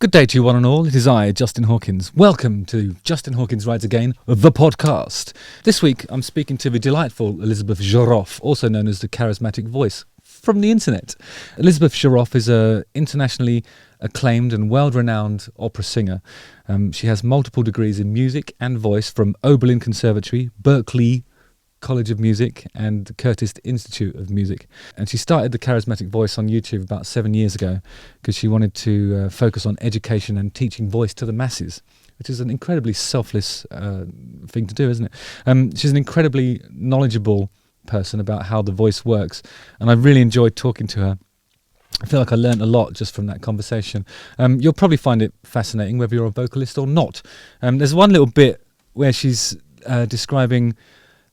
Good day to you one and all. It is I, Justin Hawkins. Welcome to Justin Hawkins Rides Again, the podcast. This week I'm speaking to the delightful Elizabeth Zharoff, also known as the Charismatic Voice, from the internet. Elizabeth Zharoff is an internationally acclaimed and world-renowned opera singer. She has multiple degrees in music and voice from Oberlin Conservatory, Berklee College of Music and the Curtis Institute of Music. And she started the Charismatic Voice on YouTube about 7 years ago because she wanted to focus on education and teaching voice to the masses, which is an incredibly selfless thing to do, isn't it? She's an incredibly knowledgeable person about how the voice works, and I really enjoyed talking to her. I feel like I learned a lot just from that conversation. You'll probably find it fascinating whether you're a vocalist or not. There's one little bit where she's describing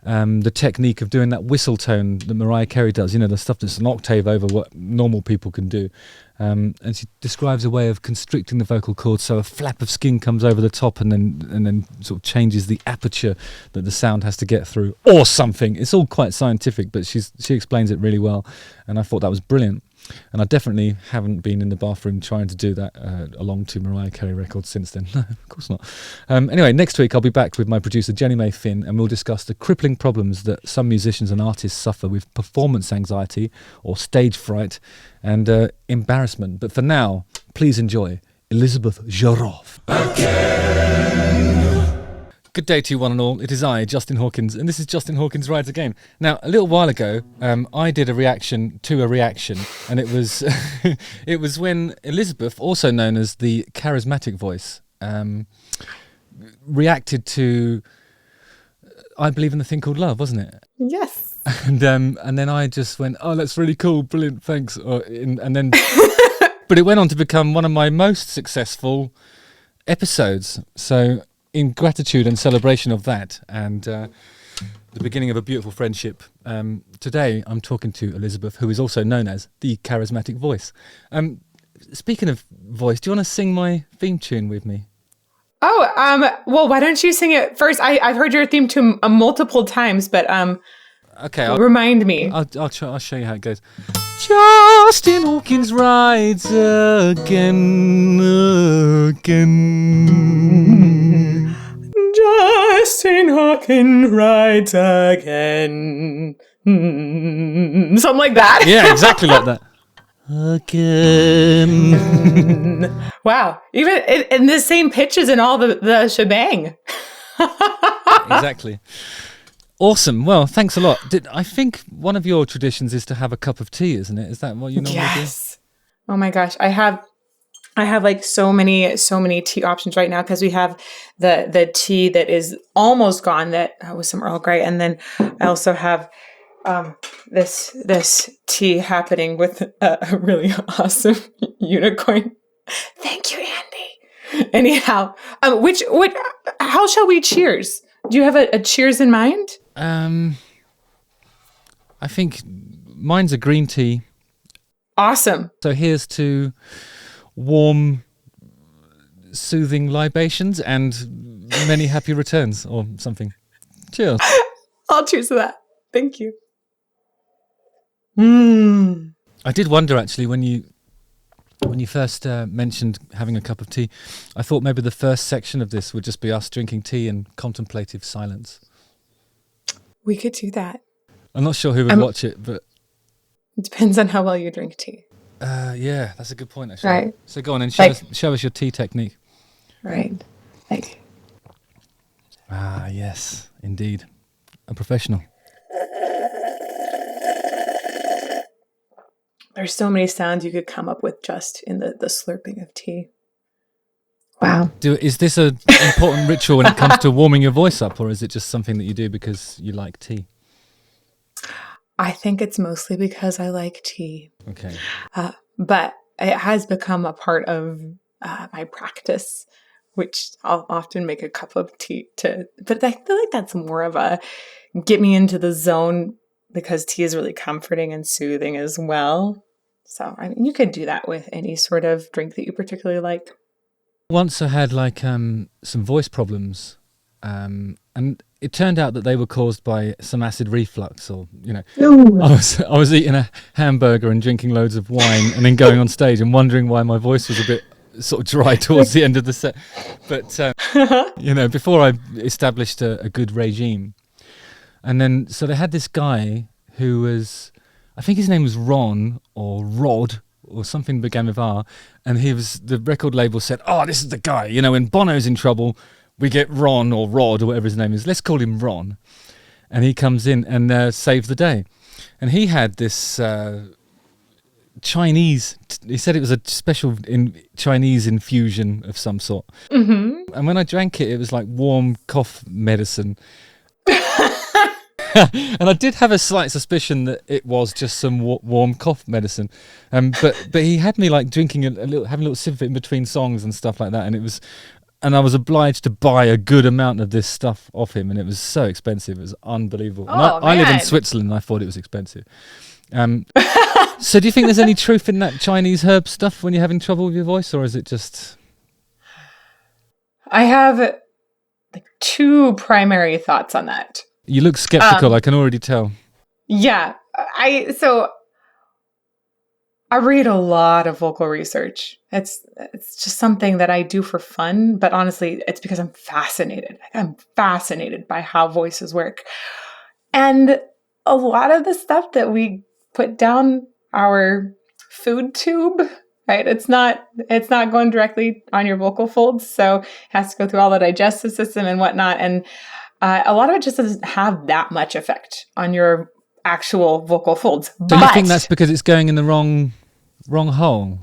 the technique of doing that whistle tone that Mariah Carey does, you know, the stuff that's an octave over what normal people can do. And she describes a way of constricting the vocal cords so a flap of skin comes over the top and then sort of changes the aperture that the sound has to get through, or something. It's all quite scientific, but she explains it really well, and I thought that was brilliant. And I definitely haven't been in the bathroom trying to do that along to Mariah Carey records since then. No, of course not. Anyway, next week I'll be back with my producer Jenny May Finn, and we'll discuss the crippling problems that some musicians and artists suffer with performance anxiety or stage fright and embarrassment. But for now, please enjoy Elizabeth Zharoff. Good day to you one and all. It is I, Justin Hawkins, and this is Justin Hawkins Rides Again. Now, a little while ago, I did a reaction to a reaction, and it was it was when Elizabeth, also known as the Charismatic Voice, reacted to I Believe in the Thing Called Love, wasn't it? Yes. And then I just went, oh, that's really cool, brilliant, thanks. And then, but it went on to become one of my most successful episodes. So, in gratitude and celebration of that and the beginning of a beautiful friendship, today I'm talking to Elizabeth, who is also known as the Charismatic Voice. Speaking of voice, do you want to sing my theme tune with me? Oh, well, why don't you sing it first? I've heard your theme tune multiple times, but okay, remind me. I'll show you how it goes. Justin Hawkins rides again. Justin Hawkins rides again. Something like that. Yeah, exactly like that. Again. Wow. Even in the same pitches and all the shebang. Exactly. Awesome. Well, thanks a lot. I think one of your traditions is to have a cup of tea, isn't it? Is that what you normally do? Yes. Oh my gosh. I have like so many tea options right now because we have the tea that is almost gone that was some Earl Grey, and then I also have this tea happening with a really awesome unicorn. Thank you, Andy. Anyhow, how shall we cheers? Do you have a cheers in mind? I think mine's a green tea. Awesome. So here's to warm, soothing libations and many happy returns or something. Cheers. I'll cheers to that. Thank you. I did wonder actually when you first mentioned having a cup of tea, I thought maybe the first section of this would just be us drinking tea in contemplative silence. We could do that. I'm not sure who would watch it, but it depends on how well you drink tea. Yeah, that's a good point actually. Right. So go on and show us your tea technique. Right. Like. Ah, yes, indeed. A professional. There's so many sounds you could come up with just in the slurping of tea. Wow. Is this an important ritual when it comes to warming your voice up, or is it just something that you do because you like tea? I think it's mostly because I like tea. Okay. But it has become a part of my practice, which I'll often make a cup of tea but I feel like that's more of a get me into the zone because tea is really comforting and soothing as well. So, I mean, you could do that with any sort of drink that you particularly like. Once I had like some voice problems, and it turned out that they were caused by some acid reflux, or I was eating a hamburger and drinking loads of wine, and then going on stage and wondering why my voice was a bit sort of dry towards the end of the set. But, before I established a good regime. And then, so they had this guy who was, I think his name was Ron or Rod or something began with R. And the record label said, oh, this is the guy. When Bono's in trouble, we get Ron or Rod or whatever his name is. Let's call him Ron. And he comes in and saves the day. And he had this Chinese, he said it was a special Chinese infusion of some sort. Mm-hmm. And when I drank it, it was like warm cough medicine. And I did have a slight suspicion that it was just some warm cough medicine. But he had me like drinking having a little sip of it in between songs and stuff like that. And I was obliged to buy a good amount of this stuff off him, and it was so expensive. It was unbelievable. I live in Switzerland, and I thought it was expensive. So do you think there's any truth in that Chinese herb stuff when you're having trouble with your voice, or is it just... I have like 2 primary thoughts on that. You look skeptical, I can already tell. Yeah. I read a lot of vocal research. It's just something that I do for fun, but honestly, it's because I'm fascinated. I'm fascinated by how voices work. And a lot of the stuff that we put down our food tube, right? It's not going directly on your vocal folds, so it has to go through all the digestive system and whatnot. And a lot of it just doesn't have that much effect on your actual vocal folds. So you think that's because it's going in the wrong hole?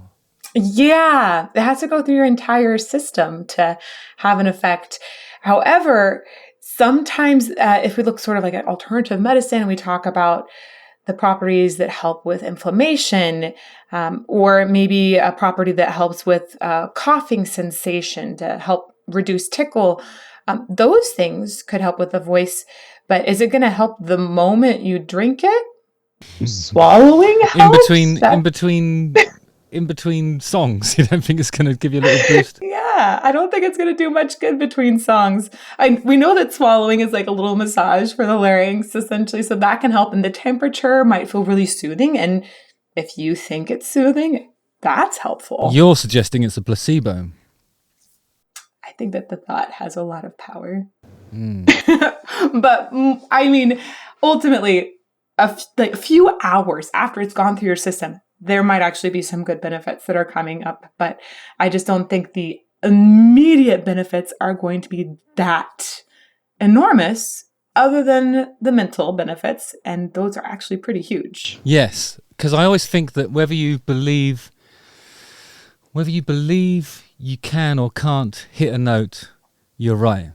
Yeah, it has to go through your entire system to have an effect. However, sometimes if we look sort of like at alternative medicine and we talk about the properties that help with inflammation, or maybe a property that helps with coughing sensation to help reduce tickle, those things could help with the voice. But is it going to help the moment you drink it? Swallowing helps? In between songs, you don't think it's going to give you a little boost? Yeah, I don't think it's going to do much good between songs. We know that swallowing is like a little massage for the larynx, essentially, so that can help. And the temperature might feel really soothing. And if you think it's soothing, that's helpful. You're suggesting it's a placebo. I think that the thought has a lot of power. But I mean, ultimately, a few hours after it's gone through your system, there might actually be some good benefits that are coming up. But I just don't think the immediate benefits are going to be that enormous, other than the mental benefits. And those are actually pretty huge. Yes, because I always think that whether you believe you can or can't hit a note, you're right.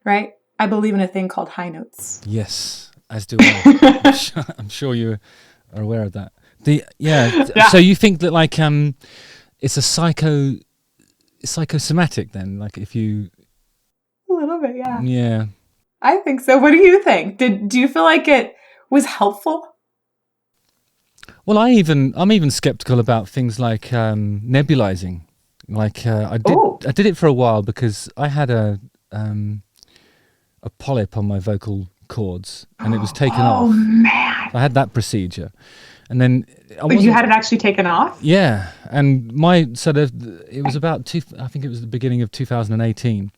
Right? I believe in a thing called high notes. Yes, as do I. I'm sure you are aware of that. Yeah. So you think that like it's a psychosomatic then? Like if you... A little bit, yeah. Yeah. I think so. What do you think? Do you feel like it was helpful? Well, I'm even skeptical about things like nebulizing. Like I did it for a while because I had a polyp on my vocal cords and it was taken off. Oh man! I had that procedure, and then you had it actually taken off. Yeah, and it was about I think it was the beginning of 2018,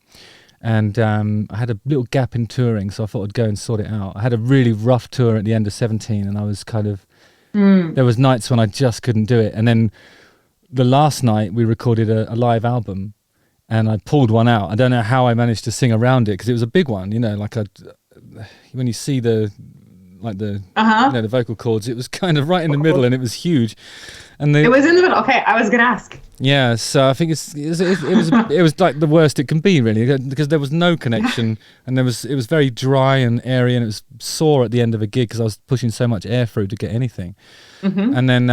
and I had a little gap in touring, so I thought I'd go and sort it out. I had a really rough tour at the end of 17, and I was kind of there was nights when I just couldn't do it, and then the last night we recorded a live album. And I pulled one out. I don't know how I managed to sing around it because it was a big one, like when you see the vocal cords, it was kind of right in the middle and it was huge. And it was in the middle. Okay, I was gonna ask. Yeah, so I think it was like the worst it can be really because there was no connection and it was very dry and airy and it was sore at the end of a gig because I was pushing so much air through to get anything. Mm-hmm. And then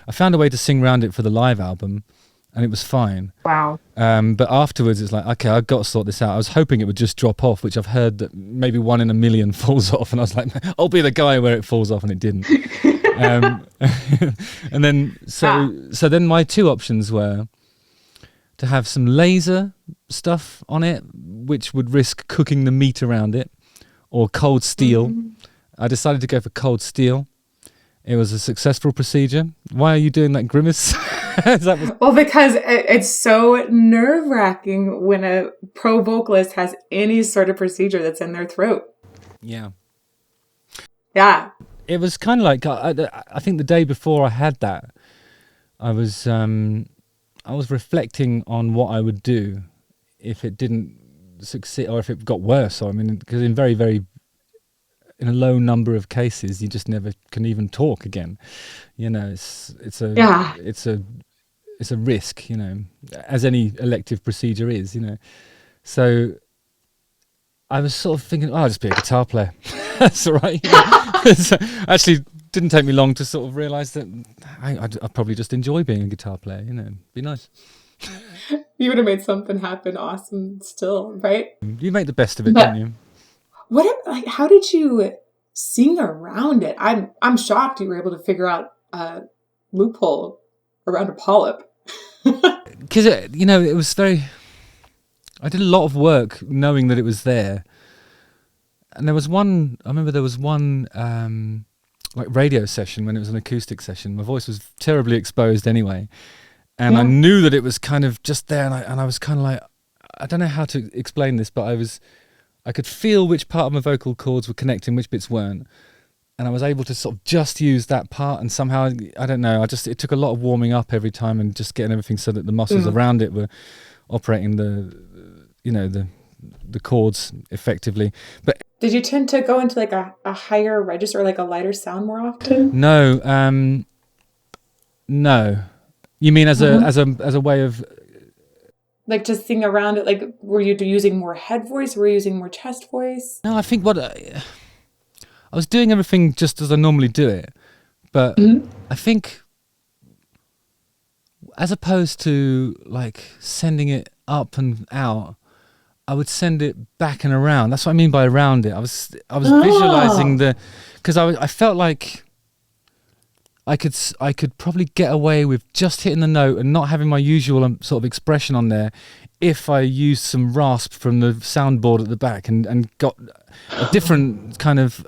I found a way to sing around it for the live album. And it was fine. Wow. But afterwards, it's like, okay, I've got to sort this out. I was hoping it would just drop off, which I've heard that maybe 1 in a million falls off. And I was like, I'll be the guy where it falls off, and it didn't. And then, so then my 2 options were to have some laser stuff on it, which would risk cooking the meat around it, or cold steel. Mm-hmm. I decided to go for cold steel. It was a successful procedure. Why are you doing that grimace? That was, Well, because it's so nerve-wracking when a pro vocalist has any sort of procedure that's in their throat. yeah. Yeah. It was kind of like, I think the day before I had that, I was reflecting on what I would do if it didn't succeed, or if it got worse. Or I mean, because in in a low number of cases, you just never can even talk again. You know, it's a risk. You know, as any elective procedure is. You know, so I was sort of thinking, I'll just be a guitar player. That's all right. You know? So actually, didn't take me long to sort of realise that I'd probably just enjoy being a guitar player. You know, be nice. You would have made something happen awesome still, right? You make the best of it, don't you? How did you sing around it? I'm shocked you were able to figure out a loophole around a polyp. Because it was very. I did a lot of work knowing that it was there, and there was one. I remember there was one like radio session when it was an acoustic session. My voice was terribly exposed anyway, and I knew that it was kind of just there, and I was kind of like, I don't know how to explain this, but I could feel which part of my vocal cords were connecting, which bits weren't. And I was able to sort of just use that part, and somehow, I don't know, it took a lot of warming up every time and just getting everything so that the muscles around it were operating the chords effectively. But did you tend to go into like a higher register, like a lighter sound more often? No, no. You mean as a way of like to sing around it? Like, were you using more head voice? Were you using more chest voice? No, I think I was doing everything just as I normally do it, but I think as opposed to like sending it up and out, I would send it back and around. That's what I mean by around it. I was visualizing because I felt like I could probably get away with just hitting the note and not having my usual sort of expression on there if I used some rasp from the soundboard at the back and got a different kind of,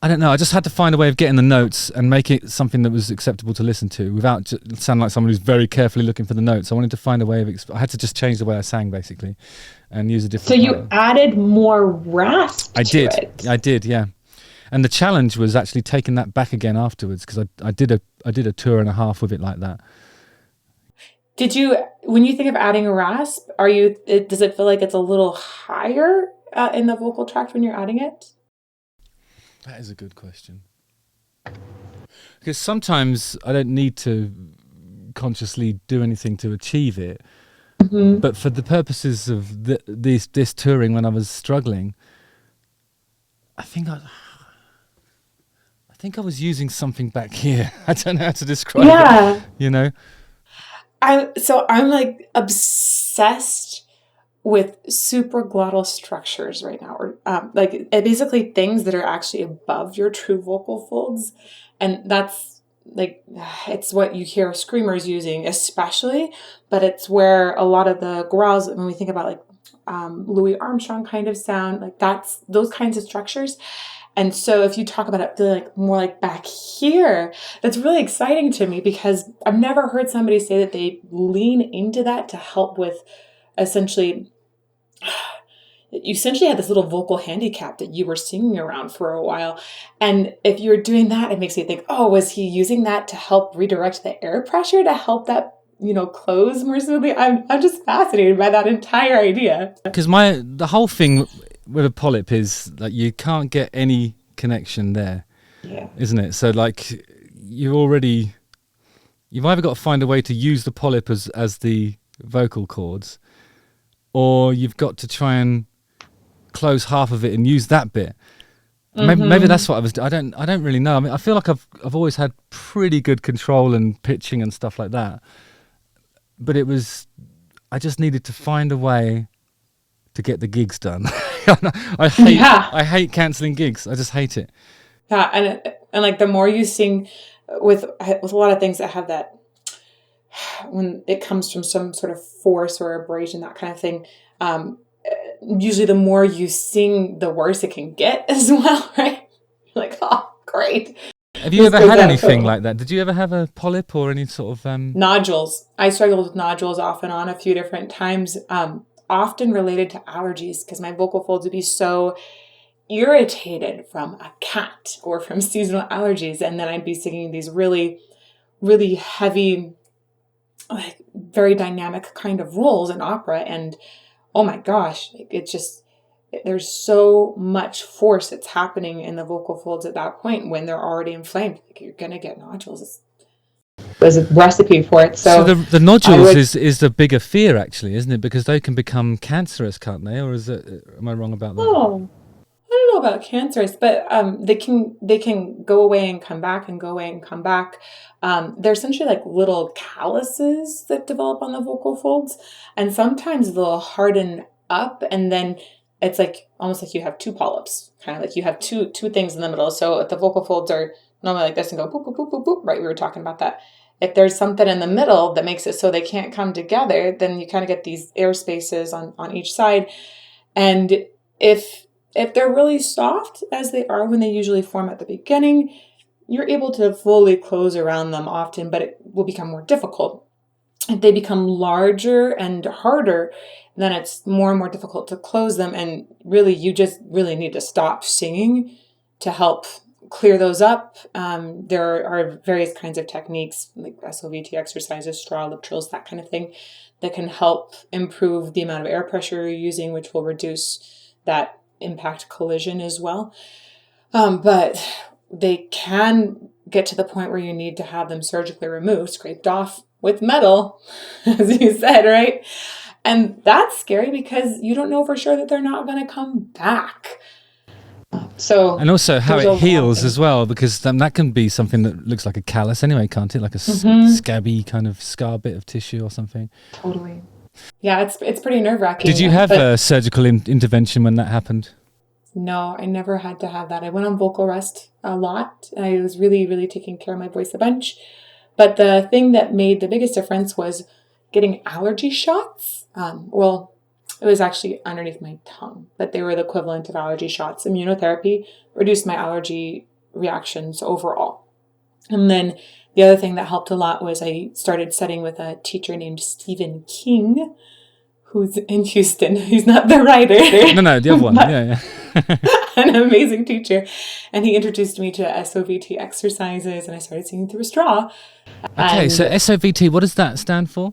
I don't know, I just had to find a way of getting the notes and make it something that was acceptable to listen to without sounding like someone who's very carefully looking for the notes. I wanted to find a way of, I had to just change the way I sang basically and use a different So you added more rasp I did, yeah. And the challenge was actually taking that back again afterwards, because I did a tour and a half with it like that. Did you, when you think of adding a rasp, does it feel like it's a little higher in the vocal tract when you're adding it? That is a good question. Because sometimes I don't need to consciously do anything to achieve it. Mm-hmm. But for the purposes of this touring when I was struggling, I think I was using something back here. I don't know how to describe it. You know? I'm like obsessed with supraglottal structures right now, or like basically things that are actually above your true vocal folds. And that's like, it's what you hear screamers using especially, but it's where a lot of the growls, when we think about like Louis Armstrong kind of sound, like that's those kinds of structures. And so if you talk about it like more like back here, that's really exciting to me, because I've never heard somebody say that they lean into that to help with you essentially had this little vocal handicap that you were singing around for a while. And if you were doing that, it makes me think, oh, was he using that to help redirect the air pressure to help that, close more smoothly? I'm just fascinated by that entire idea. Because the whole thing with a polyp is like you can't get any connection there, isn't it? So like you've either got to find a way to use the polyp as the vocal cords, or you've got to try and close half of it and use that bit. Mm-hmm. Maybe that's what I was. I don't really know. I mean, I feel like I've always had pretty good control and pitching and stuff like that. But I just needed to find a way to get the gigs done. I hate cancelling gigs. I just hate it. Yeah, and like the more you sing with a lot of things that have that, when it comes from some sort of force or abrasion, that kind of thing, usually the more you sing, the worse it can get as well, right? Like, oh, great. Have you ever had anything like that? Did you ever have a polyp or any sort of nodules? I struggled with nodules off and on a few different times, often related to allergies, because my vocal folds would be so irritated from a cat or from seasonal allergies, and then I'd be singing these really, really heavy, like very dynamic kind of roles in opera, and oh my gosh, it just, there's so much force that's happening in the vocal folds at that point when they're already inflamed. Like, you're gonna get nodules. There's a recipe for it. So the nodules is the bigger fear, actually, isn't it? Because they can become cancerous, can't they? Or am I wrong about that? Oh, I don't know about cancerous, but they can go away and come back and go away and come back. They're essentially like little calluses that develop on the vocal folds, and sometimes they'll harden up, and then it's like almost like you have two polyps, kind of like you have two things in the middle. So if the vocal folds are normally like this and go boop, boop, boop, boop, boop, right? We were talking about that. If there's something in the middle that makes it so they can't come together, then you kind of get these air spaces on each side. And if they're really soft, as they are when they usually form at the beginning, you're able to fully close around them often, but it will become more difficult. If they become larger and harder, then it's more and more difficult to close them. And really, you just really need to stop singing to help clear those up. There are various kinds of techniques like SOVT exercises, straw lip trills, that kind of thing, that can help improve the amount of air pressure you're using, which will reduce that impact collision as well. But they can get to the point where you need to have them surgically removed, scraped off with metal, as you said, right? And that's scary because you don't know for sure that they're not going to come back. So, and also how it heals as well, because that can be something that looks like a callus anyway, can't it? Like a scabby kind of scar bit of tissue or something. Totally. Yeah, it's pretty nerve-wracking. Did you have a surgical intervention when that happened? No, I never had to have that. I went on vocal rest a lot. I was really, really taking care of my voice a bunch. But the thing that made the biggest difference was getting allergy shots. Well, it was actually underneath my tongue, but they were the equivalent of allergy shots. Immunotherapy reduced my allergy reactions overall. And then the other thing that helped a lot was I started studying with a teacher named Stephen King, who's in Houston. He's not the writer. No, the other one. Yeah. An amazing teacher. And he introduced me to SOVT exercises, and I started singing through a straw. Okay, so SOVT, what does that stand for?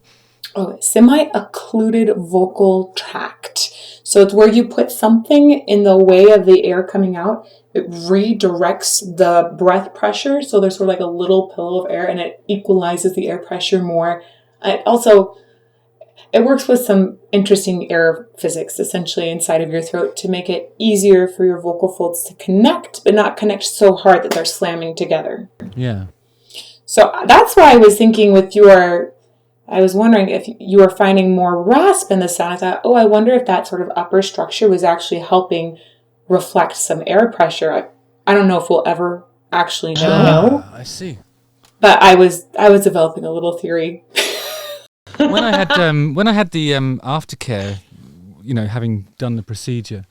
Oh, semi-occluded vocal tract. So it's where you put something in the way of the air coming out. It redirects the breath pressure. So there's sort of like a little pillow of air, and it equalizes the air pressure more. It works with some interesting air physics, essentially, inside of your throat to make it easier for your vocal folds to connect, but not connect so hard that they're slamming together. Yeah. So that's why I was thinking I was wondering if you were finding more rasp in the sound. I thought, I wonder if that sort of upper structure was actually helping reflect some air pressure. I don't know if we'll ever actually know. I see. But I was developing a little theory. when I had the aftercare, having done the procedure,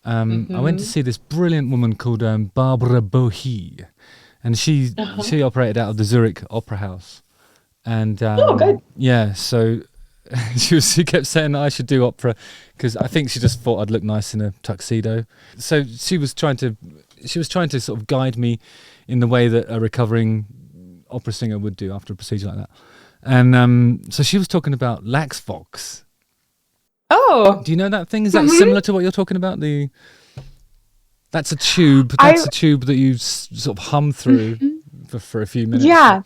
I went to see this brilliant woman called Barbara Bohe, and she operated out of the Zurich Opera House. And good. Yeah, so she kept saying that I should do opera because I think she just thought I'd look nice in a tuxedo. So she was trying to sort of guide me in the way that a recovering opera singer would do after a procedure like that. And so she was talking about lax vox. Oh, do you know that thing? Is that similar to what you're talking about? That's a tube. That's a tube that you sort of hum through for a few minutes. Yeah.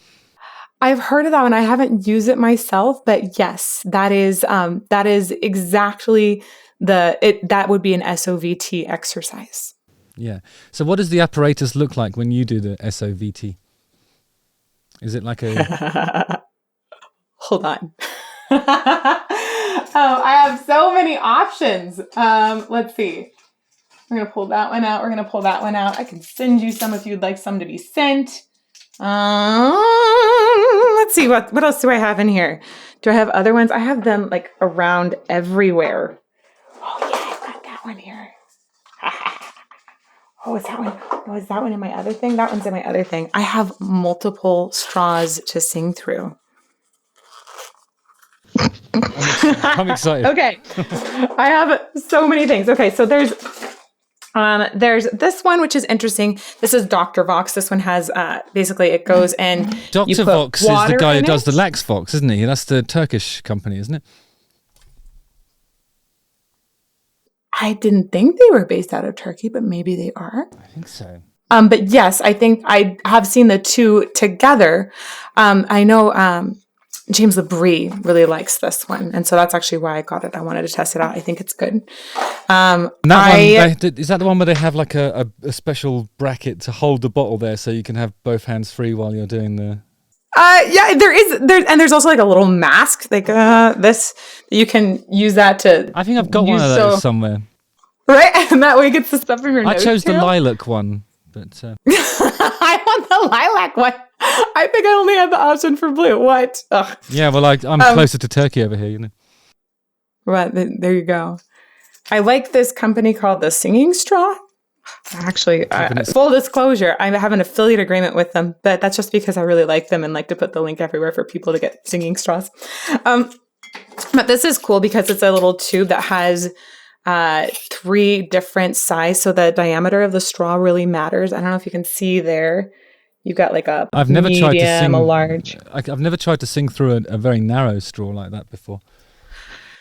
I've heard of that one. I haven't used it myself, but yes, that is exactly that would be an SOVT exercise. Yeah. So what does the apparatus look like when you do the SOVT? Is it like a... Hold on. I have so many options. Let's see. We're going to pull that one out. We're going to pull that one out. I can send you some if you'd like some to be sent. Let's see, what else do I have in here? Do I have other ones? I have them like around everywhere. Oh yeah, I've got that one here. Oh, is that one? Oh, is that one in my other thing? That one's in my other thing. I have multiple straws to sing through. I'm excited. Okay. I have so many things. Okay, so there's this one, which is interesting. This is Dr. Vox. This one has basically it goes and Dr. Vox is the guy who does the Lax Vox, isn't he? That's the Turkish company, isn't it? I didn't think they were based out of Turkey, but maybe they are. I think so. But yes, I think I have seen the two together. I know James Labrie really likes this one, and so that's actually why I got it. I wanted to test it out. I think it's good. Is that the one where they have like a special bracket to hold the bottle there, so you can have both hands free while you're doing the? Yeah, there's also like a little mask, like this. You can use that to. I think I've got one of those somewhere. Right, and that way it gets the stuff from your nose. I chose the lilac one, but I want the lilac one. I think I only had the option for blue. What? Ugh. Yeah, well, I'm closer to Turkey over here, you know. Right, there you go. I like this company called The Singing Straw. Actually, full disclosure, I have an affiliate agreement with them, but that's just because I really like them and like to put the link everywhere for people to get singing straws. But this is cool because it's a little tube that has 3 different sizes, so the diameter of the straw really matters. I don't know if you can see there. You've got like a medium, a large. I've never tried to sing through a very narrow straw like that before.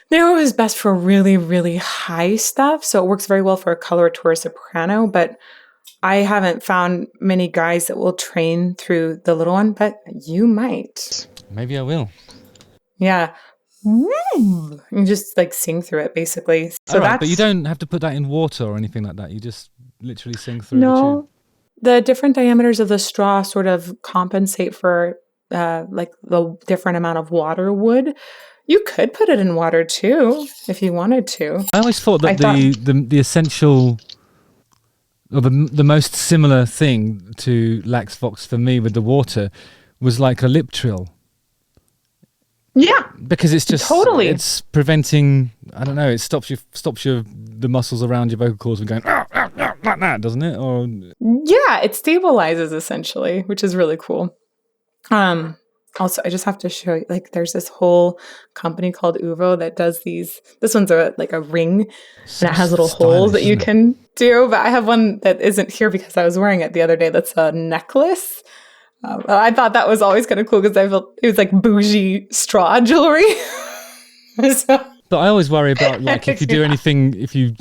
Narrow is best for really, really high stuff, so it works very well for a coloratura soprano, but I haven't found many guys that will train through the little one, but you might. Maybe I will. Yeah. You just like sing through it, basically. So right, but you don't have to put that in water or anything like that. You just literally sing through the tube. The different diameters of the straw sort of compensate for like the different amount of water would. You could put it in water too, if you wanted to. I always thought that the essential, or the most similar thing to Lax Vox for me with the water was like a lip trill. Yeah, because it's just totally. It's preventing. I don't know. It stops the muscles around your vocal cords from going like that, doesn't it? Or yeah, it stabilizes essentially, which is really cool. Also, I just have to show you, like, there's this whole company called Uvo that does these. This one's like a ring, and it has little holes that you can do. But I have one that isn't here because I was wearing it the other day. That's a necklace. I thought that was always kind of cool because I felt it was like bougie straw jewelry. But I always worry about like if you do anything, if you've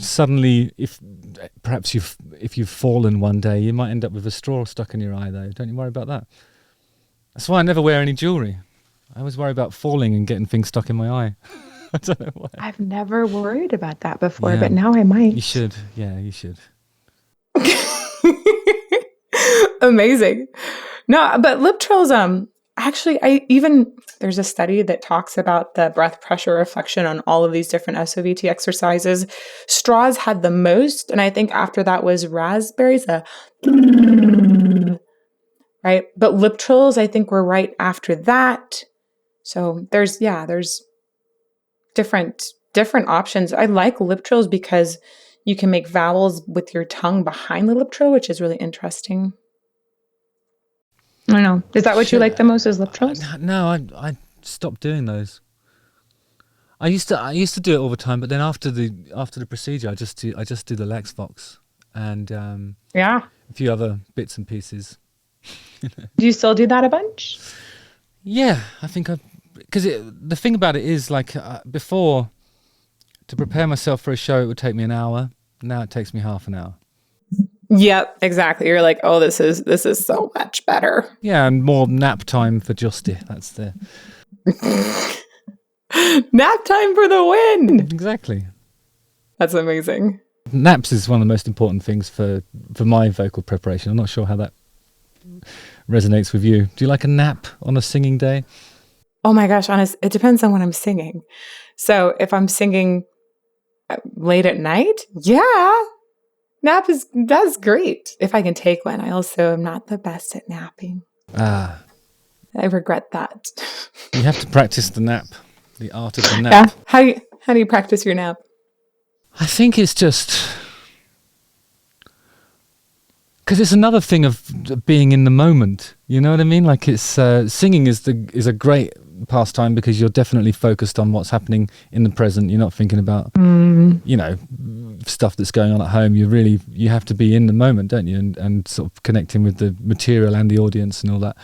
fallen one day, you might end up with a straw stuck in your eye. Though, don't you worry about that? That's why I never wear any jewelry. I always worry about falling and getting things stuck in my eye. I don't know why. I've never worried about that before, but now I might. You should. Yeah, you should. Amazing. No, but lip trills, actually, there's a study that talks about the breath pressure reflection on all of these different SOVT exercises. Straws had the most, and I think after that was raspberries, right? But lip trills, I think, were right after that. So there's different options. I like lip trills because you can make vowels with your tongue behind the lip trill, which is really interesting. I don't know. Is that what you like the most, is lip trills? No, I stopped doing those. I used to do it all the time, but then after the procedure, I just do the Lax Vox and a few other bits and pieces. Do you still do that a bunch? Yeah, I think because the thing about it is like before, to prepare myself for a show, it would take me an hour. Now it takes me half an hour. Yep, exactly. You're like, oh, this is so much better. Yeah, and more nap time for Justy. That's the nap time for the win. Exactly. That's amazing. Naps is one of the most important things for my vocal preparation. I'm not sure how that resonates with you. Do you like a nap on a singing day? Oh my gosh, honest, it depends on what I'm singing. So if I'm singing late at night, yeah. That's great. If I can take one. I also am not the best at napping. I regret that. You have to practice the nap, the art of the nap. Yeah. How do you practice your nap? I think it's just Because it's another thing of being in the moment. You know what I mean? Like it's singing is a great pastime because you're definitely focused on what's happening in the present. You're not thinking about you know, stuff that's going on at home. You have to be in the moment, don't you? And sort of connecting with the material and the audience and all that.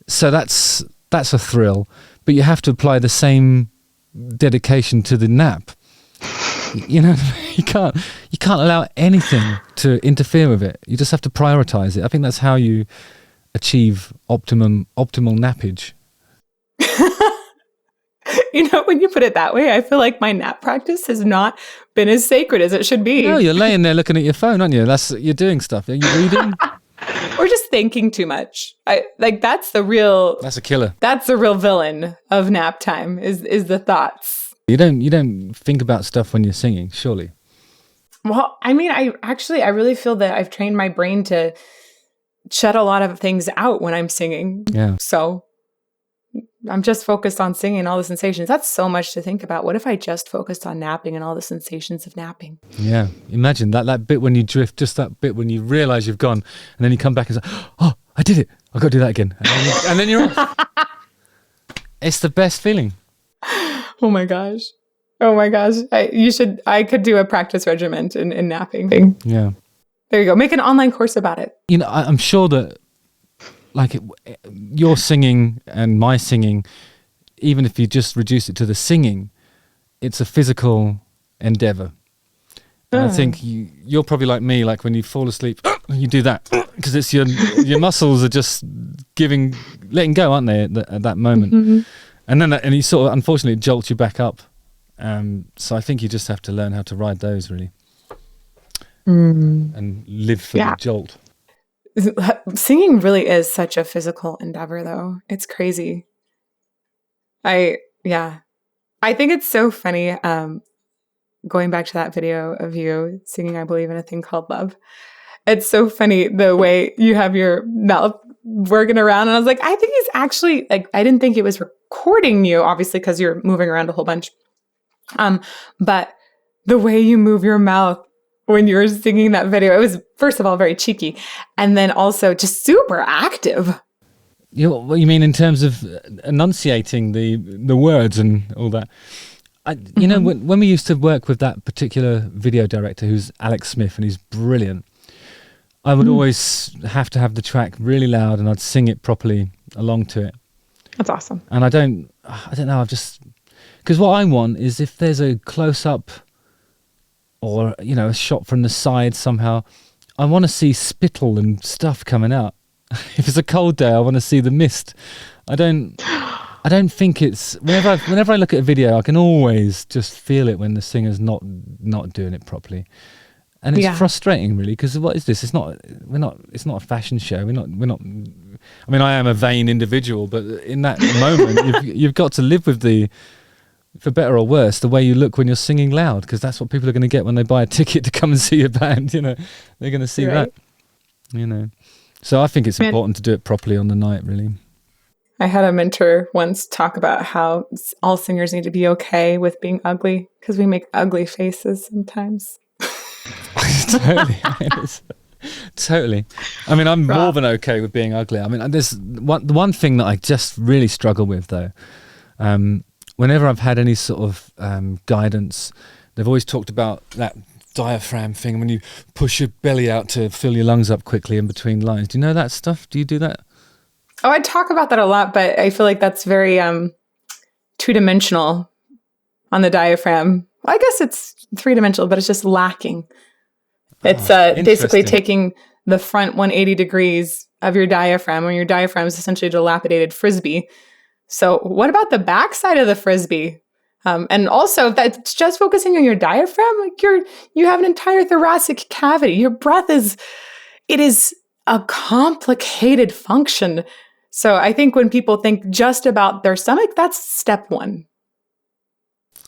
So that's a thrill, but you have to apply the same dedication to the nap. You know, you can't allow anything to interfere with it. You just have to prioritize it. I think that's how you achieve optimal nappage. You know, when you put it that way, I feel like my nap practice has not been as sacred as it should be. No, you're laying there looking at your phone, aren't you? You're doing stuff. Are you reading? Or just thinking too much. That's a killer. That's the real villain of nap time is the thoughts. You don't think about stuff when you're singing, surely. Well, I mean, I really feel that I've trained my brain to shut a lot of things out when I'm singing. Yeah. So I'm just focused on singing and all the sensations. That's so much to think about. What if I just focused on napping and all the sensations of napping? Yeah. Imagine that bit when you drift, just that bit when you realize you've gone and then you come back and say, oh, I did it. I've got to do that again. And then you're off. It's the best feeling. Oh my gosh. I could do a practice regimen in napping. Yeah. There you go. Make an online course about it. You know, I'm sure that your singing and my singing, even if you just reduce it to the singing, it's a physical endeavor. And I think you're probably like me, like when you fall asleep, you do that because it's your muscles are just letting go, aren't they, at that moment? Mm-hmm. And you sort of, unfortunately, it jolts you back up. So I think you just have to learn how to ride those, really. And live for the jolt. Singing really is such a physical endeavor, though. It's crazy. I think it's so funny, going back to that video of you singing I Believe in a Thing Called Love. It's so funny the way you have your mouth working around. And I was like, I think he's actually, like, I didn't think it was recording you, obviously, because you're moving around a whole bunch. But the way you move your mouth when you were singing that video, it was, first of all, very cheeky. And then also just super active. What you mean in terms of enunciating the words and all that? You know, when we used to work with that particular video director, who's Alex Smith, and he's brilliant, I would always have to have the track really loud and I'd sing it properly along to it. That's awesome. And I don't know, because what I want is if there's a close-up or, you know, a shot from the side somehow, I want to see spittle and stuff coming out. If it's a cold day, I want to see the mist. I don't think it's, whenever I look at a video, I can always just feel it when the singer's not doing it properly. And it's frustrating, really, because what is this? It's not a fashion show. We're not. I mean, I am a vain individual, but in that moment, you've got to live with for better or worse, the way you look when you're singing loud, because that's what people are going to get when they buy a ticket to come and see your band. You know, they're going to see that. You know, so I think it's important to do it properly on the night, really. I had a mentor once talk about how all singers need to be okay with being ugly because we make ugly faces sometimes. Totally. I mean, I'm more than okay with being ugly. I mean, there's one thing that I just really struggle with, though. Whenever I've had any sort of guidance, they've always talked about that diaphragm thing when you push your belly out to fill your lungs up quickly in between lines. Do you know that stuff? Do you do that? Oh, I talk about that a lot, but I feel like that's very two-dimensional on the diaphragm. Well, I guess it's three-dimensional, but it's just lacking. It's basically taking the front 180 degrees of your diaphragm, when your diaphragm is essentially a dilapidated Frisbee. So what about the backside of the Frisbee? And also, if that's just focusing on your diaphragm, like you have an entire thoracic cavity. Your breath is a complicated function. So I think when people think just about their stomach, that's step one.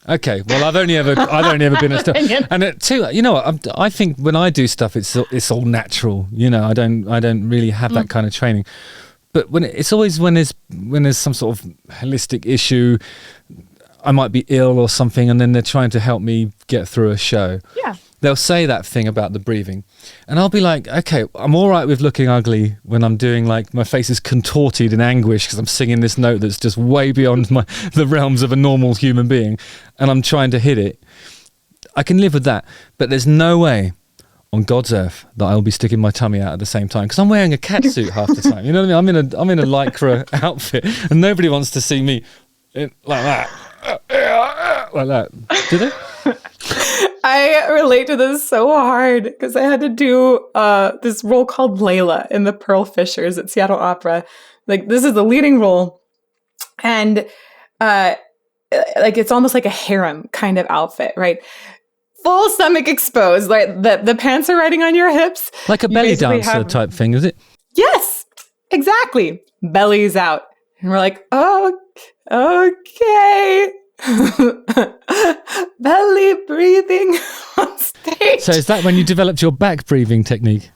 Okay, well, I've only ever been a step, and too, you know what? I think when I do stuff, it's all natural. You know, I don't really have that kind of training. But it's always when there's some sort of holistic issue, I might be ill or something, and then they're trying to help me get through a show. Yeah. they'll say that thing about the breathing, and I'll be like, okay, I'm all right with looking ugly when I'm doing like my face is contorted in anguish because I'm singing this note that's just way beyond the realms of a normal human being, and I'm trying to hit it. I can live with that, but there's no way on God's earth that I'll be sticking my tummy out at the same time, because I'm wearing a cat suit half the time. You know what I mean? I'm in a lycra outfit, and nobody wants to see me like that. Like that. Do they? I relate to this so hard because I had to do this role called Layla in the Pearl Fishers at Seattle Opera. Like, this is the leading role, and like it's almost like a harem kind of outfit, right? Full stomach exposed, like the pants are riding on your hips, like a belly dancer type thing, is it? Yes, exactly. Belly's out, and we're like, oh, okay. Belly breathing on stage. So is that when you developed your back breathing technique?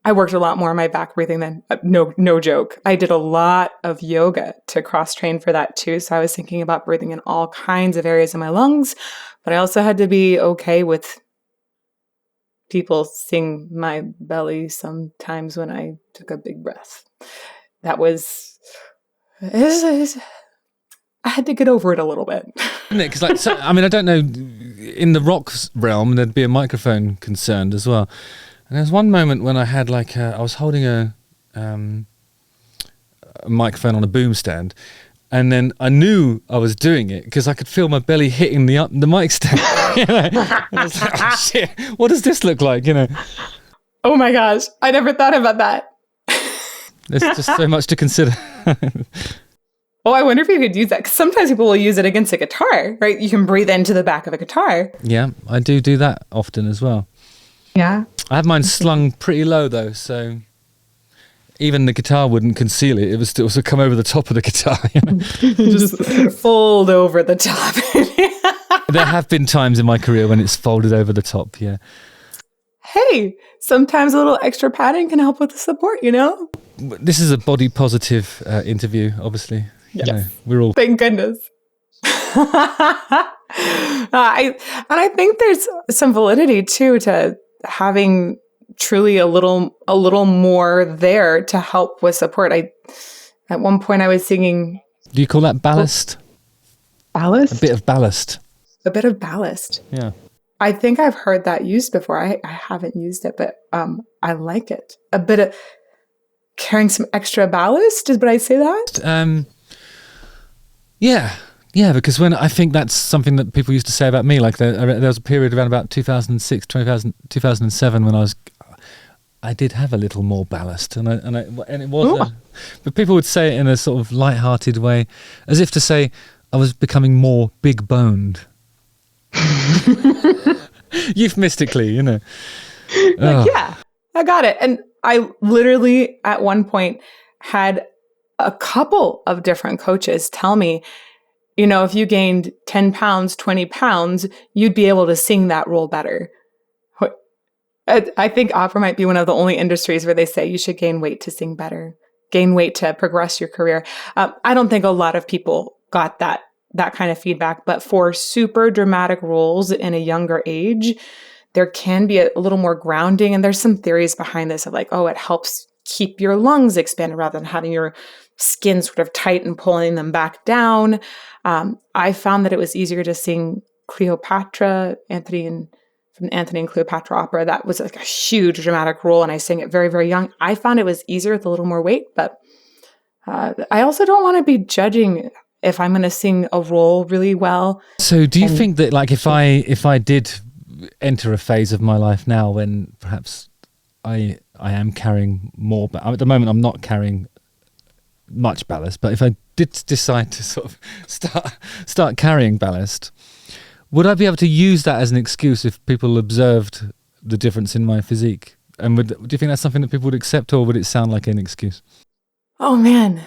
I worked a lot more on my back breathing then. No joke. I did a lot of yoga to cross-train for that too. So I was thinking about breathing in all kinds of areas of my lungs, but I also had to be okay with people seeing my belly sometimes when I took a big breath. That was... I had to get over it a little bit. Because, like, so, I mean, I don't know, in the rock realm, there'd be a microphone concerned as well. And there's one moment when I had like I was holding a microphone on a boom stand, and then I knew I was doing it because I could feel my belly hitting the mic stand. You know? And I was like, oh, shit, what does this look like? You know? Oh my gosh, I never thought about that. There's just so much to consider. Oh, I wonder if you could use that, because sometimes people will use it against a guitar, right? You can breathe into the back of a guitar. Yeah, I do that often as well. Yeah. I have mine slung pretty low though, so even the guitar wouldn't conceal it. It was still come over the top of the guitar. You know? Just fold over the top. There have been times in my career when it's folded over the top, yeah. Hey, sometimes a little extra padding can help with the support, you know? This is a body positive interview, obviously. Yes. You know, we're all... Thank goodness. I think there's some validity too to having truly a little more there to help with support. At one point I was singing. Do you call that ballast? Ballast? A bit of ballast. A bit of ballast. Yeah. I think I've heard that used before. I haven't used it, but I like it. A bit of carrying some extra ballast. Would I say that? Yeah, because when I think that's something that people used to say about me. Like there was a period around about 2006, 2007 when I did have a little more ballast, and it was. But people would say it in a sort of light-hearted way, as if to say I was becoming more big-boned. Euphemistically, you know. Like, yeah, I got it. And I literally at one point had a couple of different coaches tell me, you know, if you gained 10 pounds, 20 pounds, you'd be able to sing that role better. I think opera might be one of the only industries where they say you should gain weight to sing better, gain weight to progress your career. I don't think a lot of people got that kind of feedback, but for super dramatic roles in a younger age, there can be a little more grounding. And there's some theories behind this of like, oh, it helps keep your lungs expanded rather than having your skin sort of tight and pulling them back down. I found that it was easier to sing Cleopatra, from Anthony and Cleopatra opera. That was like a huge dramatic role, and I sang it very, very young. I found it was easier with a little more weight, but I also don't want to be judging if I'm going to sing a role really well. So do you think that, like, if I did enter a phase of my life now when perhaps I am carrying more, but at the moment I'm not carrying much ballast, but if I did decide to sort of start carrying ballast, would I be able to use that as an excuse if people observed the difference in my physique? And do you think that's something that people would accept, or would it sound like an excuse? Oh man,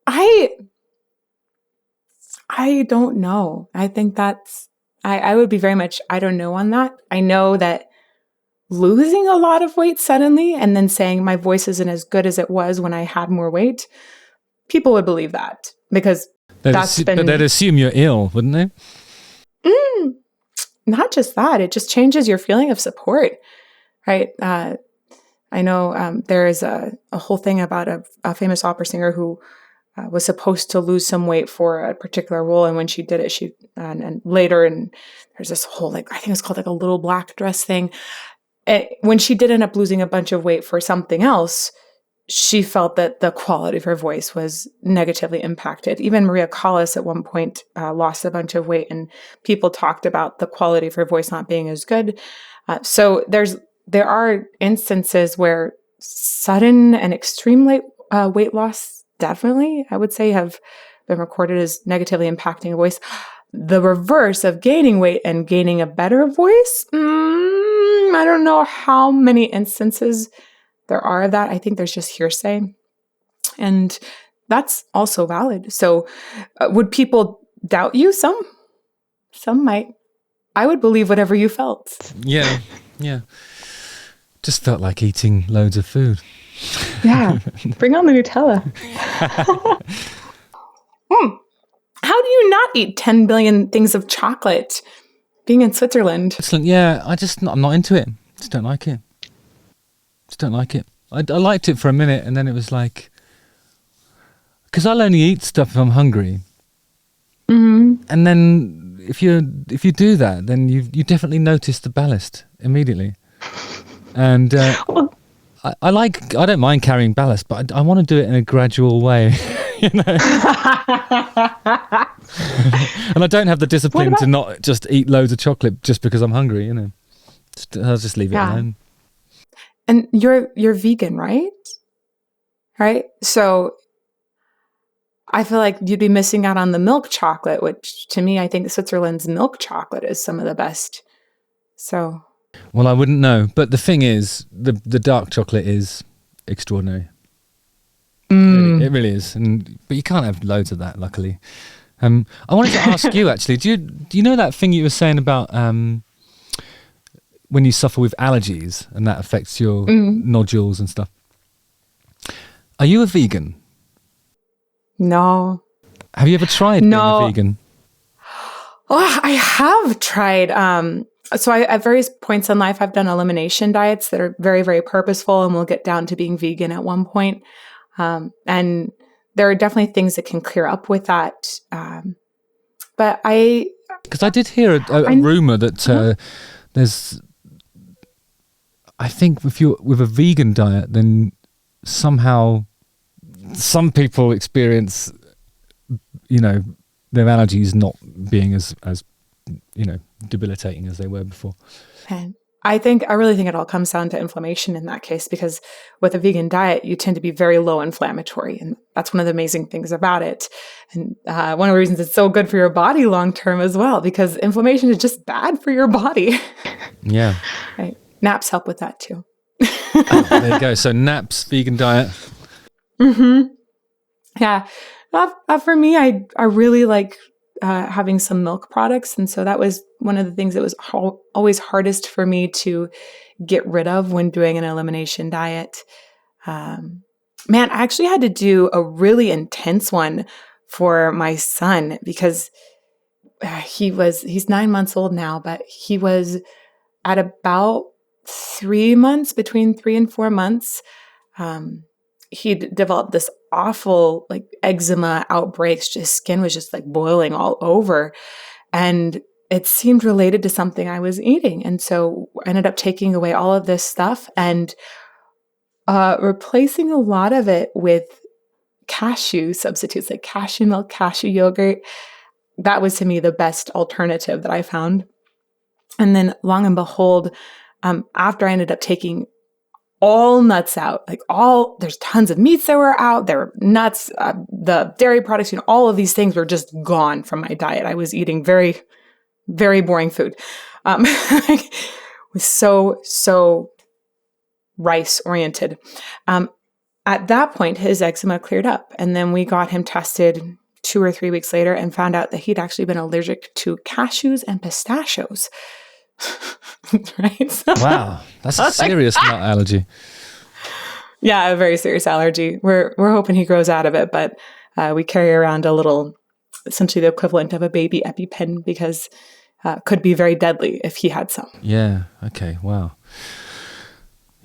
I don't know. I think I would be very much, I don't know on that. I know that losing a lot of weight suddenly and then saying my voice isn't as good as it was when I had more weight, people would believe that because but they'd assume you're ill, wouldn't they? not just that, it just changes your feeling of support, right? I know there is a whole thing about a famous opera singer who was supposed to lose some weight for a particular role, and when she did it, and later, and there's this whole, like, I think it's called like a little black dress thing. When she did end up losing a bunch of weight for something else, she felt that the quality of her voice was negatively impacted. Even Maria Callas at one point lost a bunch of weight, and people talked about the quality of her voice not being as good. So there are instances where sudden and extreme weight loss definitely, I would say, have been recorded as negatively impacting a voice. The reverse of gaining weight and gaining a better voice, I don't know how many instances there are of that. I think there's just hearsay. And that's also valid. So would people doubt you? Some might. I would believe whatever you felt. Yeah. Just felt like eating loads of food. Yeah. Bring on the Nutella. How do you not eat 10 billion things of chocolate being in Switzerland? Excellent. Yeah, I'm not into it. Just don't like it. I liked it for a minute, and then it was like, because I'll only eat stuff if I'm hungry. Mm-hmm. And then if you do that, then you definitely notice the ballast immediately. And I don't mind carrying ballast, but I want to do it in a gradual way. You know. And I don't have the discipline to not just eat loads of chocolate just because I'm hungry, you know. I'll just leave it alone. And you're vegan, right? Right? So I feel like you'd be missing out on the milk chocolate, which to me, I think Switzerland's milk chocolate is some of the best. So. Well, I wouldn't know. But the thing is, the dark chocolate is extraordinary. It really is. But you can't have loads of that, luckily. I wanted to ask you, actually, do you know that thing you were saying about when you suffer with allergies and that affects your nodules and stuff? Are you a vegan? No. Have you ever tried being a vegan? Oh, I have tried. So at various points in life, I've done elimination diets that are very, very purposeful, and we'll get down to being vegan at one point. And there are definitely things that can clear up with that. But because I did hear a rumor that there's, I think if you're with a vegan diet, then somehow some people experience, you know, their allergies not being as you know, debilitating as they were before. And I really think it all comes down to inflammation in that case, because with a vegan diet, you tend to be very low inflammatory. And that's one of the amazing things about it. And one of the reasons it's so good for your body long-term as well, because inflammation is just bad for your body. Yeah. Right. Naps help with that too. There you go. So naps, vegan diet. Mm-hmm. Yeah. For me, I really like having some milk products. And so that was one of the things that was always hardest for me to get rid of when doing an elimination diet. Man, I actually had to do a really intense one for my son because he's 9 months old now, but he was at about 3 months, between 3 and 4 months. He'd developed this awful like eczema outbreaks, just skin was just like boiling all over. And it seemed related to something I was eating. And so I ended up taking away all of this stuff and replacing a lot of it with cashew substitutes, like cashew milk, cashew yogurt. That was to me the best alternative that I found. And then long and behold, after I ended up taking all nuts out, there's tons of meats that were out, there were nuts, the dairy products, all of these things were just gone from my diet. I was eating very, very boring food. It was so rice oriented. At that point, his eczema cleared up, and then we got him tested 2 or 3 weeks later and found out that he'd actually been allergic to cashews and pistachios. Right? So, wow, that's a serious nut allergy. Yeah, a very serious allergy. We're hoping he grows out of it, but we carry around a little, essentially the equivalent of a baby EpiPen, because could be very deadly if he had some. Yeah. Okay. Wow.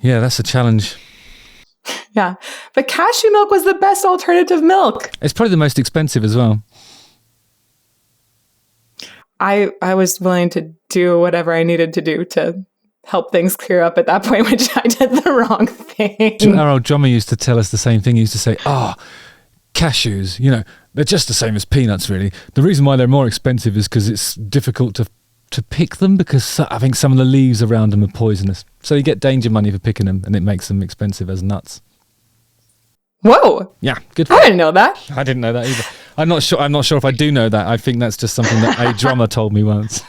Yeah, that's a challenge. Yeah. But cashew milk was the best alternative milk. It's probably the most expensive as well. I was willing to do whatever I needed to do to help things clear up at that point, which I did the wrong thing. Our old drummer used to tell us the same thing. He used to say, cashews, they're just the same as peanuts, really. The reason why they're more expensive is because it's difficult to pick them, because I think some of the leaves around them are poisonous. So you get danger money for picking them, and it makes them expensive as nuts. Whoa. Yeah, good. I didn't know that. I didn't know that either. I'm not sure if I do know that. I think that's just something that a drummer told me once.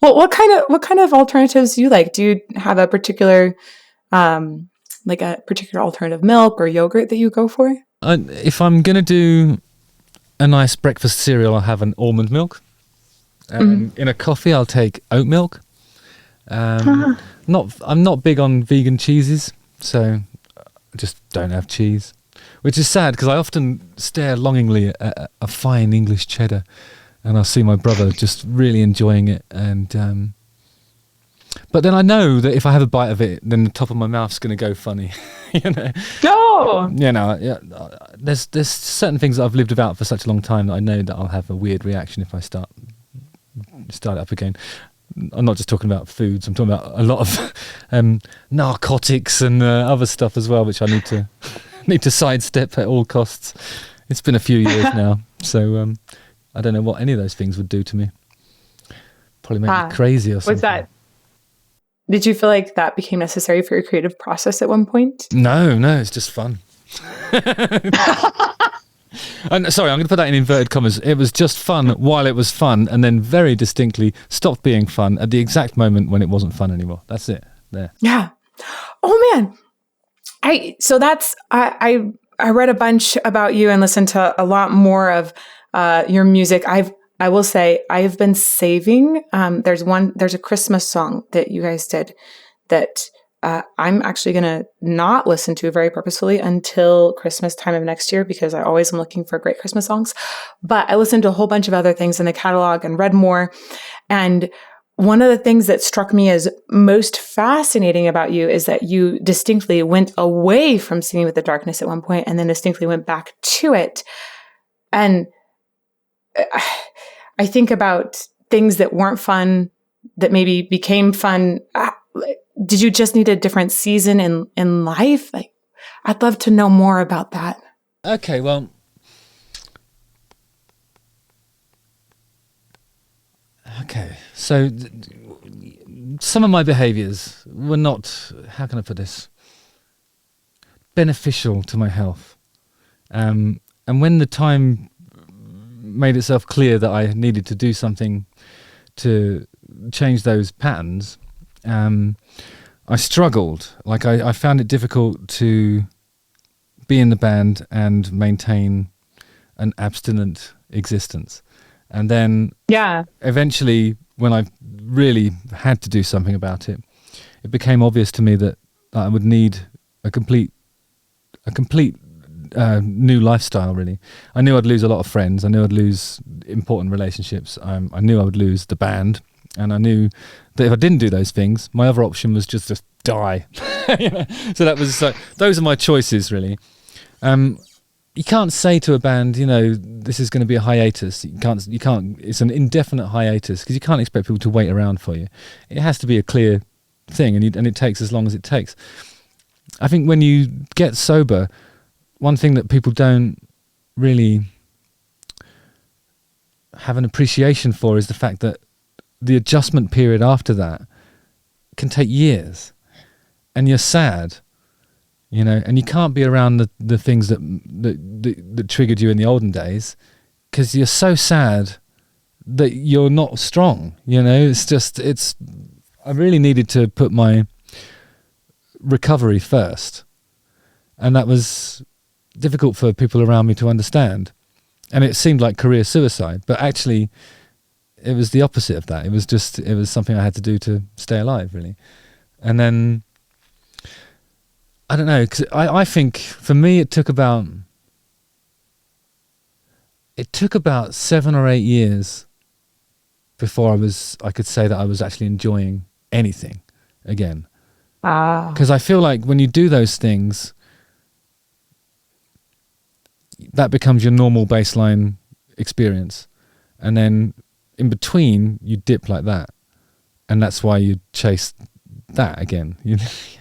Well, what kind of alternatives do you like? Do you have a particular alternative milk or yogurt that you go for? If I'm going to do a nice breakfast cereal, I'll have an almond milk. In a coffee, I'll take oat milk. I'm not big on vegan cheeses, so I just don't have cheese, which is sad because I often stare longingly at a fine English cheddar, and I'll see my brother just really enjoying it. And but then I know that if I have a bite of it, then the top of my mouth's going to go funny. No. There's certain things that I've lived without for such a long time that I know that I'll have a weird reaction if I start it up again. I'm not just talking about foods. I'm talking about a lot of narcotics and other stuff as well, which I need to sidestep at all costs. It's been a few years now, so I don't know what any of those things would do to me. Probably make me crazy or something. What's that? Did you feel like that became necessary for your creative process at one point? No, it's just fun. And sorry, I'm going to put that in inverted commas. It was just fun while it was fun, and then very distinctly stopped being fun at the exact moment when it wasn't fun anymore. That's it. There. Yeah. Oh man. I read a bunch about you and listened to a lot more of your music. I will say I've been saving. There's a Christmas song that you guys did that I'm actually going to not listen to very purposefully until Christmas time of next year, because I always am looking for great Christmas songs. But I listened to a whole bunch of other things in the catalog and read more. And one of the things that struck me as most fascinating about you is that you distinctly went away from singing with the darkness at one point and then distinctly went back to it. And I think about things that weren't fun that maybe became fun. Did you just need a different season in life? Like, I'd love to know more about that. Okay, well, so some of my behaviors were not, how can I put this, beneficial to my health. And when the time made itself clear that I needed to do something to change those patterns, I struggled. Like I found it difficult to be in the band and maintain an abstinent existence. And then eventually, when I really had to do something about it, it became obvious to me that I would need a complete new lifestyle, really. I knew I'd lose a lot of friends. I knew I'd lose important relationships. I knew I would lose the band. And I knew that if I didn't do those things, my other option was just die. So that was those are my choices, really. You can't say to a band, this is going to be a hiatus. You can't. It's an indefinite hiatus because you can't expect people to wait around for you. It has to be a clear thing, and it takes as long as it takes. I think when you get sober, one thing that people don't really have an appreciation for is the fact that the adjustment period after that can take years, and you're sad, and you can't be around the things that triggered you in the olden days because you're so sad that you're not strong. I really needed to put my recovery first, and that was difficult for people around me to understand, and it seemed like career suicide, but actually it was the opposite of that. It was something I had to do to stay alive, really. And then I don't know, because I think for me it took about 7 or 8 years before I could say that I was actually enjoying anything again. Because I feel like when you do those things, that becomes your normal baseline experience, and then in between you dip like that, and that's why you chase that again.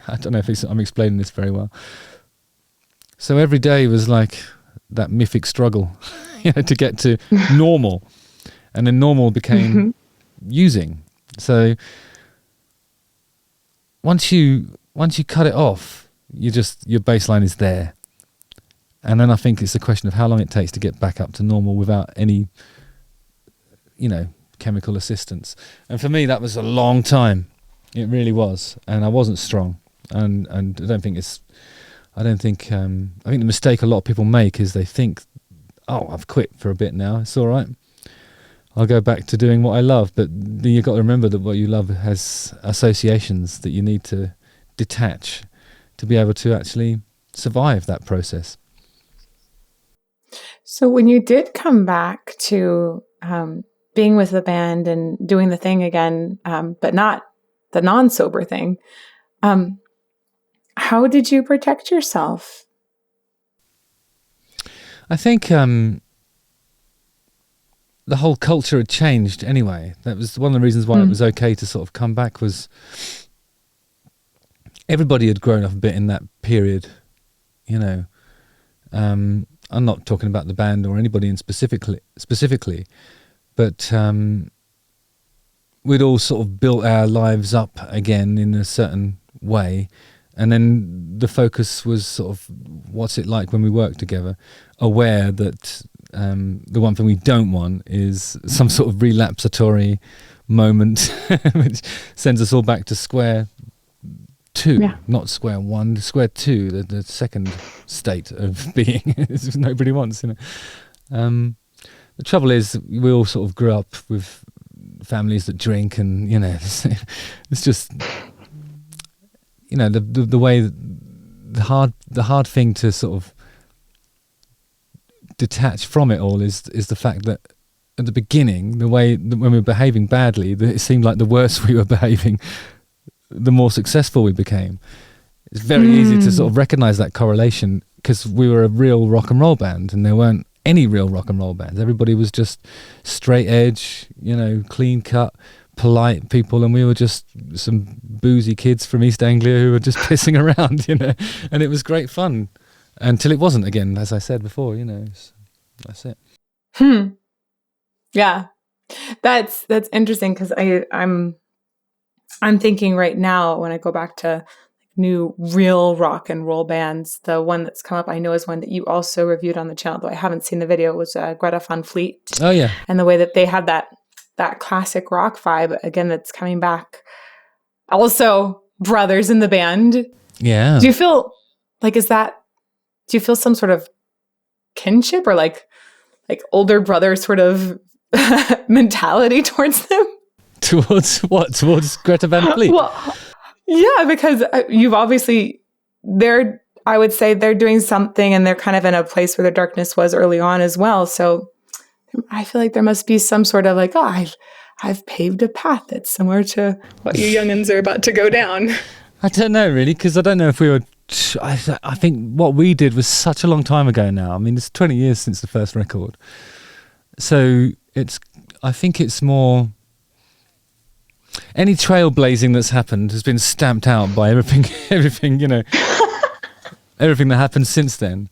I don't know if I'm explaining this very well. So every day was like that mythic struggle, to get to normal, and then normal became using. So once you cut it off, your baseline is there. And then I think it's a question of how long it takes to get back up to normal without any, chemical assistance. And for me, that was a long time. It really was. And I wasn't strong. And I think the mistake a lot of people make is they think, oh, I've quit for a bit now. It's all right. I'll go back to doing what I love. But you've got to remember that what you love has associations that you need to detach to be able to actually survive that process. So when you did come back to being with the band and doing the thing again, but not the non-sober thing, how did you protect yourself? I think the whole culture had changed anyway. That was one of the reasons why it was okay to sort of come back, was everybody had grown up a bit in that period, I'm not talking about the band or anybody in specifically, but we'd all sort of built our lives up again in a certain way, and then the focus was sort of what's it like when we work together, aware that the one thing we don't want is some sort of relapsatory moment which sends us all back to square two, not square one, square two, the second state of being. Nobody wants, The trouble is, we all sort of grew up with families that drink, and it's just the way the hard thing to sort of detach from it all is the fact that at the beginning, the way that when we were behaving badly, it seemed like the worse we were behaving, the more successful we became. It's very easy to sort of recognize that correlation, because we were a real rock and roll band and there weren't any real rock and roll bands. Everybody was just straight edge, clean cut, polite people, and we were just some boozy kids from East Anglia who were just pissing around, and it was great fun until it wasn't again, as I said before, that's it. Yeah, that's interesting, because I'm thinking right now, when I go back to new real rock and roll bands, the one that's come up I know is one that you also reviewed on the channel, though I haven't seen the video, was Greta Van Fleet. Oh yeah. And the way that they had that classic rock vibe again, that's coming back. Also brothers in the band. Yeah. Do you feel like, do you feel some sort of kinship or like older brother sort of mentality towards them? Towards what? Towards Greta Van Fleet? Well, yeah, because you've obviously, I would say they're doing something, and they're kind of in a place where their darkness was early on as well. So I feel like there must be some sort of like, I've paved a path that's similar to what you youngins are about to go down. I don't know really, because I don't know if we were, I think what we did was such a long time ago now. I mean, it's 20 years since the first record. So I think it's more, any trailblazing that's happened has been stamped out by everything, everything that happened since then.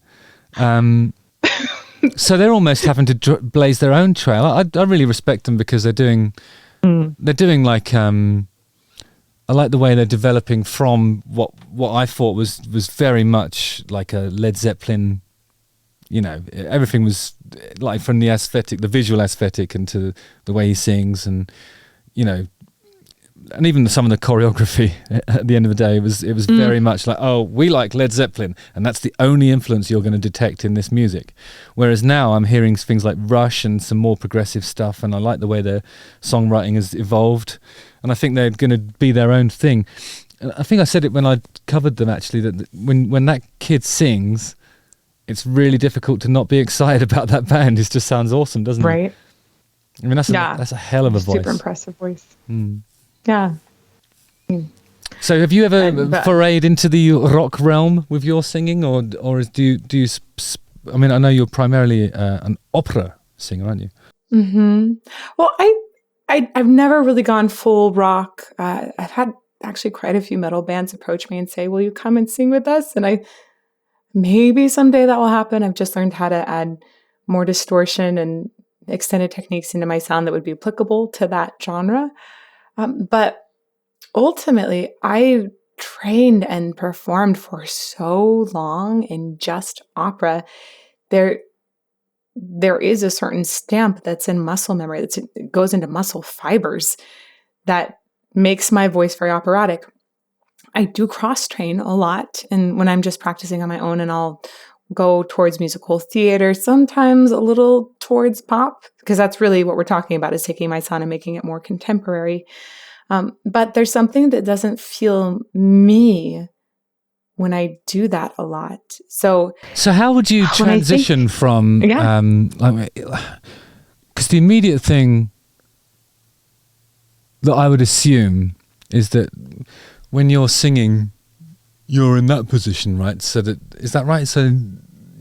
So they're almost having to blaze their own trail. I really respect them, because they're doing like, I like the way they're developing from what I thought was very much like a Led Zeppelin. Everything was like from the aesthetic, the visual aesthetic, and to the way he sings, and and even some of the choreography at the end of the day, it was very much like, oh, we like Led Zeppelin, and that's the only influence you're going to detect in this music. Whereas now I'm hearing things like Rush and some more progressive stuff, and I like the way their songwriting has evolved, and I think they're going to be their own thing. And I think I said it when I covered them, actually, that when that kid sings, it's really difficult to not be excited about that band. It just sounds awesome, doesn't it? Right. I mean, that's a hell of a voice. Super impressive voice. Yeah. So have you ever forayed into the rock realm with your singing, or do you I mean, I know you're primarily an opera singer, aren't you? Mm-hmm. Well, I've never really gone full rock. I've had actually quite a few metal bands approach me and say, "Will you come and sing with us?" And maybe someday that will happen. I've just learned how to add more distortion and extended techniques into my sound that would be applicable to that genre. But ultimately, I trained and performed for so long in just opera. There is a certain stamp that's in muscle memory, it goes into muscle fibers that makes my voice very operatic. I do cross-train a lot, and when I'm just practicing on my own, and I'll go towards musical theater, sometimes a little towards pop, because that's really what we're talking about, is taking my sound and making it more contemporary. But there's something that doesn't feel me when I do that a lot. So how would you transition from, because the immediate thing that I would assume is that when you're singing, you're in that position, right? So is that right? So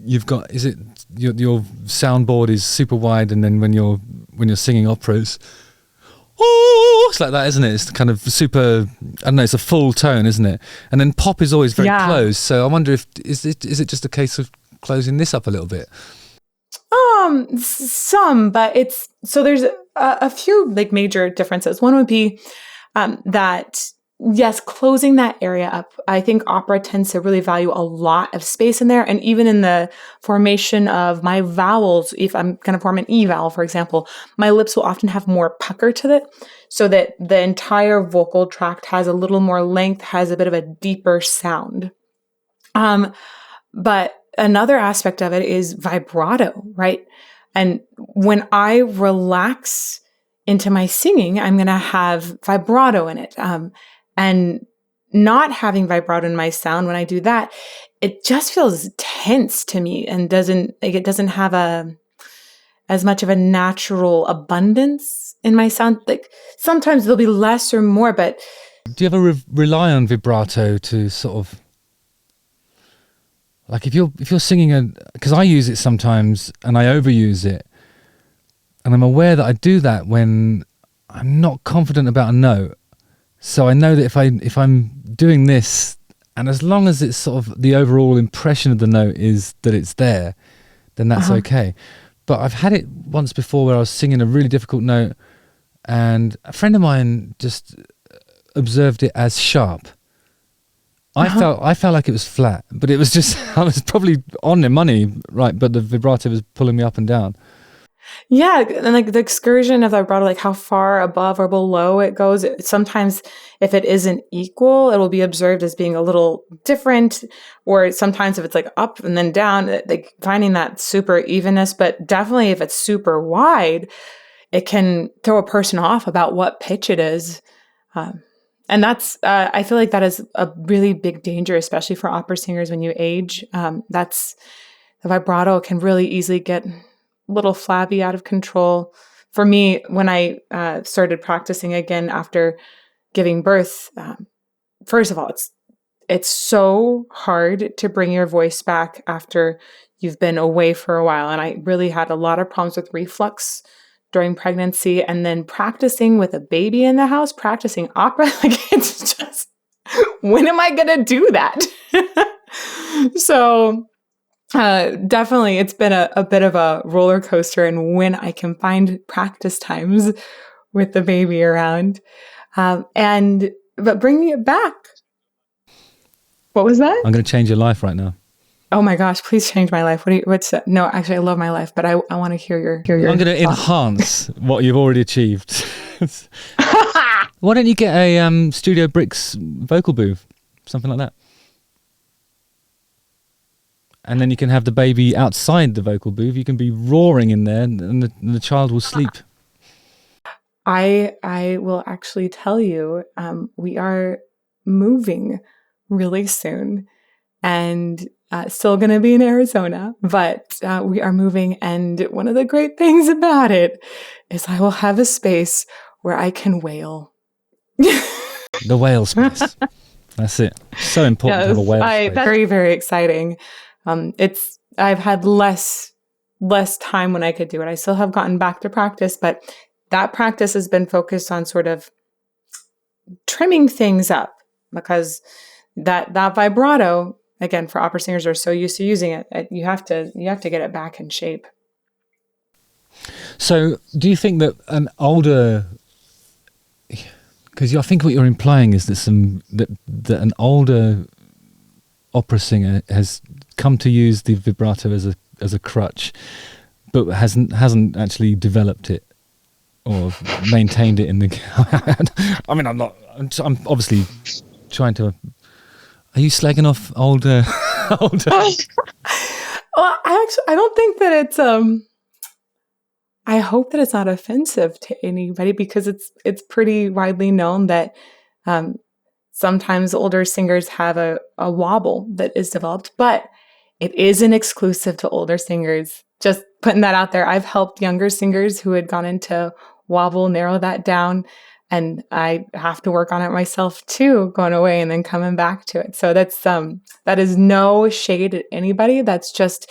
you've got, is it your soundboard is super wide, and then when you're singing operas, it's like that, isn't it? It's kind of super, I don't know, it's a full tone, isn't it? And then pop is always very close. So I wonder is it just a case of closing this up a little bit? Some, but there's a few like major differences. One would be that, yes, closing that area up. I think opera tends to really value a lot of space in there. And even in the formation of my vowels, if I'm going to form an E vowel, for example, my lips will often have more pucker to it, so that the entire vocal tract has a little more length, has a bit of a deeper sound. But another aspect of it is vibrato, right? And when I relax into my singing, I'm going to have vibrato in it. And not having vibrato in my sound, when I do that, it just feels tense to me and it doesn't have as much of a natural abundance in my sound. Like sometimes there'll be less or more, but do you ever rely on vibrato to sort of, like if you're singing because I use it sometimes and I overuse it, and I'm aware that I do that when I'm not confident about a note. So I know that if I'm doing this, and as long as it's sort of the overall impression of the note is that it's there, then that's okay. But I've had it once before where I was singing a really difficult note, and a friend of mine just observed it as sharp. I felt like it was flat, but it was just, I was probably on the money, right? But the vibrato was pulling me up and down. Yeah, and like the excursion of the vibrato, like how far above or below it goes. Sometimes if it isn't equal, it will be observed as being a little different, or sometimes if it's like up and then down, like finding that super evenness. But definitely if it's super wide, it can throw a person off about what pitch it is. And that's, I feel like that is a really big danger, especially for opera singers when you age. The vibrato can really easily get little flabby, out of control. For me, when I started practicing again after giving birth, first of all, it's so hard to bring your voice back after you've been away for a while. And I really had a lot of problems with reflux during pregnancy, and then practicing with a baby in the house, practicing opera, like it's just, when am I going to do that? So definitely, it's been a bit of a roller coaster, and when I can find practice times with the baby around, but bringing it back. What was that? I'm going to change your life right now. Oh my gosh! Please change my life. What's that? No, actually, I love my life, but I want to hear your. I'm going to enhance what you've already achieved. Why don't you get a Studio Bricks vocal booth, something like that? And then you can have the baby outside the vocal booth. You can be roaring in there, and the child will sleep. I will actually tell you, we are moving really soon, and still going to be in Arizona, but we are moving. And one of the great things about it is I will have a space where I can wail. The whale space. That's it. So important to have a whale space. Very, very exciting. I've had less time when I could do it. I still have gotten back to practice, but that practice has been focused on sort of trimming things up, because that vibrato, again, for opera singers are so used to using it, you have to get it back in shape. So do you think that an older, because I think what you're implying is that an older opera singer has come to use the vibrato as a crutch, but hasn't actually developed it or maintained it in the. I mean, I'm obviously trying to. Are you slagging off older? Well, I don't think that it's. I hope that it's not offensive to anybody, because it's pretty widely known that sometimes older singers have a wobble that is developed, but it isn't exclusive to older singers. Just putting that out there. I've helped younger singers who had gone into wobble narrow that down, and I have to work on it myself too, going away and then coming back to it. So that is no shade at anybody. That's just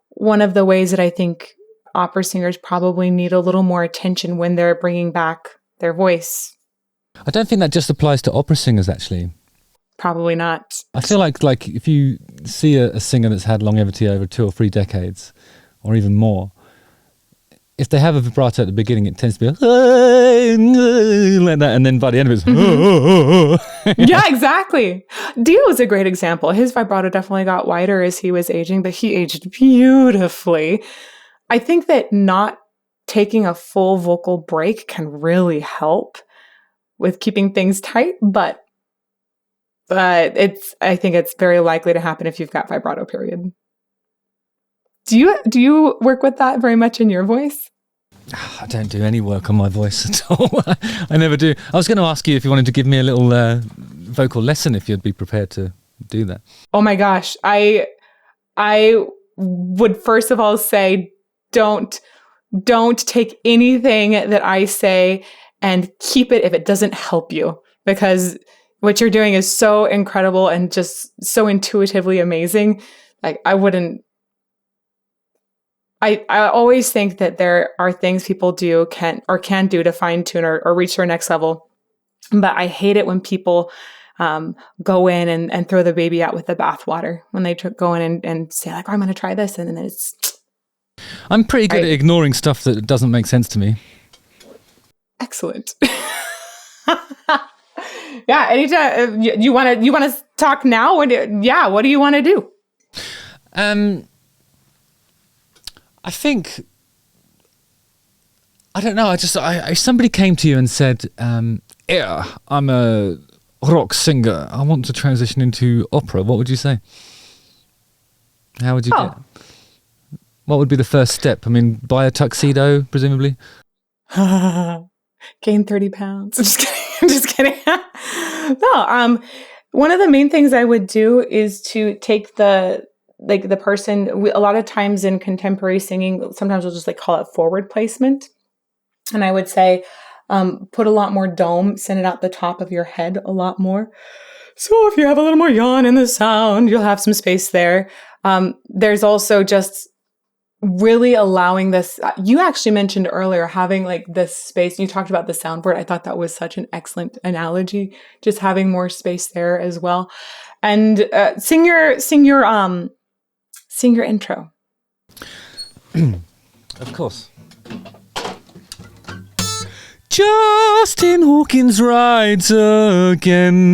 one of the ways that I think opera singers probably need a little more attention when they're bringing back their voice. I don't think that just applies to opera singers, actually. Probably not. I feel like if you see a singer that's had longevity over 2 or 3 decades, or even more, if they have a vibrato at the beginning, it tends to be like that, and then by the end of it, yeah, exactly. Dio is a great example. His vibrato definitely got wider as he was aging, but he aged beautifully. I think that not taking a full vocal break can really help with keeping things tight, but I think it's very likely to happen if you've got vibrato, period. Do you work with that very much in your voice? I don't do any work on my voice at all. I never do. I was going to ask you if you wanted to give me a little vocal lesson, if you'd be prepared to do that. Oh my gosh. I would first of all say, don't take anything that I say and keep it if it doesn't help you, because what you're doing is so incredible and just so intuitively amazing. Like I always think that there are things people can do to fine tune or reach their next level. But I hate it when people go in and throw the baby out with the bathwater, when they go in and say like, oh, I'm going to try this. And then it's... I'm pretty good at ignoring stuff that doesn't make sense to me. Excellent. Yeah. Anytime you want to talk now? What do you want to do? I think, I don't know. If somebody came to you and said, yeah, I'm a rock singer, I want to transition into opera, what would you say? How would you get it? What would be the first step? I mean, buy a tuxedo, presumably. Gain 30 pounds. I'm just kidding. No, one of the main things I would do is to take the person, a lot of times in contemporary singing, sometimes we'll just call it forward placement. And I would say, put a lot more dome, send it out the top of your head a lot more. So if you have a little more yawn in the sound, you'll have some space there. There's also just really allowing this. You actually mentioned earlier having this space. You talked about the soundboard. I thought that was such an excellent analogy. Just having more space there as well. And sing your intro. Of course. Justin Hawkins rides again.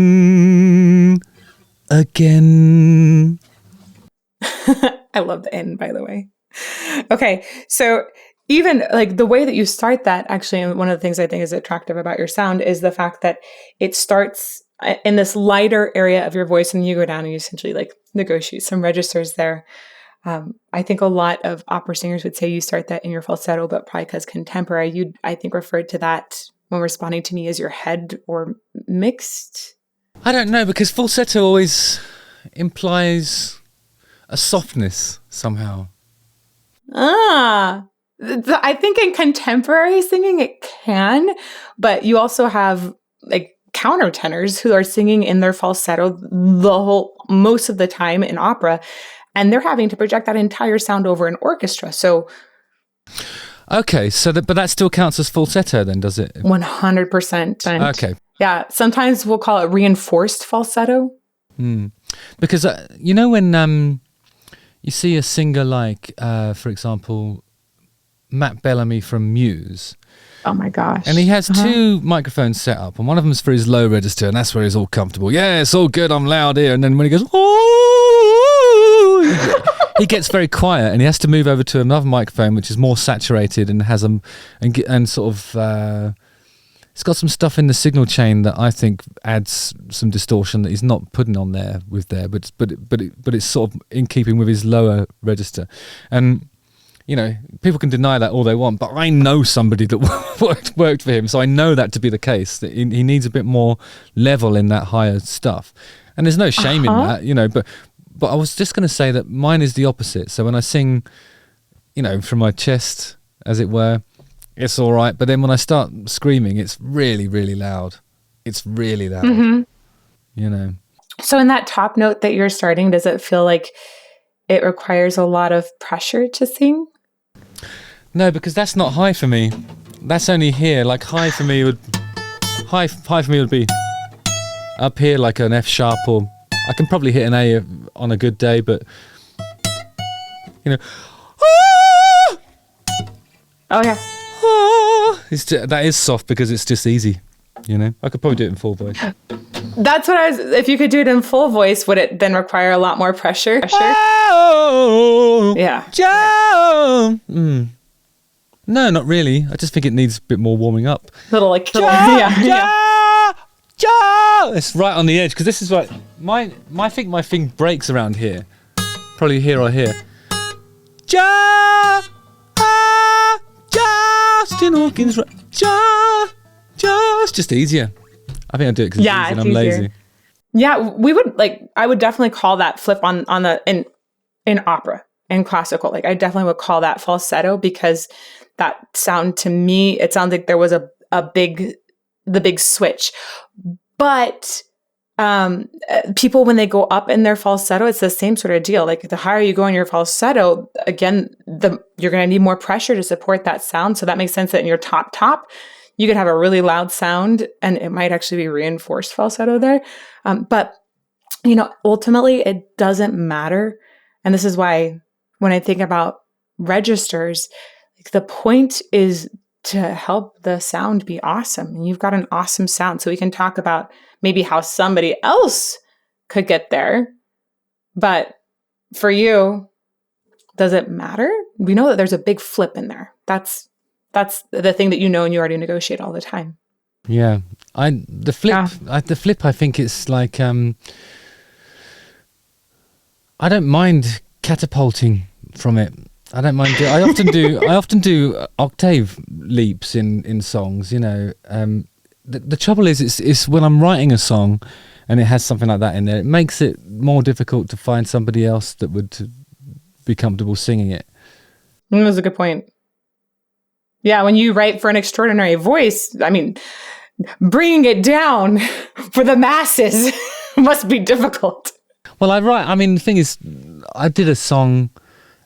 Again. I love the end, by the way. Okay, so even the way that you start that, actually, and one of the things I think is attractive about your sound is the fact that it starts in this lighter area of your voice, and you go down and you essentially negotiate some registers there. I think a lot of opera singers would say you start that in your falsetto, but probably because contemporary, you I think referred to that when responding to me as your head or mixed. I don't know, because falsetto always implies a softness somehow. I think in contemporary singing it can, but you also have like countertenors who are singing in their falsetto most of the time in opera, and they're having to project that entire sound over an orchestra. So, okay, but that still counts as falsetto then, does it? 100%. Okay. Yeah, sometimes we'll call it reinforced falsetto. Because you know when you see a singer like, for example, Matt Bellamy from Muse. Oh my gosh. And he has two microphones set up, and one of them's for his low register, and that's where he's all comfortable. Yeah, it's all good, I'm loud here. And then when he goes, oh, he gets very quiet, and he has to move over to another microphone, which is more saturated and has and sort of, it's got some stuff in the signal chain that I think adds some distortion that he's not putting on there, but it's sort of in keeping with his lower register. And you know, people can deny that all they want, but I know somebody that worked for him, so I know that to be the case, that he needs a bit more level in that higher stuff. And there's no shame in that, you know, but I was just going to say that mine is the opposite. So when I sing, you know, from my chest, as it were, it's all right. But then when I start screaming, it's really, really loud. It's really loud, you know. So in that top note that you're starting, does it feel like it requires a lot of pressure to sing? No, because that's not high for me. That's only here. Like high for me would be up here, like an F sharp, or I can probably hit an A on a good day. But you know, oh yeah, that is soft because it's just easy. You know, I could probably do it in full voice. That's what I was. If you could do it in full voice, would it then require a lot more pressure? Oh, yeah. Joe. No, not really. I just think it needs a bit more warming up. Yeah. It's right on the edge because this is right. I think my thing breaks around here, probably here or here. Justin Hawkins. It's just easier. I think I do it because it's easy and I'm lazy. Yeah, I would definitely call that flip on the in opera and classical. Like I definitely would call that falsetto because that sound to me, it sounds like there was the big switch. But people, when they go up in their falsetto, it's the same sort of deal. Like the higher you go in your falsetto, again, you're going to need more pressure to support that sound. So that makes sense that in your top, you could have a really loud sound and it might actually be reinforced falsetto there. But, you know, ultimately it doesn't matter. And this is why when I think about registers, like the point is to help the sound be awesome. And you've got an awesome sound. So we can talk about maybe how somebody else could get there. But for you, does it matter? We know that there's a big flip in there. That's the thing that you know and you already negotiate all the time. Yeah. The flip, I think it's like, I don't mind catapulting from it. I don't mind. I often do octave leaps in songs, you know. The trouble is, it's when I'm writing a song and it has something like that in there, it makes it more difficult to find somebody else that would be comfortable singing it. That's a good point. Yeah, when you write for an extraordinary voice, I mean, bringing it down for the masses must be difficult. Well, the thing is, I did a song,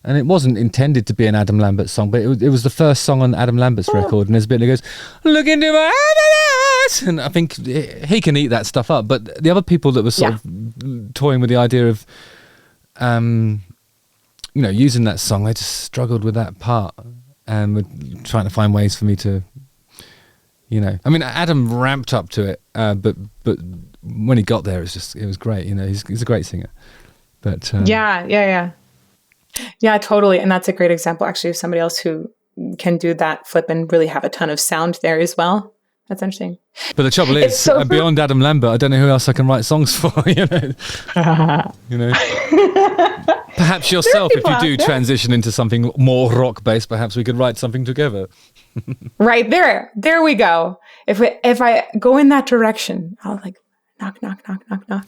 and it wasn't intended to be an Adam Lambert song, but it was the first song on Adam Lambert's record, and there's a bit that goes, look into my eyes, and I think he can eat that stuff up, but the other people that were sort of toying with the idea of, you know, using that song, they just struggled with that part. And we're trying to find ways for me to, you know, I mean, Adam ramped up to it, but when he got there, it was great. You know, he's a great singer. But yeah, totally. And that's a great example, actually, of somebody else who can do that flip and really have a ton of sound there as well. That's interesting. But the trouble is, beyond Adam Lambert, I don't know who else I can write songs for. You know, you know. Perhaps yourself, if you do transition into something more rock-based, perhaps we could write something together. Right there we go. If I go in that direction, I'll like knock.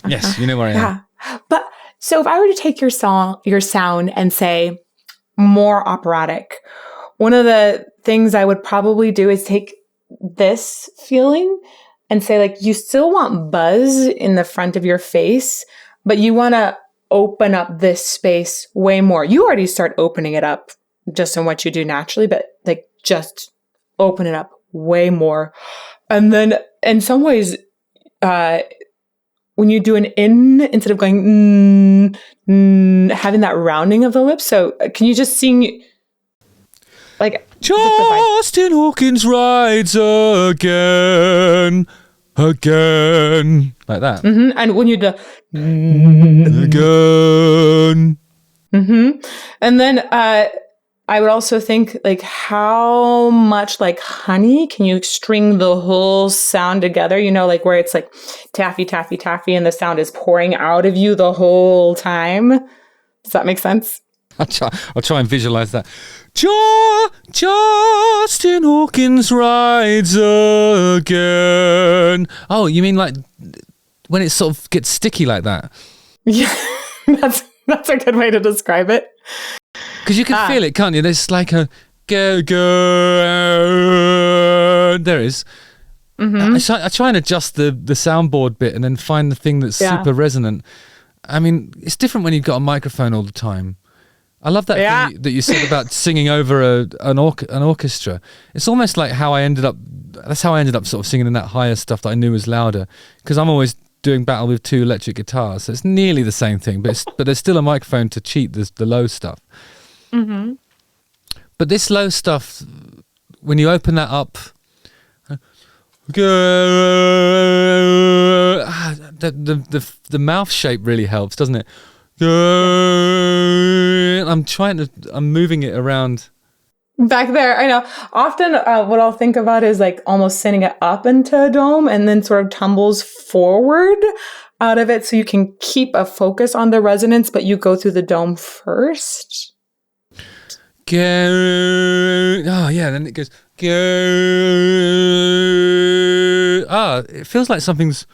Yes, you know where I am. But So if I were to take your sound and say more operatic, one of the things I would probably do is take this feeling and say, like, you still want buzz in the front of your face, but you want to open up this space way more. You already start opening it up just in what you do naturally, but like just open it up way more. And then in some ways, when you do an in, instead of going, having that rounding of the lips. So can you just sing like Justin Hawkins rides again, like that. Mm-hmm. And when you do again, and then I would also think, like, how much like honey can you string the whole sound together? You know, like where it's like taffy, taffy, taffy, and the sound is pouring out of you the whole time. Does that make sense? I'll try and visualize that. Justin Hawkins rides again. Oh, you mean like when it sort of gets sticky like that? Yeah, that's a good way to describe it. Because you can feel it, can't you? There's like a go. There it is. I try and adjust the soundboard bit and then find the thing that's super resonant. I mean, it's different when you've got a microphone all the time. I love that thing that you said about singing over an orchestra. It's almost like that's how I ended up sort of singing in that higher stuff that I knew was louder, because I'm always doing battle with two electric guitars. So it's nearly the same thing, but there's still a microphone to cheat the low stuff. Mm-hmm. But this low stuff, when you open that up, the mouth shape really helps, doesn't it? I'm moving it around back there. I know. Often what I'll think about is like almost sending it up into a dome and then sort of tumbles forward out of it, so you can keep a focus on the resonance, but you go through the dome first. Oh yeah, then it goes. It feels like something's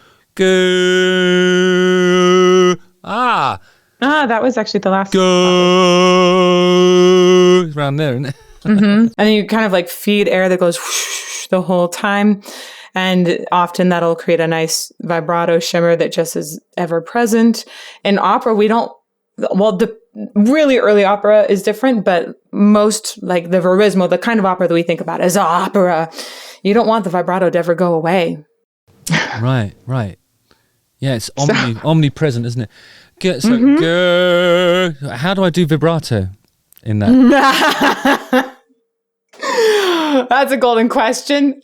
that was actually the last go around there, isn't it? And then you kind of like feed air that goes whoosh the whole time. And often that'll create a nice vibrato shimmer that just is ever present. In opera, the really early opera is different, but most, like the verismo, the kind of opera that we think about as opera, you don't want the vibrato to ever go away. Right. Yeah, it's omnipresent, isn't it? How do I do vibrato in that? That's a golden question.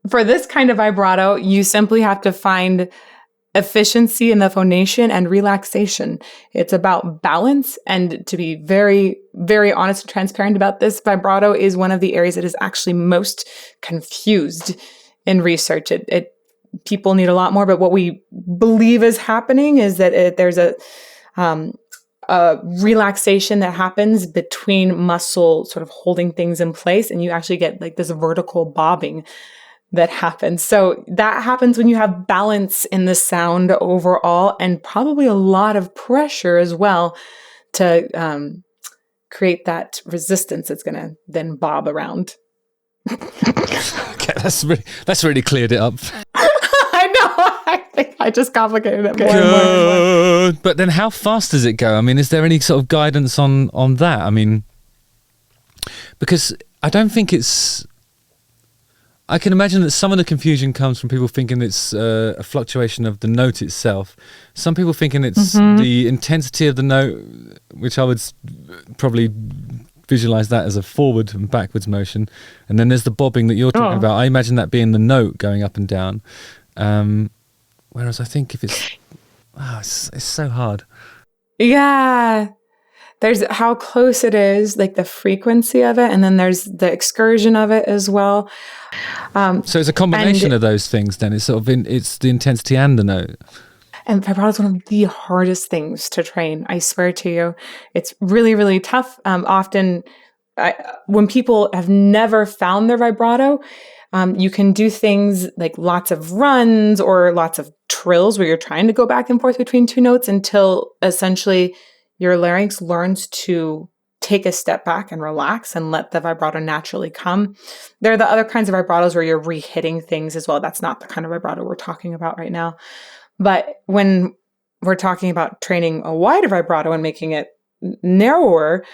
For this kind of vibrato, you simply have to find efficiency in the phonation and relaxation. It's about balance. And to be very, very honest and transparent about this, vibrato is one of the areas that is actually most confused in research. People need a lot more, but what we believe is happening is that there's a relaxation that happens between muscle sort of holding things in place, and you actually get like this vertical bobbing that happens. So that happens when you have balance in the sound overall, and probably a lot of pressure as well to create that resistance that's going to then bob around. Okay, that's really cleared it up. I know. I think I just complicated it more and more. But then how fast does it go? I mean, is there any sort of guidance on that? I mean, because I don't think it's... I can imagine that some of the confusion comes from people thinking it's a fluctuation of the note itself. Some people thinking it's the intensity of the note, which I would probably visualize that as a forward and backwards motion. And then there's the bobbing that you're talking about. I imagine that being the note going up and down. Whereas I think if it's so hard. Yeah. There's how close it is, like the frequency of it, and then there's the excursion of it as well. So it's a combination of those things then. It's it's the intensity and the note. And vibrato is one of the hardest things to train. I swear to you, it's really, really tough. Often when people have never found their vibrato, you can do things like lots of runs or lots of trills where you're trying to go back and forth between two notes until essentially your larynx learns to take a step back and relax and let the vibrato naturally come. There are the other kinds of vibratos where you're re-hitting things as well. That's not the kind of vibrato we're talking about right now. But when we're talking about training a wider vibrato and making it narrower,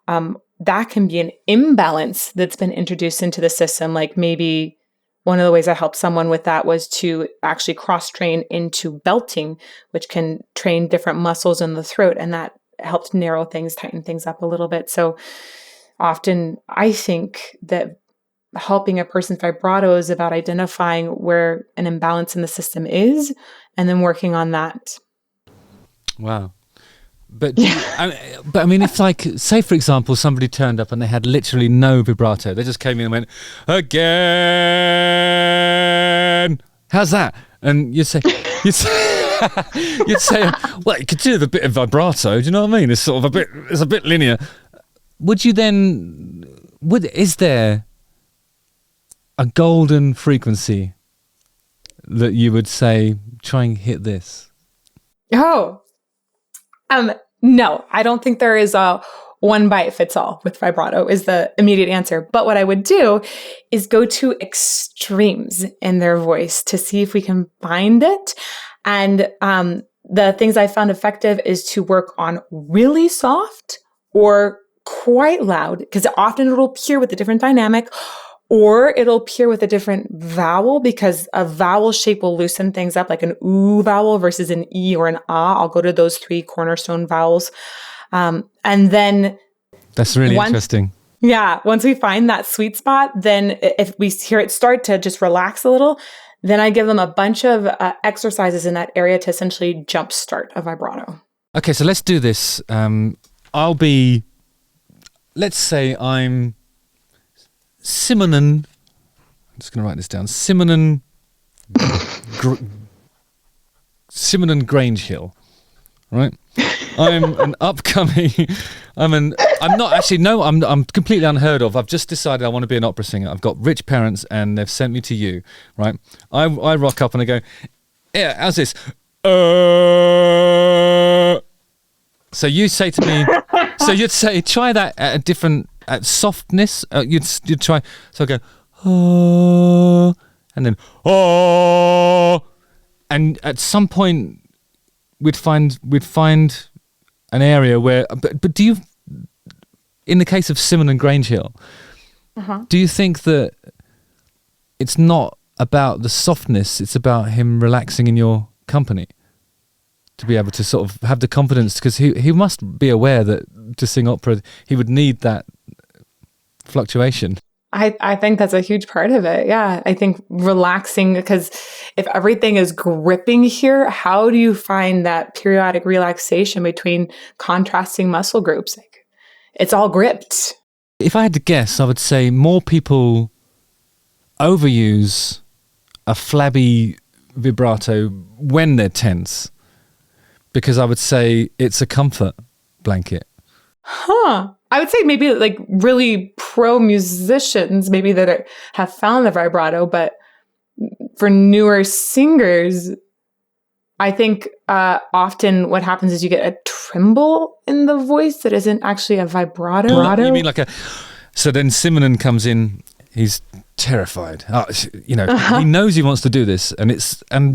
that can be an imbalance that's been introduced into the system. Like maybe one of the ways I helped someone with that was to actually cross-train into belting, which can train different muscles in the throat, and that helped narrow things, tighten things up a little bit. So often I think that helping a person's vibrato is about identifying where an imbalance in the system is and then working on that. Wow. But I mean, if like, say for example, somebody turned up and they had literally no vibrato. They just came in and went, again. How's that? And you'd say, well, you could do the bit of vibrato. Do you know what I mean? It's sort of it's a bit linear. Would you then, is there a golden frequency that you would say, try and hit this? Oh, no, I don't think there is a one bite fits all with vibrato is the immediate answer. But what I would do is go to extremes in their voice to see if we can find it. And the things I found effective is to work on really soft or quite loud, because often it'll appear with a different dynamic, or it'll appear with a different vowel, because a vowel shape will loosen things up, like an oo vowel versus an e or an ah. I'll go to those 3 cornerstone vowels. And then that's really interesting. Yeah. Once we find that sweet spot, then if we hear it start to just relax a little, then I give them a bunch of exercises in that area to essentially jumpstart a vibrato. Okay, so let's do this. Let's say I'm Simonon. I'm just going to write this down. Simonon Grange Hill, right? I'm an upcoming. I'm completely unheard of. I've just decided I want to be an opera singer. I've got rich parents, and they've sent me to you, right? I rock up and I go, yeah, how's this? So you say to me, so you'd say, try that at a different softness. You'd try. So I go, oh, and then oh, and at some point we'd find an area where. But do you, in the case of Simon and Grange Hill, do you think that it's not about the softness? It's about him relaxing in your company, to be able to sort of have the confidence, because he must be aware that to sing opera he would need that fluctuation. I think that's a huge part of it. Yeah. I think relaxing, because if everything is gripping here, how do you find that periodic relaxation between contrasting muscle groups? Like, it's all gripped. If I had to guess, I would say more people overuse a flabby vibrato when they're tense, because I would say it's a comfort blanket. I would say maybe like really pro musicians, maybe that have found the vibrato, but for newer singers, I think often what happens is you get a tremble in the voice that isn't actually a vibrato. You mean like so then Simonon comes in, he's terrified. He knows he wants to do this, and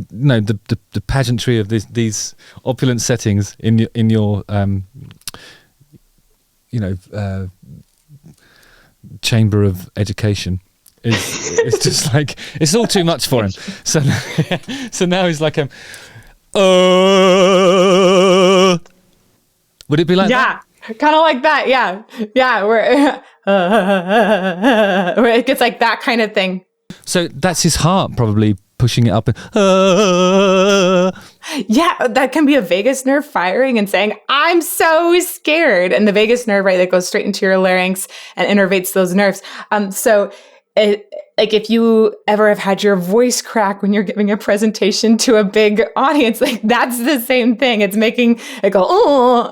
the pageantry of these opulent settings in your chamber of education is just like, it's all too much for him. So now he's like, would it be like that? Yeah, kind of like that. Yeah, where it gets like that kind of thing. So that's his heart probably pushing it up. Yeah, that can be a vagus nerve firing and saying, I'm so scared. And the vagus nerve, right, that goes straight into your larynx and innervates those nerves. So it like if you ever have had your voice crack when you're giving a presentation to a big audience, like that's the same thing. It's making it go, oh.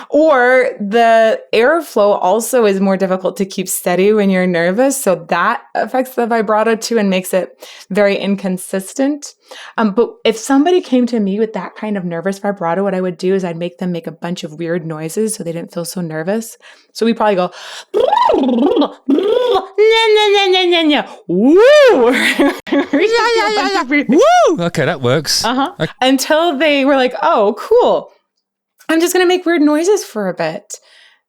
Or the airflow also is more difficult to keep steady when you're nervous. So that affects the vibrato too and makes it very inconsistent. But if somebody came to me with that kind of nervous vibrato, what I would do is I'd make them make a bunch of weird noises so they didn't feel so nervous. So we probably go, woo! Woo! Okay, that works. Okay. Until they were like, oh, cool. I'm just going to make weird noises for a bit.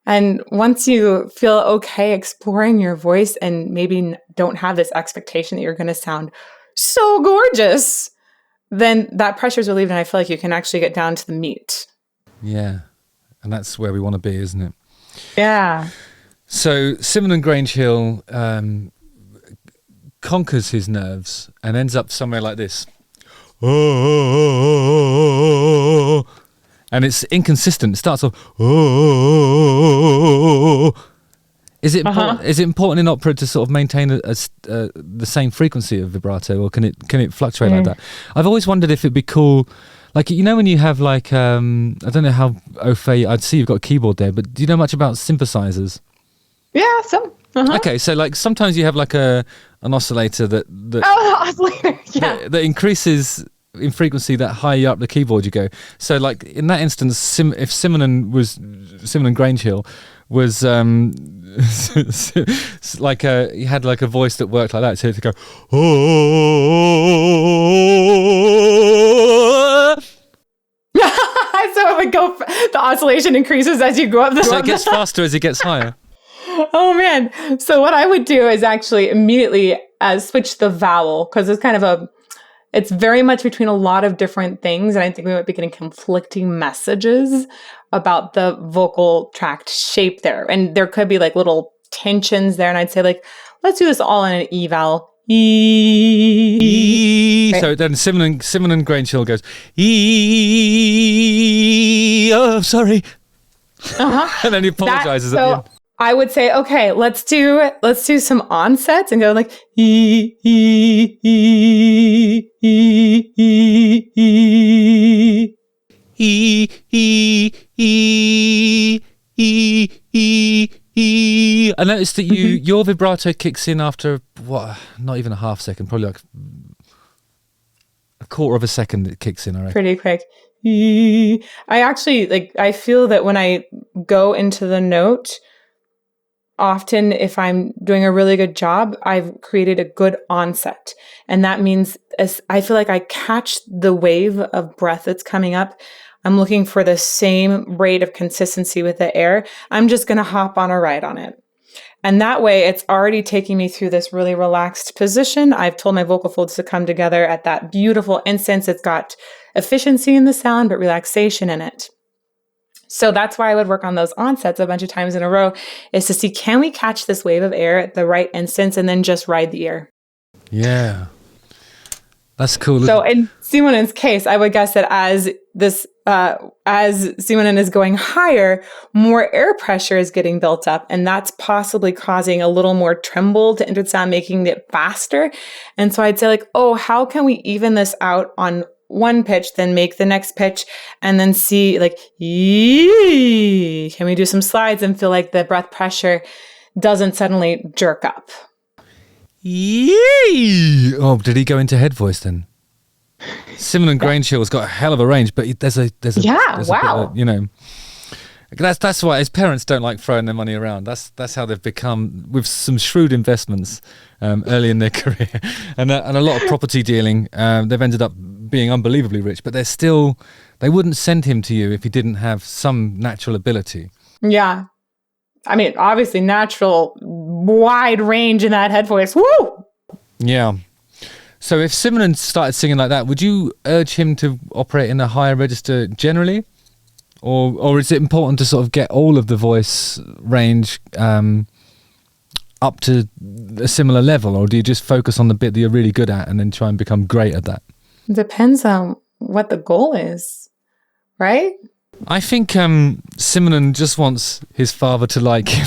And once you feel okay exploring your voice and maybe don't have this expectation that you're going to sound so gorgeous, then that pressure is relieved and I feel like you can actually get down to the meat. Yeah. And that's where we want to be, isn't it? Yeah. So Simon and Grange Hill conquers his nerves and ends up somewhere like this. Oh, and it's inconsistent. It starts off. Oh, is it important in opera to sort of maintain the same frequency of vibrato, or can it fluctuate like that? I've always wondered if it'd be cool, like when you have like I don't know how au fait. I'd see you've got a keyboard there, but do you know much about synthesizers? Yeah, some. Okay, so like sometimes you have like an oscillator that oscillator, yeah, that increases in frequency that higher up the keyboard you go. So like in that instance, if Simon and Grange Hill was like he had like a voice that worked like that, so he'd go oh. So it would go. The oscillation increases as you go up the. So it gets faster as it gets higher. Oh man! So what I would do is actually immediately switch the vowel, because it's kind of it's very much between a lot of different things, and I think we might be getting conflicting messages about the vocal tract shape there, and there could be like little tensions there. And I'd say like, let's do this all in an E vowel. E. Right. So then Simon and Grange Hill goes E. Oh, sorry. And then he apologizes at the end. I would say, okay, let's do some onsets and go like E E E E E E E E E E E E. I noticed that your vibrato kicks in after not even a half second, probably like a quarter of a second. It kicks in, I reckon. Pretty quick. I actually I feel that when I go into the note, often if I'm doing a really good job, I've created a good onset. And that means I feel like I catch the wave of breath that's coming up. I'm looking for the same rate of consistency with the air. I'm just going to hop on a ride on it. And that way it's already taking me through this really relaxed position. I've told my vocal folds to come together at that beautiful instance. It's got efficiency in the sound, but relaxation in it. So that's why I would work on those onsets a bunch of times in a row, is to see, can we catch this wave of air at the right instance and then just ride the air? Yeah. That's cool. So in Simonen's case, I would guess that as Simonen is going higher, more air pressure is getting built up, and that's possibly causing a little more tremble to enter the sound, making it faster. And so I'd say like, oh, how can we even this out on one pitch, then make the next pitch, and then see like, can we do some slides and feel like the breath pressure doesn't suddenly jerk up? Oh, did he go into head voice then? Simon and Grange Hill's got a hell of a range, but there's a wow. Bit of, that's why his parents don't like throwing their money around. That's how they've become, with some shrewd investments early in their career and a lot of property dealing. They've ended up being unbelievably rich, but they wouldn't send him to you if he didn't have some natural ability. Yeah. I mean, obviously natural, wide range in that head voice. Woo! Yeah. So if Simon started singing like that, would you urge him to operate in a higher register generally? Or is it important to sort of get all of the voice range up to a similar level? Or do you just focus on the bit that you're really good at and then try and become great at that? Depends on what the goal is, right? I think Simonen just wants his father to like him.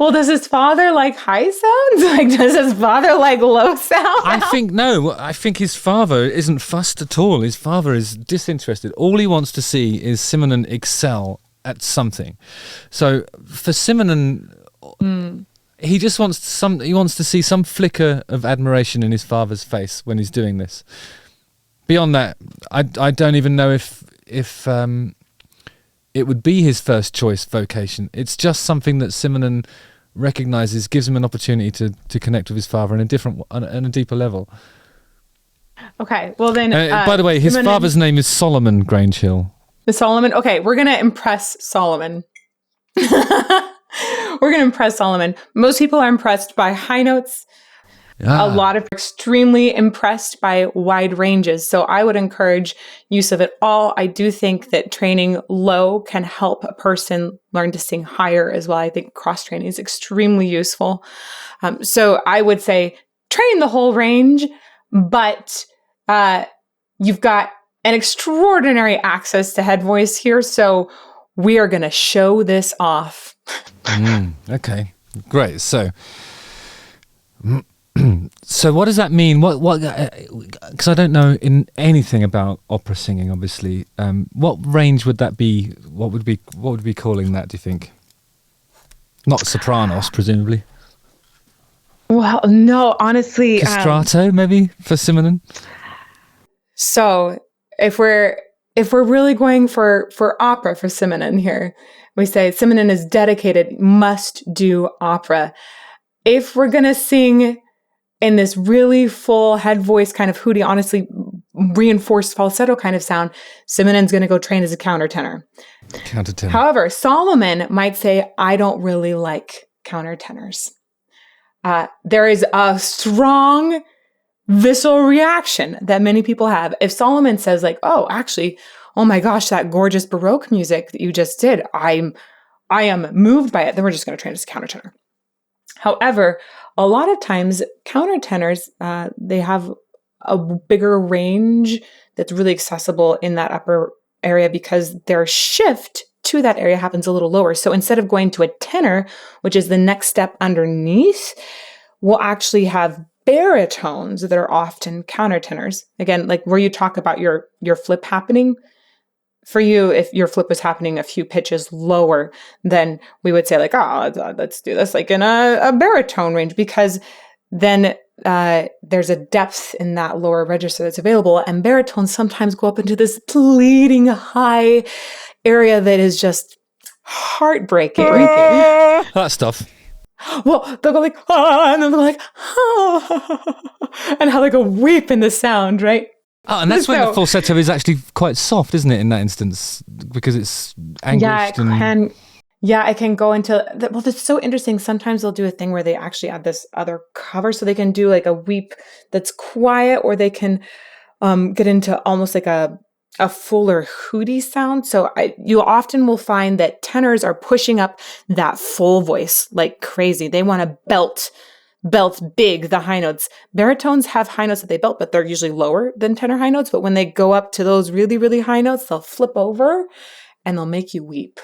Well, does his father like high sounds? Like, does his father like low sound? I think his father isn't fussed at all. His father is disinterested. All he wants to see is Simonon excel at something. So for Simonon, he just wants he wants to see some flicker of admiration in his father's face when he's doing this. Beyond that, I don't even know if it would be his first choice vocation. It's just something that Simonon recognises gives him an opportunity to connect with his father on a deeper level. Okay, well then. By the way, his father's name is Solomon Grangehill. The Solomon. Okay, we're gonna impress Solomon. We're gonna impress Solomon. Most people are impressed by high notes. A lot of extremely impressed by wide ranges. So I would encourage use of it all. I do think that training low can help a person learn to sing higher as well. I think cross training is extremely useful. So I would say train the whole range, but you've got an extraordinary access to head voice here. So we are going to show this off. Okay, great. So what does that mean? What? Because I don't know anything about opera singing. Obviously, what range would that be? What would we calling that? Do you think? Not sopranos, presumably. Well, no, honestly, castrato maybe for Simonon. So if we're really going for opera for Simonon here, we say Simonon is dedicated, must do opera. If we're gonna sing in this really full head voice kind of hooty, honestly reinforced falsetto kind of sound, Simonon's going to go train as a countertenor. However, Solomon might say, I don't really like countertenors. There is a strong visceral reaction that many people have. If Solomon says like, oh, actually, oh my gosh, that gorgeous Baroque music that you just did, I am moved by it, then we're just going to train as a countertenor. However, a lot of times countertenors, they have a bigger range that's really accessible in that upper area because their shift to that area happens a little lower. So instead of going to a tenor, which is the next step underneath, we'll actually have baritones that are often countertenors. Again, like where you talk about your flip happening. For you, if your flip was happening a few pitches lower, then we would say like, oh, let's do this like in a baritone range, because then there's a depth in that lower register that's available. And baritones sometimes go up into this pleading high area that is just heartbreaking. That stuff. Well, they'll go like, ah, and then they're like, ah, and how they go weep in the sound, right? Oh, and that's when the falsetto is actually quite soft, isn't it, in that instance? Because it's anguished. It can go into... Well, it's so interesting. Sometimes they'll do a thing where they actually add this other cover, so they can do like a weep that's quiet, or they can get into almost like a fuller hooty sound. So you often will find that tenors are pushing up that full voice like crazy. They want to belt big, the high notes. Baritones have high notes that they belt, but they're usually lower than tenor high notes. But when they go up to those really, really high notes, they'll flip over and they'll make you weep.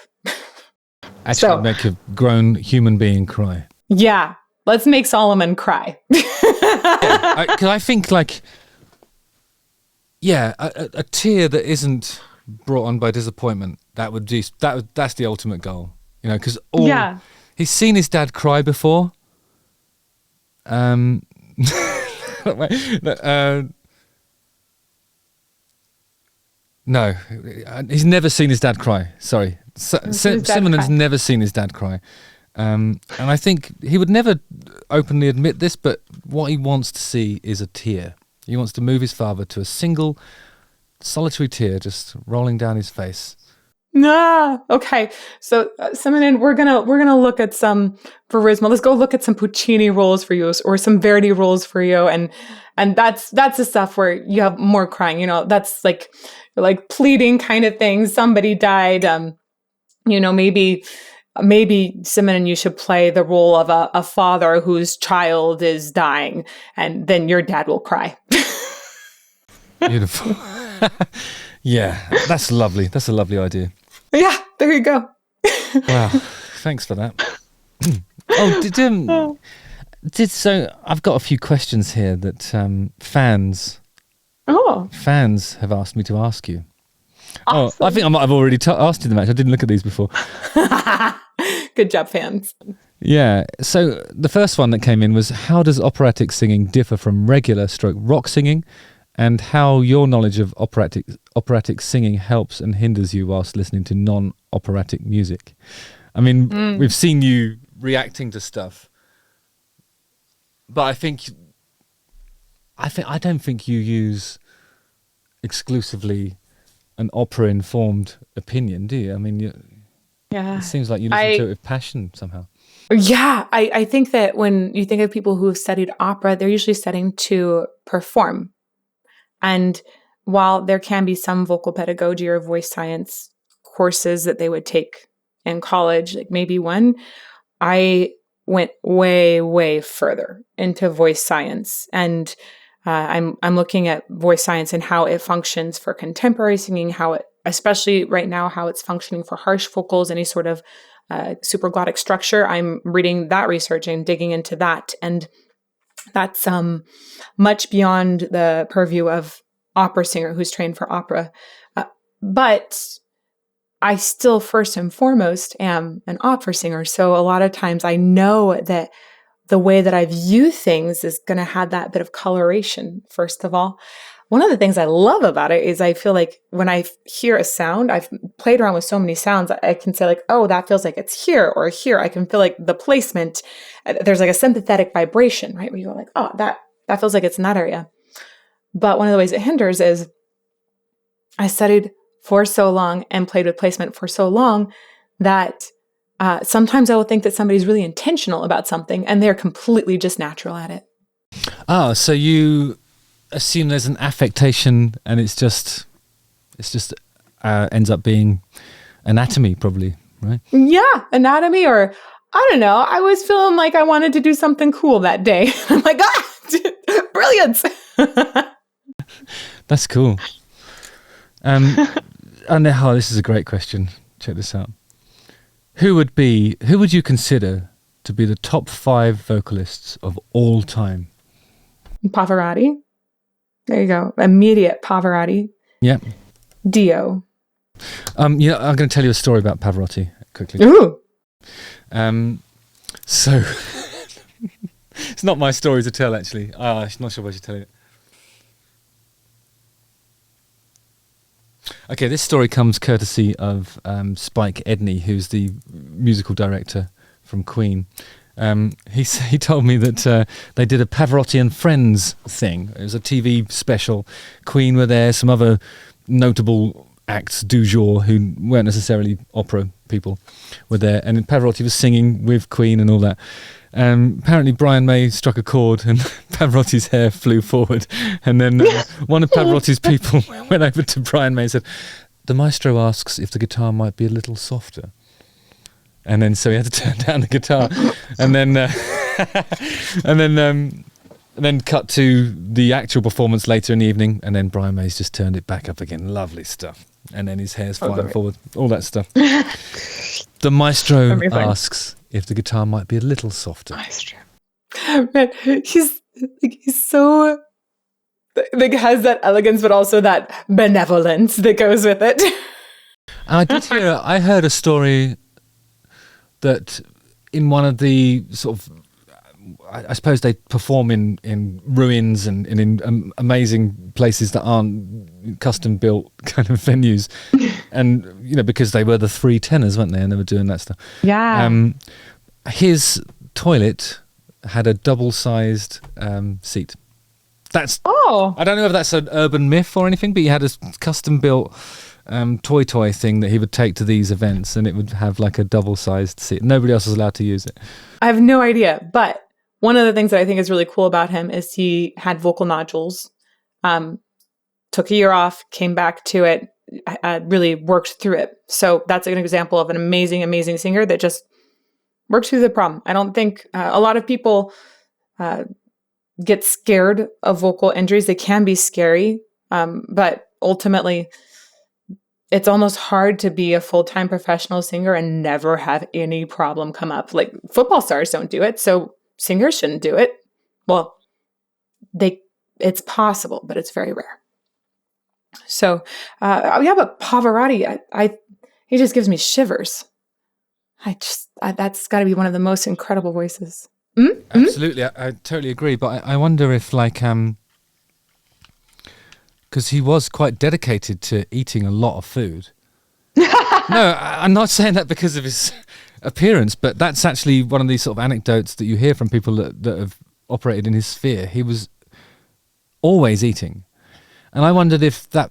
Actually make a grown human being cry. Yeah. Let's make Solomon cry. Because I think like, a tear that isn't brought on by disappointment, that's the ultimate goal. You know, because he's seen his dad cry before. No, he's never seen his dad cry. Sorry. Simonon's never seen his dad cry. And I think he would never openly admit this, but what he wants to see is a tear. He wants to move his father to a single solitary tear just rolling down his face. Okay. So, Simonon, we're gonna look at some Verismo. Let's go look at some Puccini roles for you, or some Verdi roles for you, and that's the stuff where you have more crying. You know, that's like pleading kind of thing. Somebody died. Maybe Simonon, you should play the role of a father whose child is dying, and then your dad will cry. Beautiful. Yeah, that's lovely. That's a lovely idea. Yeah, there you go. Wow, thanks for that. So I've got a few questions here that fans have asked me to ask you. Awesome. Oh, I think I might have already asked you them. Actually, I didn't look at these before. Good job, fans. Yeah. So the first one that came in was, how does operatic singing differ from regular rock singing, and how your knowledge of operatic singing helps and hinders you whilst listening to non-operatic music? I mean, we've seen you reacting to stuff, but I don't think you use exclusively an opera-informed opinion, do you? I mean, it seems like you listen to it with passion somehow. Yeah, I think that when you think of people who have studied opera, they're usually studying to perform. And while there can be some vocal pedagogy or voice science courses that they would take in college, like maybe one, I went way, way further into voice science. And I'm looking at voice science and how it functions for contemporary singing, especially right now, how it's functioning for harsh vocals, any sort of supraglottic structure. I'm reading that research and digging into that. And that's much beyond the purview of opera singer who's trained for opera. But I still first and foremost am an opera singer. So a lot of times I know that the way that I view things is going to have that bit of coloration, first of all. One of the things I love about it is I feel like when I hear a sound, I've played around with so many sounds, I can say like, oh, that feels like it's here or here. I can feel like the placement, there's like a sympathetic vibration, right? Where you go like, oh, that feels like it's in that area. But one of the ways it hinders is I studied for so long and played with placement for so long that sometimes I will think that somebody's really intentional about something and they're completely just natural at it. Oh, so you assume there's an affectation and it's just ends up being anatomy probably, right? Yeah, anatomy, or I don't know. I was feeling like I wanted to do something cool that day. I'm like, brilliance. That's cool. This is a great question. Check this out. Who would you consider to be the top 5 vocalists of all time? Pavarotti. There you go. Immediate Pavarotti. Yeah. Dio. I'm going to tell you a story about Pavarotti quickly. Ooh. So it's not my story to tell, actually. I'm not sure if I should tell it. Okay, this story comes courtesy of Spike Edney, who's the musical director from Queen. He told me that they did a Pavarotti and Friends thing. It was a TV special. Queen were there, some other notable acts du jour who weren't necessarily opera people were there, and Pavarotti was singing with Queen and all that. Apparently Brian May struck a chord and Pavarotti's hair flew forward, and then one of Pavarotti's people went over to Brian May and said, "The maestro asks if the guitar might be a little softer." And then so he had to turn down the guitar, and then cut to the actual performance later in the evening, and then Brian May's just turned it back up again. Lovely stuff. And then his hair's flying forward, all that stuff. The maestro asks if the guitar might be a little softer. Maestro. Man, he's so like has that elegance, but also that benevolence that goes with it. I heard a story that in one of the sort of, I suppose they perform in ruins and in amazing places that aren't custom built kind of venues, and because they were the 3 tenors, weren't they, and they were doing that stuff. Yeah. His toilet had a double-sized seat. I don't know if that's an urban myth or anything, but he had a custom built toy thing that he would take to these events, and it would have like a double-sized seat. Nobody else was allowed to use it. I have no idea, but one of the things that I think is really cool about him is he had vocal nodules, took a year off, came back to it, really worked through it. So that's an example of an amazing, amazing singer that just worked through the problem. I don't think a lot of people get scared of vocal injuries. They can be scary, but ultimately it's almost hard to be a full-time professional singer and never have any problem come up. Like football stars don't do it, so singers shouldn't do it. Well, it's possible, but it's very rare. So, but Pavarotti, he just gives me shivers. That's got to be one of the most incredible voices. Mm-hmm. Absolutely, I totally agree. But I wonder if, like, because he was quite dedicated to eating a lot of food. No, I'm not saying that because of his appearance, but that's actually one of these sort of anecdotes that you hear from people that have operated in his sphere. He was always eating. And I wondered if that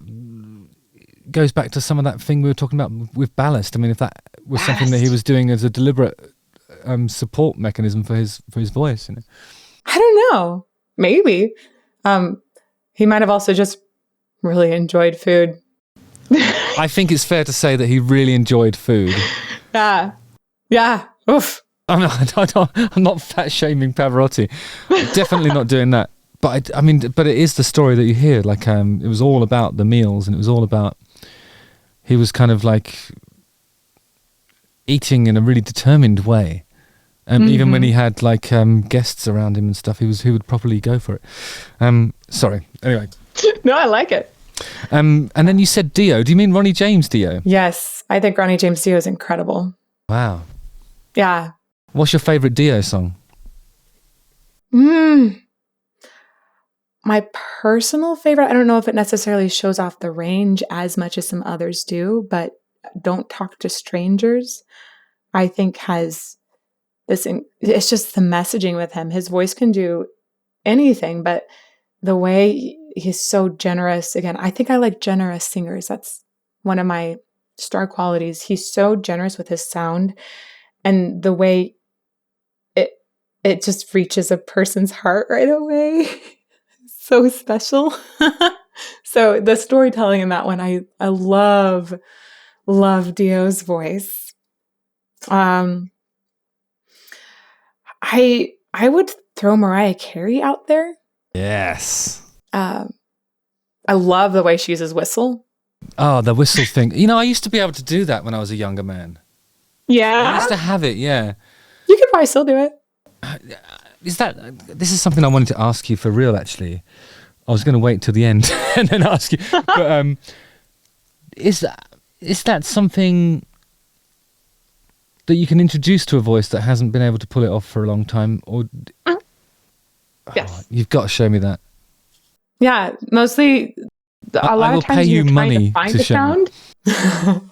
goes back to some of that thing we were talking about with ballast. I mean, if that was something that he was doing as a deliberate support mechanism for his voice. You know? I don't know. Maybe. He might have also just really enjoyed food. I think it's fair to say that he really enjoyed food. Yeah. Oof. I'm not fat shaming Pavarotti. Definitely not doing that. But but it is the story that you hear. Like, it was all about the meals, and it was all about, he was kind of like eating in a really determined way. Even when he had like guests around him and stuff, he would properly go for it. Sorry. Anyway. No, I like it. And then you said Dio. Do you mean Ronnie James Dio? Yes, I think Ronnie James Dio is incredible. Wow. Yeah. What's your favorite Dio song? My personal favorite, I don't know if it necessarily shows off the range as much as some others do, but Don't Talk to Strangers, I think has this, it's just the messaging with him. His voice can do anything, but the way he's so generous. Again, I think I like generous singers. That's one of my star qualities. He's so generous with his sound, and the way it just reaches a person's heart right away. So special. So the storytelling in that one, I love Dio's voice. I would throw Mariah Carey out there. Yes. I love the way she uses whistle. Oh, the whistle thing. You know, I used to be able to do that when I was a younger man. Yeah. I used to have it, yeah. You could probably still do it. This is something I wanted to ask you for real, actually. I was going to wait till the end and then ask you. But is that something that you can introduce to a voice that hasn't been able to pull it off for a long time? Or yes. You've got to show me that. Yeah, mostly a lot of times you're trying to find a sound.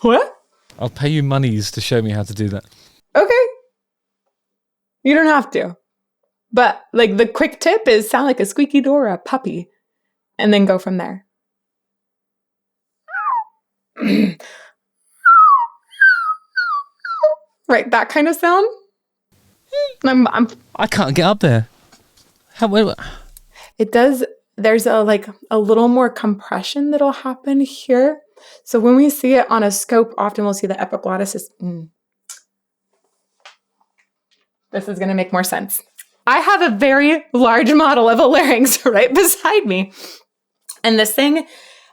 What? I'll pay you monies to show me how to do that. Okay. You don't have to. But like the quick tip is sound like a squeaky door or a puppy, and then go from there. Right, that kind of sound. I can't get up there. It does. There's a little more compression that'll happen here. So when we see it on a scope, often we'll see the epiglottis is. This is going to make more sense. I have a very large model of a larynx right beside me. And this thing,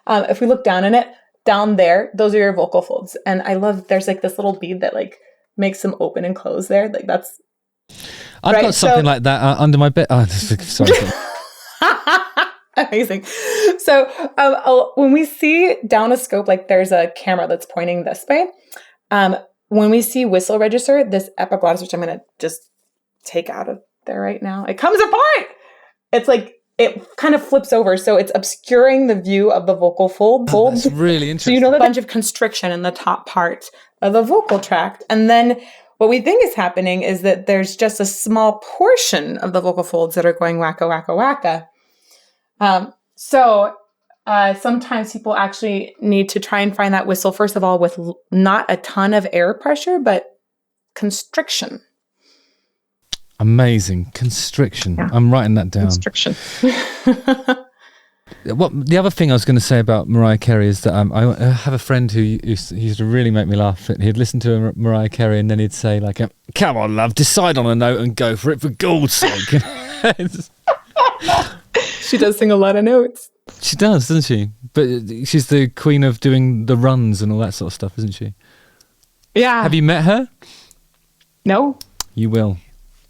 if we look down in it, down there, those are your vocal folds. And I love, there's like this little bead that like makes them open and close there. Like that's... I've got something like that under my bed. Oh, sorry. Amazing. So when we see down a scope, like there's a camera that's pointing this way. When we see whistle register, this epiglottis, which I'm going to just take out of there right now, it comes apart. It's like it kind of flips over, so it's obscuring the view of the vocal fold. That's really interesting. So you know the bunch of constriction in the top part of the vocal tract, and then what we think is happening is that there's just a small portion of the vocal folds that are going wacka wacka wacka. So sometimes people actually need to try and find that whistle, first of all, with not a ton of air pressure, but constriction. Amazing. Constriction. Yeah. I'm writing that down. Constriction. The other thing I was going to say about Mariah Carey is that I have a friend who used to really make me laugh. He'd listen to Mariah Carey and then he'd say like, "Come on, love, decide on a note and go for it, for God's sake." She does sing a lot of notes. She does, doesn't she? But she's the queen of doing the runs and all that sort of stuff, isn't she? Yeah. Have you met her? No. You will.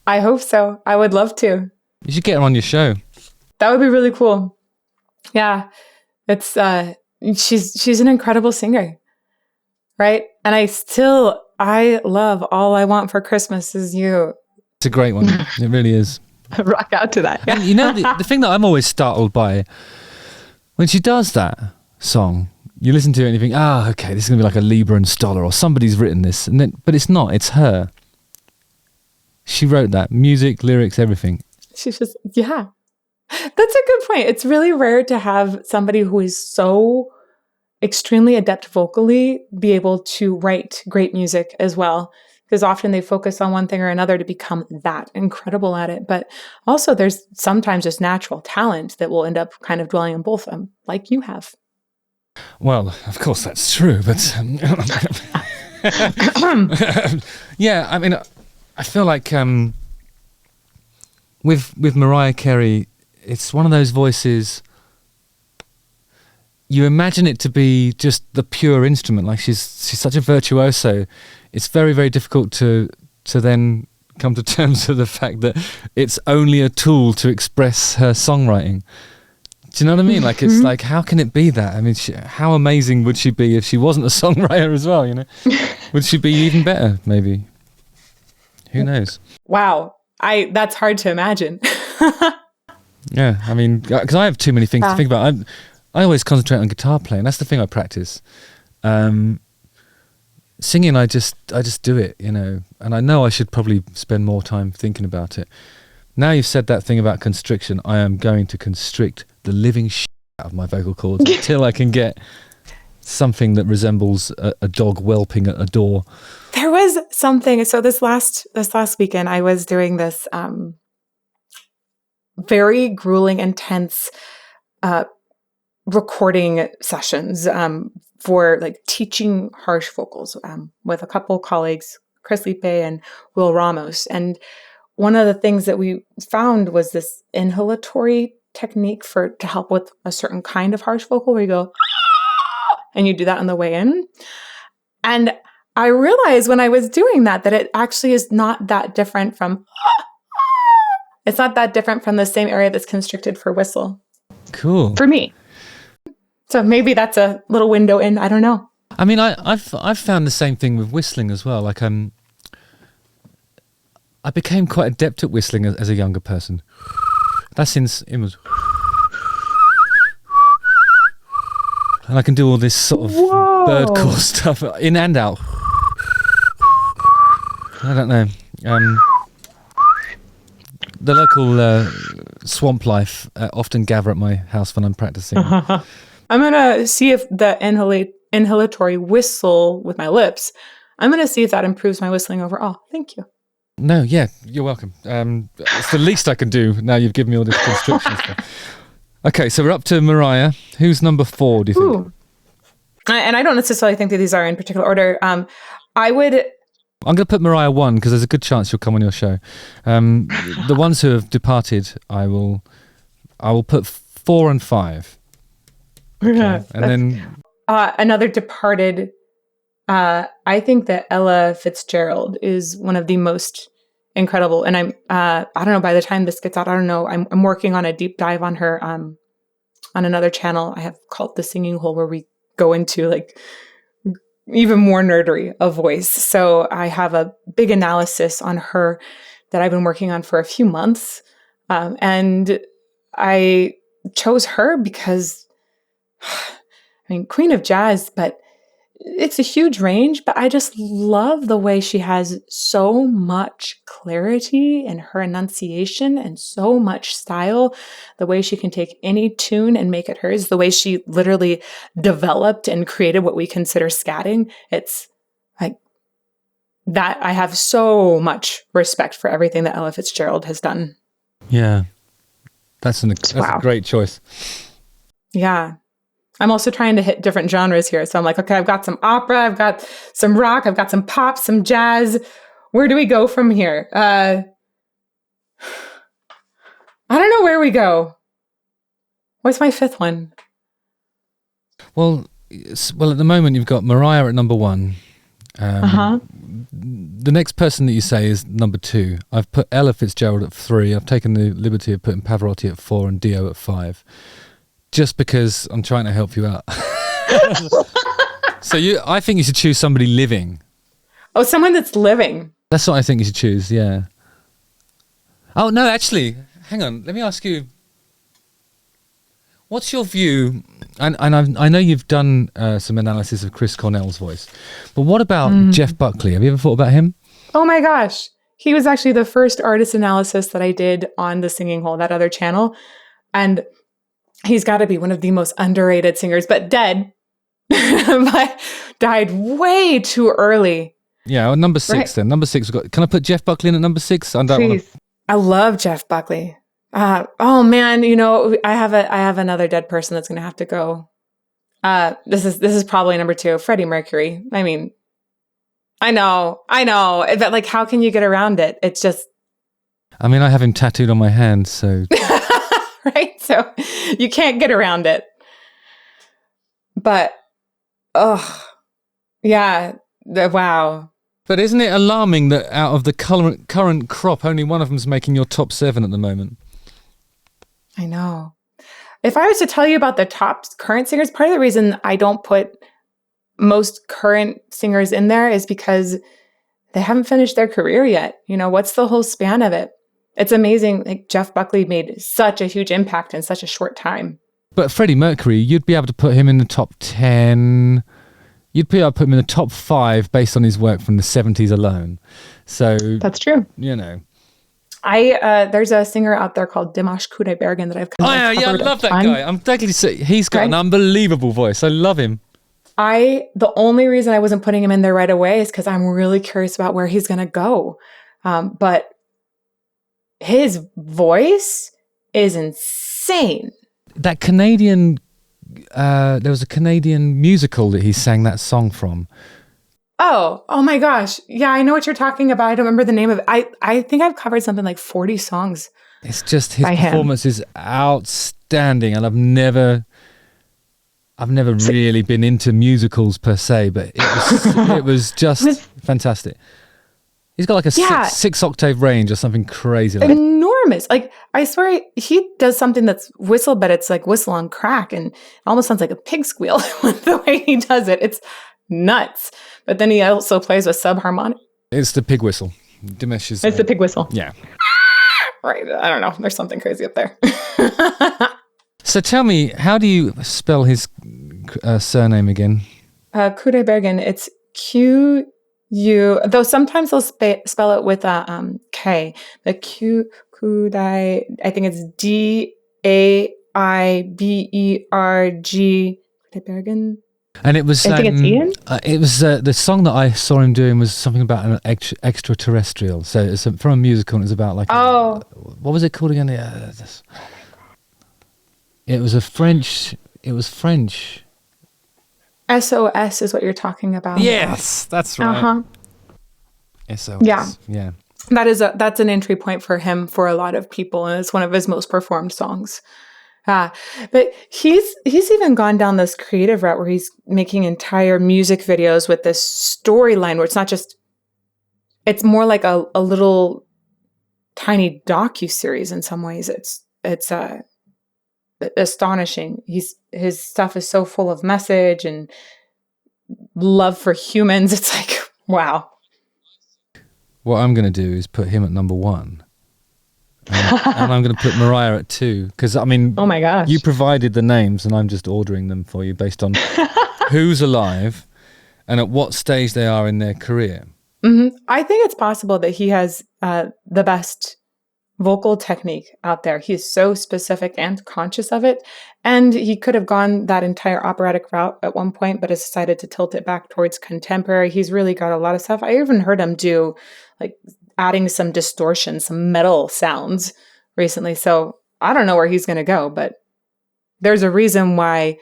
I hope so. I would love to. You should get her on your show. That would be really cool. Yeah. It's she's an incredible singer. Right? And I love All I Want for Christmas Is You. It's a great one. It really is. Rock out to that. Yeah. And you know, the thing that I'm always startled by, when she does that song, you listen to it and you think, okay, this is going to be like a Lieber and Stoller or somebody's written this. But it's not. It's her. She wrote that. Music, lyrics, everything. She's just, yeah. That's a good point. It's really rare to have somebody who is so extremely adept vocally be able to write great music as well. Because often they focus on one thing or another to become that incredible at it. But also there's sometimes just natural talent that will end up kind of dwelling on both of them, like you have. Well, of course that's true, but yeah, I mean, I feel like with Mariah Carey, it's one of those voices. You imagine it to be just the pure instrument, like she's such a virtuoso. It's very, very difficult to then come to terms with the fact that it's only a tool to express her songwriting. Do you know what I mean? Like, it's like, how can it be that? I mean, how amazing would she be if she wasn't a songwriter as well, you know? Would she be even better, maybe? Who knows? Wow. That's hard to imagine. Yeah, I mean, because I have too many things to think about. I always concentrate on guitar playing. That's the thing I practice. Singing, I just do it, you know. And I know I should probably spend more time thinking about it. Now you've said that thing about constriction, I am going to constrict the living shit out of my vocal cords until I can get something that resembles a dog whelping at a door. There was something. So this last weekend, I was doing this very grueling, intense recording sessions for like teaching harsh vocals with a couple colleagues, Chris Lipe and Will Ramos. And one of the things that we found was this inhalatory technique to help with a certain kind of harsh vocal where you go, and you do that on the way in. And I realized when I was doing that it actually is not that different from, it's not that different from the same area that's constricted for whistle. Cool. For me. So maybe that's a little window in, I don't know. I mean, I've found the same thing with whistling as well. Like, I became quite adept at whistling as a younger person. That's since it was, and I can do all this sort of bird call stuff in and out. I don't know. The local swamp life often gather at my house when I'm practicing. I'm going to see if the inhalatory whistle with my lips, I'm going to see if that improves my whistling overall. Thank you. No, yeah, you're welcome. It's the least I can do now you've given me all this constriction stuff. Okay, so we're up to Mariah. Who's number 4, do you think? Ooh. And I don't necessarily think that these are in particular order. I'm going to put Mariah 1 because there's a good chance she'll come on your show. The ones who have departed, I will put 4 and 5. Okay. And then another departed. I think that Ella Fitzgerald is one of the most incredible. And I don't know, by the time this gets out, I don't know. I'm working on a deep dive on her on another channel I have called The Singing Hole, where we go into like even more nerdery of voice. So I have a big analysis on her that I've been working on for a few months. And I chose her because, I mean, Queen of Jazz, but it's a huge range, but I just love the way she has so much clarity in her enunciation and so much style, the way she can take any tune and make it hers, the way she literally developed and created what we consider scatting. It's like that. I have so much respect for everything that Ella Fitzgerald has done. Yeah, that's a great choice. Yeah. I'm also trying to hit different genres here. So I'm like, okay, I've got some opera, I've got some rock, I've got some pop, some jazz. Where do we go from here? I don't know where we go. What's my fifth one? Well, at the moment you've got Mariah at number 1. The next person that you say is number 2. I've put Ella Fitzgerald at 3. I've taken the liberty of putting Pavarotti at 4 and Dio at 5, just because I'm trying to help you out. So I think you should choose somebody living. Oh, someone that's living. That's what I think you should choose. Yeah. Oh no, actually, hang on. Let me ask you. What's your view? And I know you've done some analysis of Chris Cornell's voice, but what about Jeff Buckley? Have you ever thought about him? Oh my gosh. He was actually the first artist analysis that I did on the Singing Hole, that other channel. And he's got to be one of the most underrated singers, but dead. But died way too early. Yeah, well, number 6 right. Then. Number 6, we've got, can I put Jeff Buckley in at number 6? Please. I love Jeff Buckley. Oh man, I have another dead person that's going to have to go. This is probably number 2, Freddie Mercury. I mean, I know, but like, how can you get around it? It's just. I mean, I have him tattooed on my hand, so. Right, so you can't get around it. But, yeah, wow. But isn't it alarming that out of the current crop, only one of them's making your top 7 at the moment? I know. If I was to tell you about the top current singers, part of the reason I don't put most current singers in there is because they haven't finished their career yet. What's the whole span of it? It's amazing. Like Jeff Buckley made such a huge impact in such a short time. But Freddie Mercury, you'd be able to put him in the top 10. You'd be able to put him in the top 5 based on his work from the 70s alone. So that's true. There's a singer out there called Dimash Kudaibergen that I've I love that guy. I'm totally sick. He's got an unbelievable voice. I love him. The only reason I wasn't putting him in there right away is because I'm really curious about where he's going to go. But his voice is insane. That Canadian, there was a Canadian musical that he sang that song from. Oh my gosh. Yeah, I know what you're talking about. I don't remember the name of it. I think I've covered something like 40 songs. It's just his performance is outstanding, and I've never really been into musicals per se, but it was just fantastic. He's got like a 6 octave range or something crazy. Enormous. Like, I swear he does something that's whistle, but it's like whistle on crack, and it almost sounds like a pig squeal the way he does it. It's nuts. But then he also plays with subharmonic. It's the pig whistle. Dimash is. It's the pig whistle. Yeah. Right. I don't know. There's something crazy up there. So tell me, how do you spell his surname again? Kudaibergen. It's Q. Though sometimes they'll spell it with a K. The Kudai, I think it's Daiberg. Kudaibergen. And it was. I think it's Ian. It was the song that I saw him doing was something about an extraterrestrial. So it's from a musical. And it's about like. What was it called again? It was French. It was French. SOS is what you're talking about. Yes, that's right. SOS. Yeah. That's an entry point for him for a lot of people, and it's one of his most performed songs. But he's even gone down this creative route where he's making entire music videos with this storyline where it's not just, it's more like a little tiny docu-series in some ways. It's astonishing. His stuff is so full of message and love for humans. It's like, wow. What I'm going to do is put him at number 1. And I'm going to put Mariah at 2 because I mean, oh my gosh, you provided the names and I'm just ordering them for you based on who's alive and at what stage they are in their career. Mm-hmm. I think it's possible that he has the best vocal technique out there. He's so specific and conscious of it, and he could have gone that entire operatic route at one point, but has decided to tilt it back towards contemporary. He's really got a lot of stuff. I even heard him do like adding some distortion, some metal sounds recently. So I don't know where he's going to go, but there's a reason why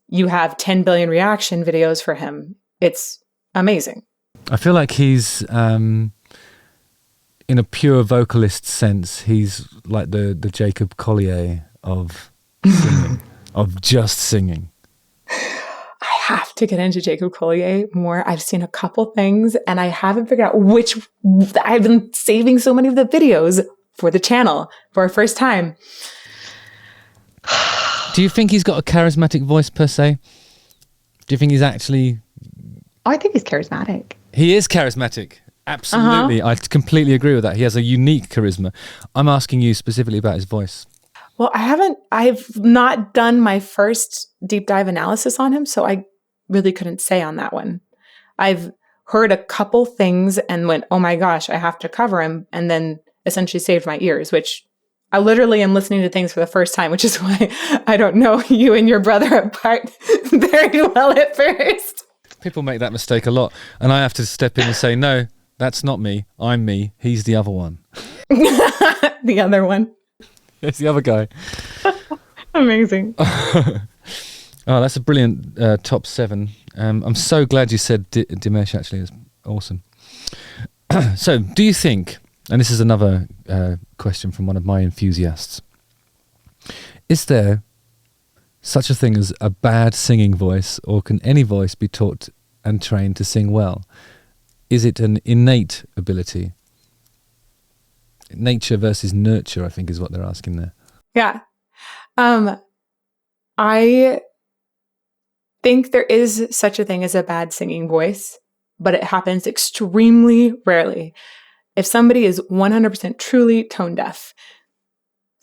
you have 10 billion reaction videos for him. It's amazing. I feel like he's in a pure vocalist sense, he's like the Jacob Collier of singing, of just singing. I have to get into Jacob Collier more. I've seen a couple things and I haven't figured out which. I've been saving so many of the videos for the channel for our first time. Do you think he's got a charismatic voice per se? Do you think he's actually... I think he's charismatic. He is charismatic. Absolutely. I completely agree with that. He has a unique charisma. I'm asking you specifically about his voice. Well, I've not done my first deep dive analysis on him, so I really couldn't say on that one. I've heard a couple things and went, oh my gosh, I have to cover him, and then essentially saved my ears, which I literally am listening to things for the first time, which is why I don't know you and your brother apart very well at first. People make that mistake a lot, and I have to step in and say, no, that's not me. I'm me. He's the other one. The other one. It's the other guy. Amazing. Oh, that's a brilliant top 7. I'm so glad you said Dimesh, actually. It's awesome. So, do you think, and this is another question from one of my enthusiasts, is there such a thing as a bad singing voice, or can any voice be taught and trained to sing well? Is it an innate ability? Nature versus nurture, I think, is what they're asking there. Yeah. I think there is such a thing as a bad singing voice, but it happens extremely rarely. If somebody is 100% truly tone deaf,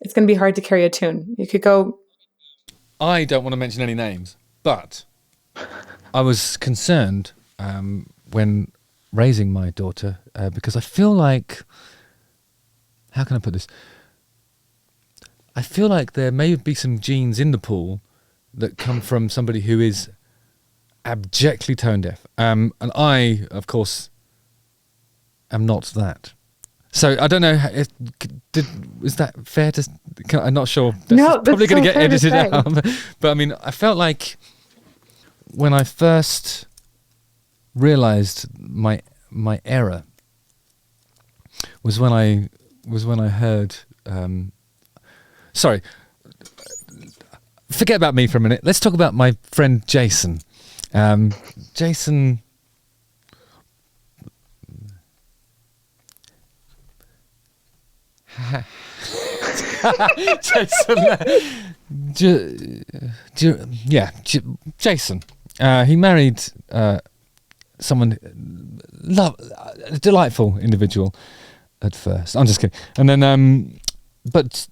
it's going to be hard to carry a tune. You could go... I don't want to mention any names, but I was concerned when raising my daughter because I feel like... How can I put this? I feel like there may be some genes in the pool that come from somebody who is abjectly tone deaf. And I, of course, am not that. So I don't know, is that fair to... I'm not sure. No, probably going to get edited out. But I mean, I felt like when I first realised my error was when I heard... sorry, forget about me for a minute. Let's talk about my friend Jason. Jason... Jason. He married someone, a delightful individual at first. I'm just kidding. And then, but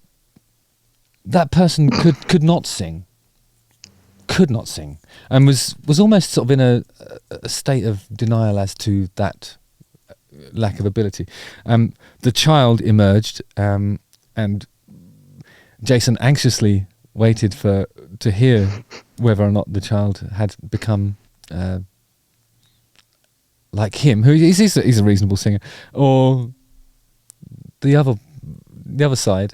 that person could not sing, and was almost sort of in a state of denial as to that lack of ability. The child emerged, and Jason anxiously waited to hear whether or not the child had become like him, who he's a reasonable singer, or the other side,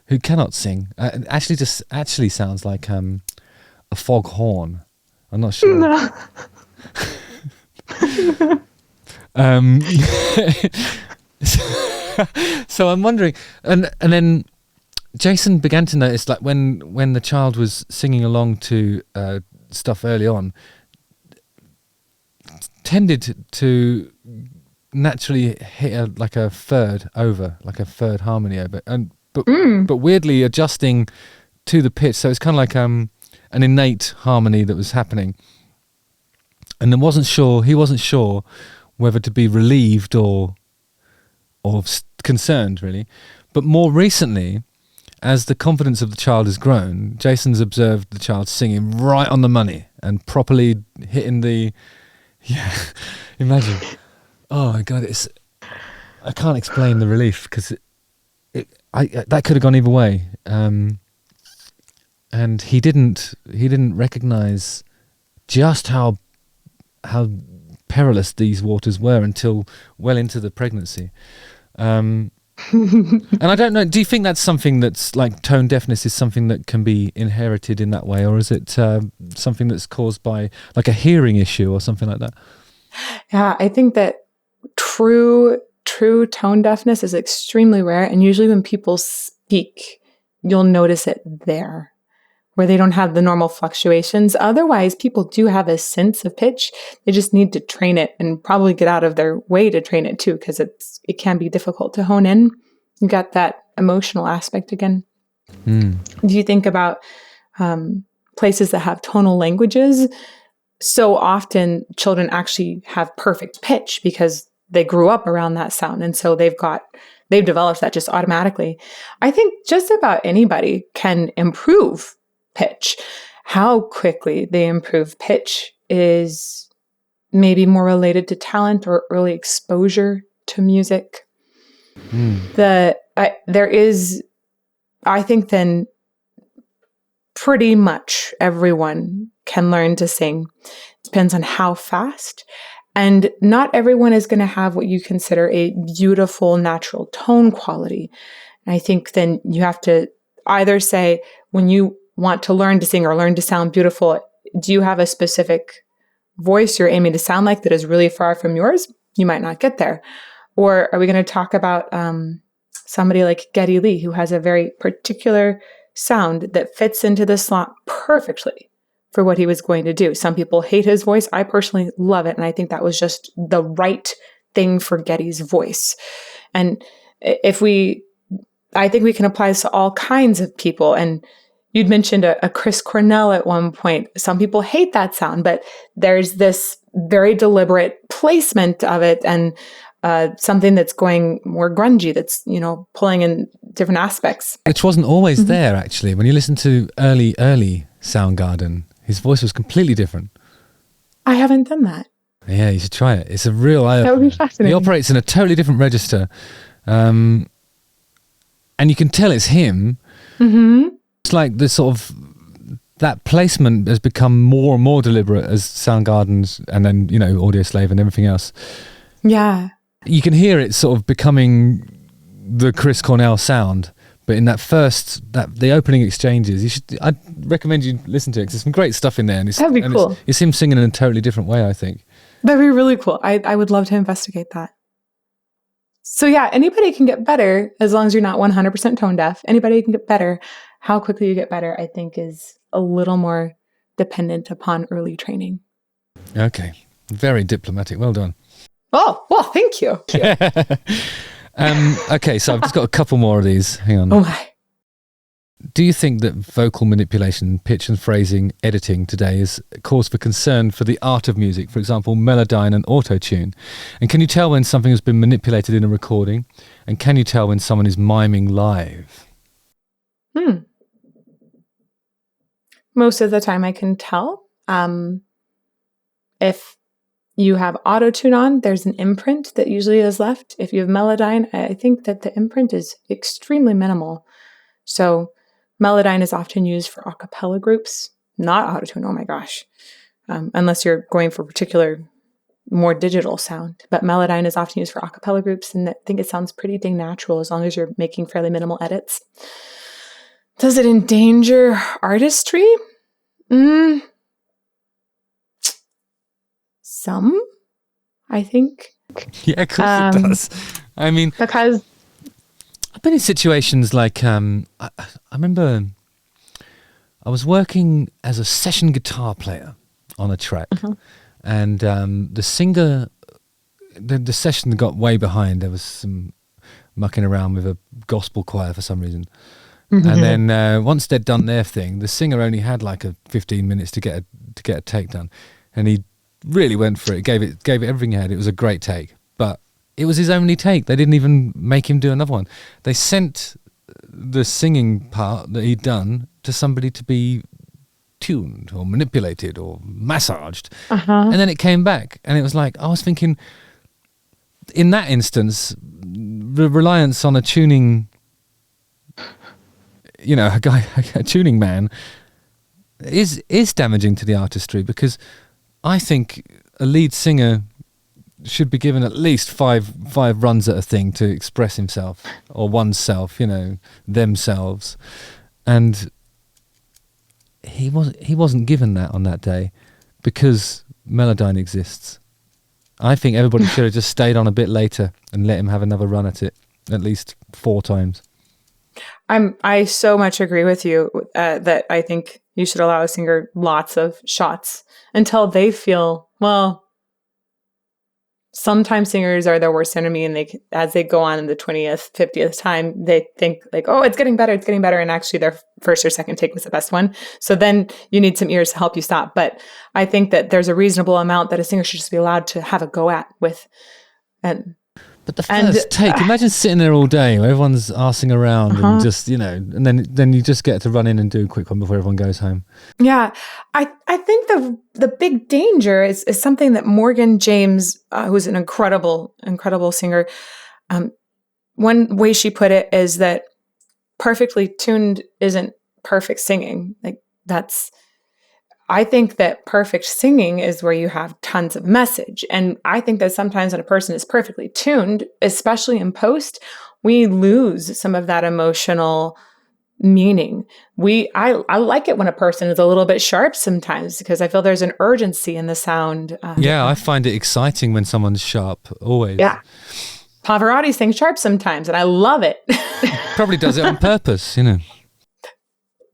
who cannot sing. Actually sounds like a foghorn. I'm not sure. No. So I'm wondering, and then Jason began to notice, like when the child was singing along to stuff early on, tended to naturally hit like a third harmony over, but weirdly adjusting to the pitch. So it's kind of like an innate harmony that was happening, and he wasn't sure whether to be relieved or concerned, really. But more recently, as the confidence of the child has grown, Jason's observed the child singing right on the money and properly hitting the... Yeah, imagine. Oh my God, I can't explain the relief, because that could have gone either way. And he didn't recognise just how perilous these waters were until well into the pregnancy. And I don't know, do you think that's something that's like tone deafness is something that can be inherited in that way, or is it something that's caused by like a hearing issue or something like that? Yeah, I think that true true tone deafness is extremely rare. And usually when people speak, you'll notice it there, where they don't have the normal fluctuations. Otherwise, people do have a sense of pitch. They just need to train it and probably get out of their way to train it too, because it can be difficult to hone in. You got that emotional aspect again. Do you think about places that have tonal languages? So often children actually have perfect pitch because they grew up around that sound. And so they've developed that just automatically. I think just about anybody can improve pitch. How quickly they improve pitch is maybe more related to talent or early exposure to music. I think then pretty much everyone can learn to sing. It depends on how fast. And not everyone is going to have what you consider a beautiful natural tone quality. And I think then you have to either say, when you want to learn to sing or learn to sound beautiful, do you have a specific voice you're aiming to sound like that is really far from yours? You might not get there. Or are we going to talk about somebody like Geddy Lee, who has a very particular sound that fits into the slot perfectly for what he was going to do? Some people hate his voice. I personally love it. And I think that was just the right thing for Geddy's voice. And I think we can apply this to all kinds of people. And you'd mentioned a Chris Cornell at one point. Some people hate that sound, but there's this very deliberate placement of it and something that's going more grungy, that's, pulling in different aspects. Which wasn't always there, actually. When you listen to early Soundgarden, his voice was completely different. I haven't done that. Yeah, you should try it. It's a real eye-opener. That would be fascinating. He operates in a totally different register. And you can tell it's him. Mm-hmm. It's like the sort of, that placement has become more and more deliberate as Soundgarden's and then, Audio Slave and everything else. Yeah. You can hear it sort of becoming the Chris Cornell sound, but in the opening exchanges, I'd recommend you listen to it because there's some great stuff in there. And that'd be cool. It's him singing in a totally different way, I think. That'd be really cool. I would love to investigate that. So yeah, anybody can get better as long as you're not 100% tone deaf. Anybody can get better. How quickly you get better, I think, is a little more dependent upon early training. Okay. Very diplomatic. Well done. Oh, well, thank you. Okay, so I've just got a couple more of these. Hang on. Oh my. Do you think that vocal manipulation, pitch and phrasing, editing today is a cause for concern for the art of music, for example, melodyne and auto-tune? And can you tell when something has been manipulated in a recording? And can you tell when someone is miming live? Most of the time I can tell. If you have auto-tune on, there's an imprint that usually is left. If you have melodyne, I think that the imprint is extremely minimal. So melodyne is often used for a cappella groups, not auto-tune. Oh my gosh. Unless you're going for a particular more digital sound. But melodyne is often used for a cappella groups, and I think it sounds pretty dang natural as long as you're making fairly minimal edits. Does it endanger artistry? Some, I think. Yeah, of course it does. I mean, because I've been in situations like, I remember I was working as a session guitar player on a track, and the singer, the session got way behind. There was some mucking around with a gospel choir for some reason. And then once they'd done their thing, the singer only had like 15 minutes to get a take done, and he really went for it. Gave it everything he had. It was a great take, but it was his only take. They didn't even make him do another one. They sent the singing part that he'd done to somebody to be tuned or manipulated or massaged, and then it came back, and it was like, I was thinking, in that instance, the reliance on a tuning, a tuning man is damaging to the artistry, because I think a lead singer should be given at least five runs at a thing to express himself or oneself, themselves. And he wasn't given that on that day because melodyne exists. I think everybody should have just stayed on a bit later and let him have another run at it, at least 4 times. I so much agree with you that I think you should allow a singer lots of shots until they feel, well, sometimes singers are their worst enemy, and as they go on in the 20th, 50th time, they think like, oh, it's getting better, and actually their first or second take was the best one. So then you need some ears to help you stop. But I think that there's a reasonable amount that a singer should just be allowed to have a go at with. But the first take, imagine sitting there all day where everyone's arsing around and just, and then you just get to run in and do a quick one before everyone goes home. Yeah. I think the big danger is something that Morgan James, who's an incredible singer, one way she put it is that perfectly tuned isn't perfect singing. I think that perfect singing is where you have tons of message. And I think that sometimes when a person is perfectly tuned, especially in post, we lose some of that emotional meaning. I like it when a person is a little bit sharp sometimes, because I feel there's an urgency in the sound. I find it exciting when someone's sharp, always. Yeah. Pavarotti sings sharp sometimes, and I love it. Probably does it on purpose,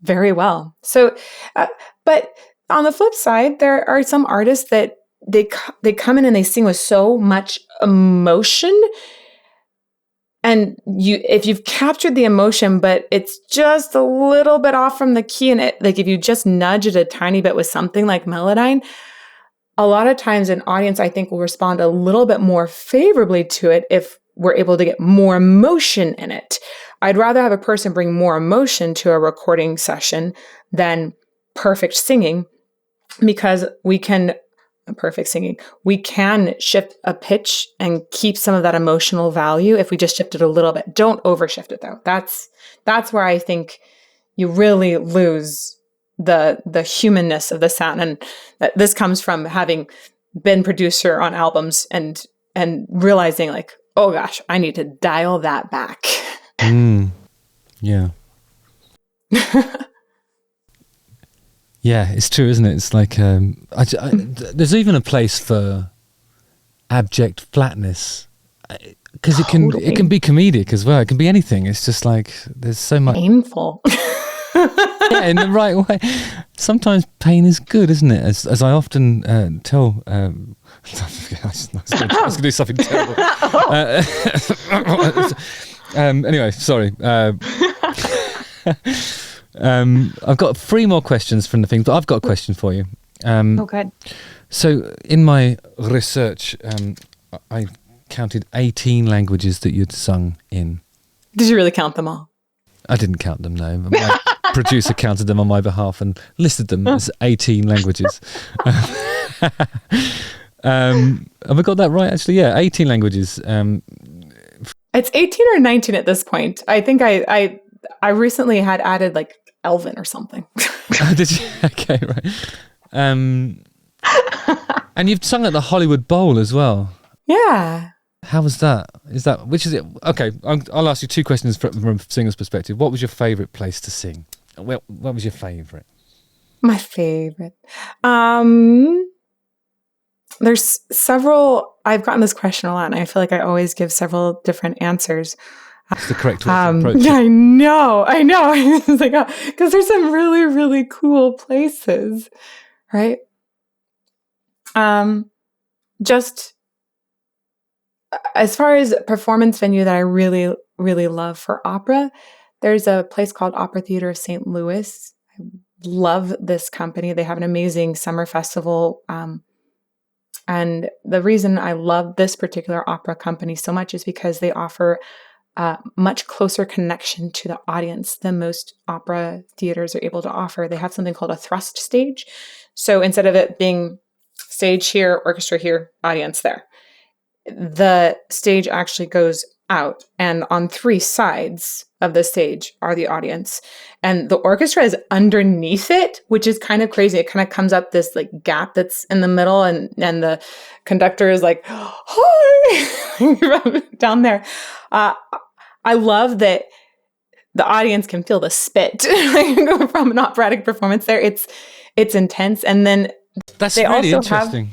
Very well. So, but on the flip side, there are some artists that they come in and they sing with so much emotion. And if you've captured the emotion, but it's just a little bit off from the key, and if you just nudge it a tiny bit with something like Melodyne, a lot of times an audience, I think, will respond a little bit more favorably to it if we're able to get more emotion in it. I'd rather have a person bring more emotion to a recording session than perfect singing, because we can shift a pitch and keep some of that emotional value if we just shift it a little bit. Don't overshift it though. That's where I think you really lose the humanness of the sound. And this comes from having been producer on albums and realizing like, oh gosh, I need to dial that back. Yeah. Yeah, it's true, isn't it? It's like there's even a place for abject flatness, because it can be comedic as well. It can be anything. It's just like there's so much painful. Yeah, in the right way. Sometimes pain is good, isn't it? As I often tell. I was going to do something terrible. Anyway, sorry. I've got 3 more questions from the thing, but I've got a question for you. Good. So in my research, I counted 18 languages that you'd sung in. Did you really count them all? I didn't count them, no. My producer counted them on my behalf and listed them as 18 languages. Have I got that right, actually? Yeah, 18 languages. It's 18 or 19 at this point. I think I recently had added like Elven or something. Oh, did you? Okay, right. And you've sung at the Hollywood Bowl as well. Yeah. How was that? Which is it? Okay, I'll ask you 2 questions from a singer's perspective. What was your favourite place to sing? What was your favourite? My favourite. There's several. I've gotten this question a lot, and I feel like I always give several different answers. That's the correct way to approach it. Yeah, I know. It's like, because there's some really, really cool places, right? Just as far as performance venue that I really, really love for opera, there's a place called Opera Theater of St. Louis. I love this company. They have an amazing summer festival. And the reason I love this particular opera company so much is because they offer much closer connection to the audience than most opera theaters are able to offer. They have something called a thrust stage. So instead of it being stage here, orchestra here, audience there, the stage actually goes out, and on 3 sides of the stage are the audience, and the orchestra is underneath it, which is kind of crazy. It kind of comes up this like gap that's in the middle, and the conductor is like, hi, down there. I love that the audience can feel the spit from an operatic performance there. It's intense. And then that's really interesting.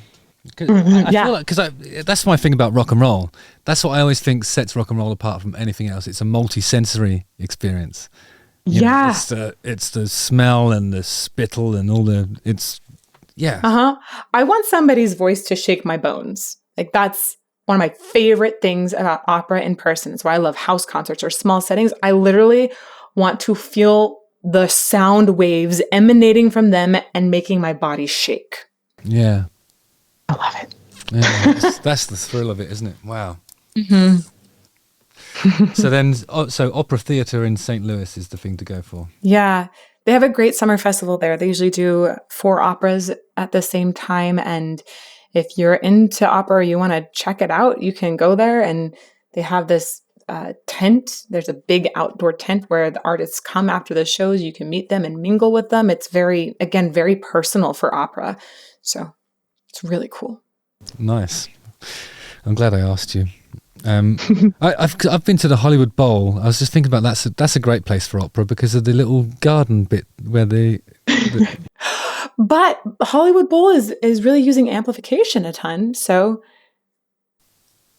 I feel like, because that's my thing about rock and roll. That's what I always think sets rock and roll apart from anything else. It's a multi-sensory experience. You know, it's the smell and the spittle and all I want somebody's voice to shake my bones. Like, that's one of my favorite things about opera in person. It's why I love house concerts or small settings. I literally want to feel the sound waves emanating from them and making my body shake. Yeah. I love it. Yeah, that's the thrill of it, isn't it? Wow. So opera theatre in St. Louis is the thing to go for. Yeah. They have a great summer festival there. They usually do 4 operas at the same time. And if you're into opera or you want to check it out, you can go there. And they have this tent. There's a big outdoor tent where the artists come after the shows. You can meet them and mingle with them. It's very personal for opera. So it's really cool. Nice. I'm glad I asked you. I've been to the Hollywood Bowl. I was just thinking about that's a great place for opera because of the little garden bit where But Hollywood Bowl is really using amplification a ton. So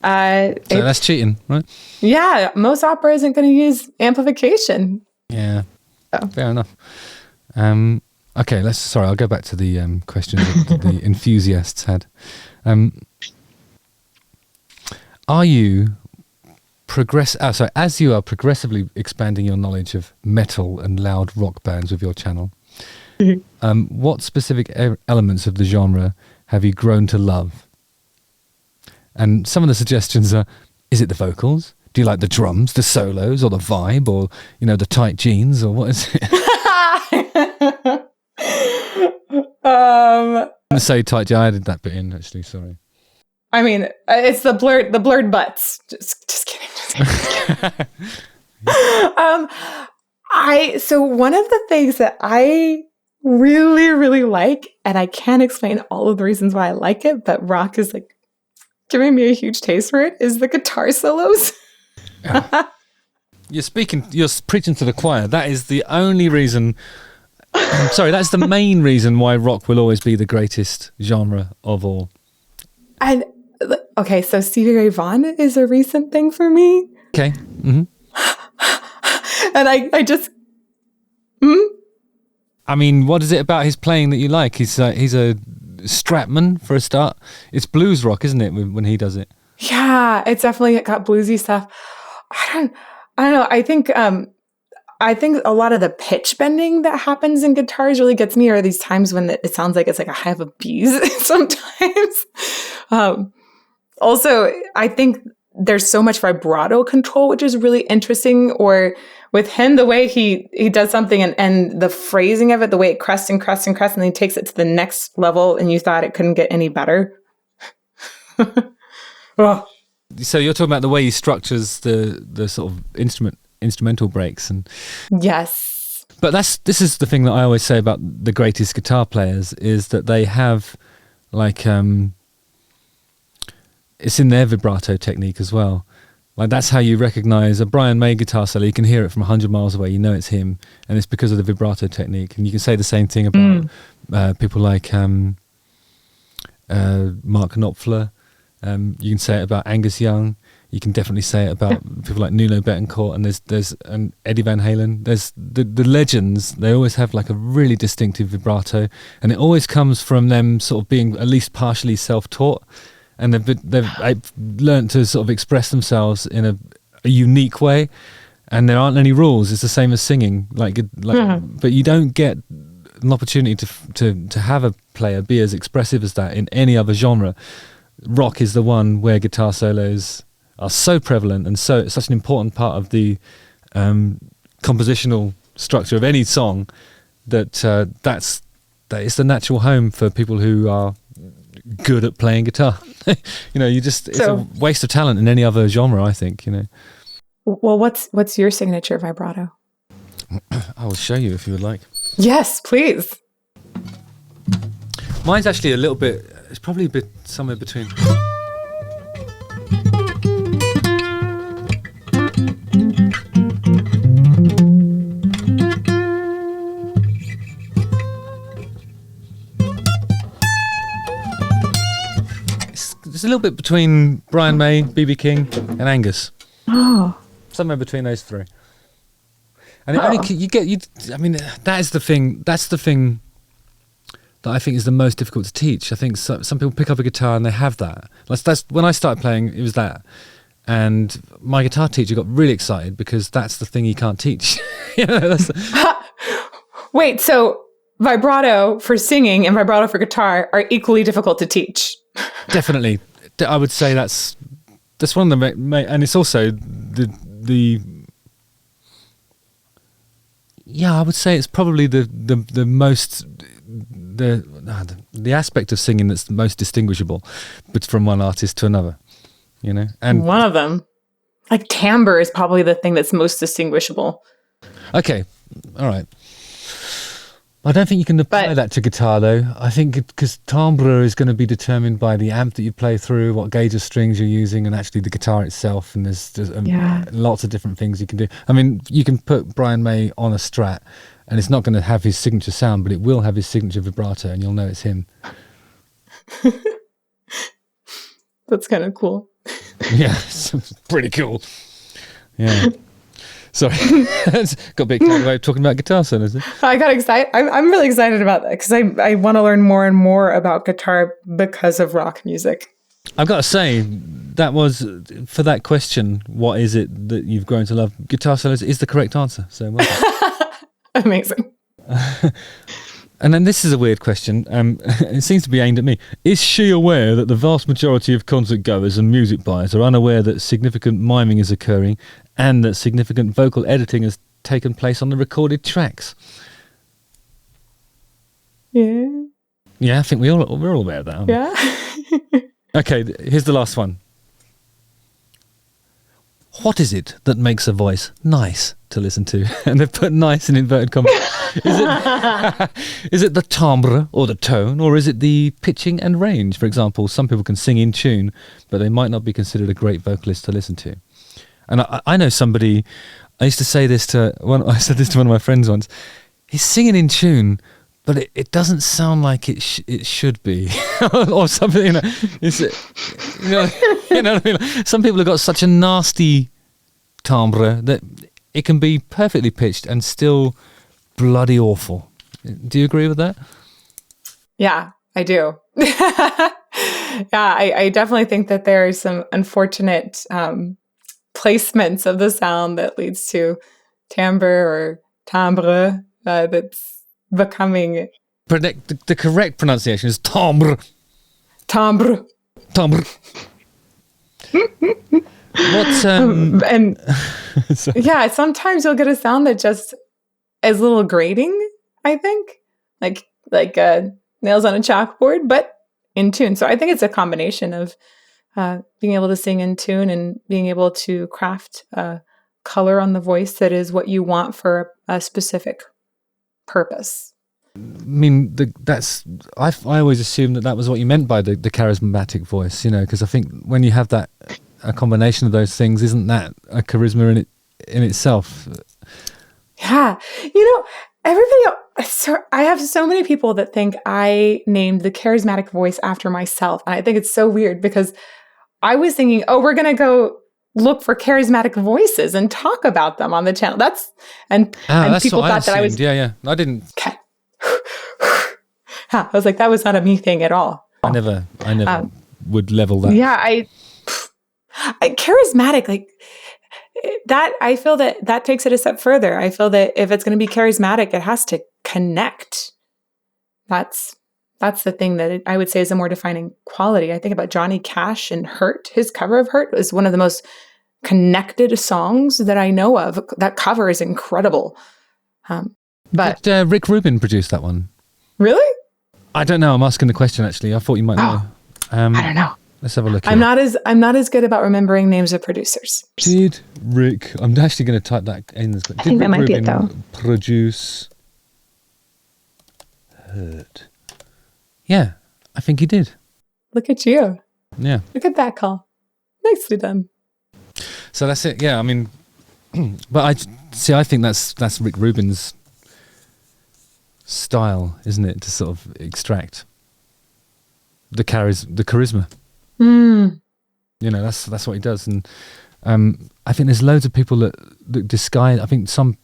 that's cheating, right? Yeah, most opera isn't going to use amplification. Yeah, fair enough. Okay, I'll go back to the questions that the enthusiasts had. Are you as you are progressively expanding your knowledge of metal and loud rock bands with your channel, what specific elements of the genre have you grown to love? And some of the suggestions are, is it the vocals? Do you like the drums, the solos, or the vibe, or, the tight jeans, or what is it? I'm going to say tight jeans. I added that bit in, actually, sorry. I mean, it's the blurred butts. Just kidding. So one of the things that I really, really like, and I can't explain all of the reasons why I like it, but rock is like giving me a huge taste for it, is the guitar solos. You're preaching to the choir. That is the only reason. I'm sorry, that's the main reason why rock will always be the greatest genre of all. And okay, so Stevie Ray Vaughan is a recent thing for me. Okay. Mm-hmm. And I just. I mean, what is it about his playing that you like? He's a Stratman for a start. It's blues rock, isn't it, when he does it? Yeah, it's definitely got bluesy stuff. I don't know. I think a lot of the pitch bending that happens in guitars really gets me, or these times when it sounds like it's like a hive of bees sometimes. Also, I think there's so much vibrato control, which is really interesting. Or with him, the way he does something and the phrasing of it, the way it crests and crests and crests, and then he takes it to the next level, and you thought it couldn't get any better. Oh. So you're talking about the way he structures the sort of instrumental breaks, and yes. But this is the thing that I always say about the greatest guitar players, is that they have like it's in their vibrato technique as well. Like, that's how you recognize a Brian May guitar solo. You can hear it from 100 miles away. You know it's him, and it's because of the vibrato technique. And you can say the same thing about people like Mark Knopfler. You can say it about Angus Young. You can definitely say it about people like Nuno Bettencourt, and there's Eddie Van Halen. There's the legends. They always have like a really distinctive vibrato, and it always comes from them sort of being at least partially self-taught, and they've learned to sort of express themselves in a unique way. And there aren't any rules. It's the same as singing, but you don't get an opportunity to have a player be as expressive as that in any other genre. Rock is the one where guitar solos are so prevalent and such an important part of the compositional structure of any song that it's the natural home for people who are good at playing guitar. It's a waste of talent in any other genre, I think. Well, what's your signature vibrato? I will show you if you would like. Yes, please. Mine's actually a little bit. It's probably a bit somewhere between. It's a little bit between Brian May, B.B. King, and Angus. Oh. Somewhere between those three. And I mean, that is the thing. That's the thing that I think is the most difficult to teach. I think some people pick up a guitar and they have that. That's when I started playing, it was that. And my guitar teacher got really excited because that's the thing he can't teach. Wait, so vibrato for singing and vibrato for guitar are equally difficult to teach? Definitely. I would say that's one of the and it's also the I would say it's probably the most the aspect of singing that's the most distinguishable, but from one artist to another, And one of them, like timbre, is probably the thing that's most distinguishable. Okay, all right. I don't think you can apply that to guitar, though. I think because timbre is going to be determined by the amp that you play through, what gauge of strings you're using, and actually the guitar itself. And there's lots of different things you can do. I mean, you can put Brian May on a Strat, and it's not going to have his signature sound, but it will have his signature vibrato, and you'll know it's him. That's kind of cool. Yeah, it's pretty cool. Yeah. Sorry, got a bit carried away talking about guitar solos. I got excited. I'm really excited about that because I want to learn more and more about guitar because of rock music. I've got to say, that was, for that question, what is it that you've grown to love? Guitar solos is the correct answer. So well done. Amazing. And then this is a weird question. It seems to be aimed at me. Is she aware that the vast majority of concert goers and music buyers are unaware that significant miming is occurring and that significant vocal editing has taken place on the recorded tracks? Yeah. Yeah, I think we're all aware of that, aren't we? Yeah. Okay, here's the last one. What is it that makes a voice nice to listen to? And they've put nice in inverted commas. Is it the timbre or the tone, or is it the pitching and range? For example, some people can sing in tune, but they might not be considered a great vocalist to listen to. And I know somebody, I used to say this to I said this to one of my friends once. He's singing in tune, but it doesn't sound like it should be, or something. You know what I mean? Some people have got such a nasty timbre that it can be perfectly pitched and still bloody awful. Do you agree with that? Yeah, I do. I definitely think that there are some unfortunate placements of the sound that leads to timbre that's becoming... The correct pronunciation is timbre. Timbre. Timbre. And yeah, sometimes you'll get a sound that just is a little grating, I think, like nails on a chalkboard, but in tune. So I think it's a combination of being able to sing in tune and being able to craft color on the voice that is what you want for a specific purpose. I mean, I always assumed that was what you meant by the charismatic voice, because I think when you have a combination of those things, isn't that a charisma in itself? Yeah. I have so many people that think I named the charismatic voice after myself. And I think it's so weird because I was thinking, we're going to go look for charismatic voices and talk about them on the channel. That's people thought that I was... Yeah. I didn't... Okay. I was like, that was not a me thing at all. I never would level that. Yeah, I charismatic, like that. I feel that takes it a step further. I feel that if it's going to be charismatic, it has to connect. That's the thing that I would say is a more defining quality. I think about Johnny Cash and Hurt. His cover of Hurt is one of the most connected songs that I know of. That cover is incredible. But Rick Rubin produced that one. Really? I don't know. I'm asking the question, actually. I thought you might know. I don't know. Let's have a look here. I'm not as good about remembering names of producers. Did Rick... I'm actually going to type that in. Did I think that might be it, though. Produce Hurt? Yeah, I think he did. Look at you. Yeah. Look at that call. Nicely done. So that's it. Yeah, I mean... But I think that's Rick Rubin's style, isn't it, to sort of extract the charisma. Mm. You know, that's what he does. And I think there's loads of people that disguise. I think some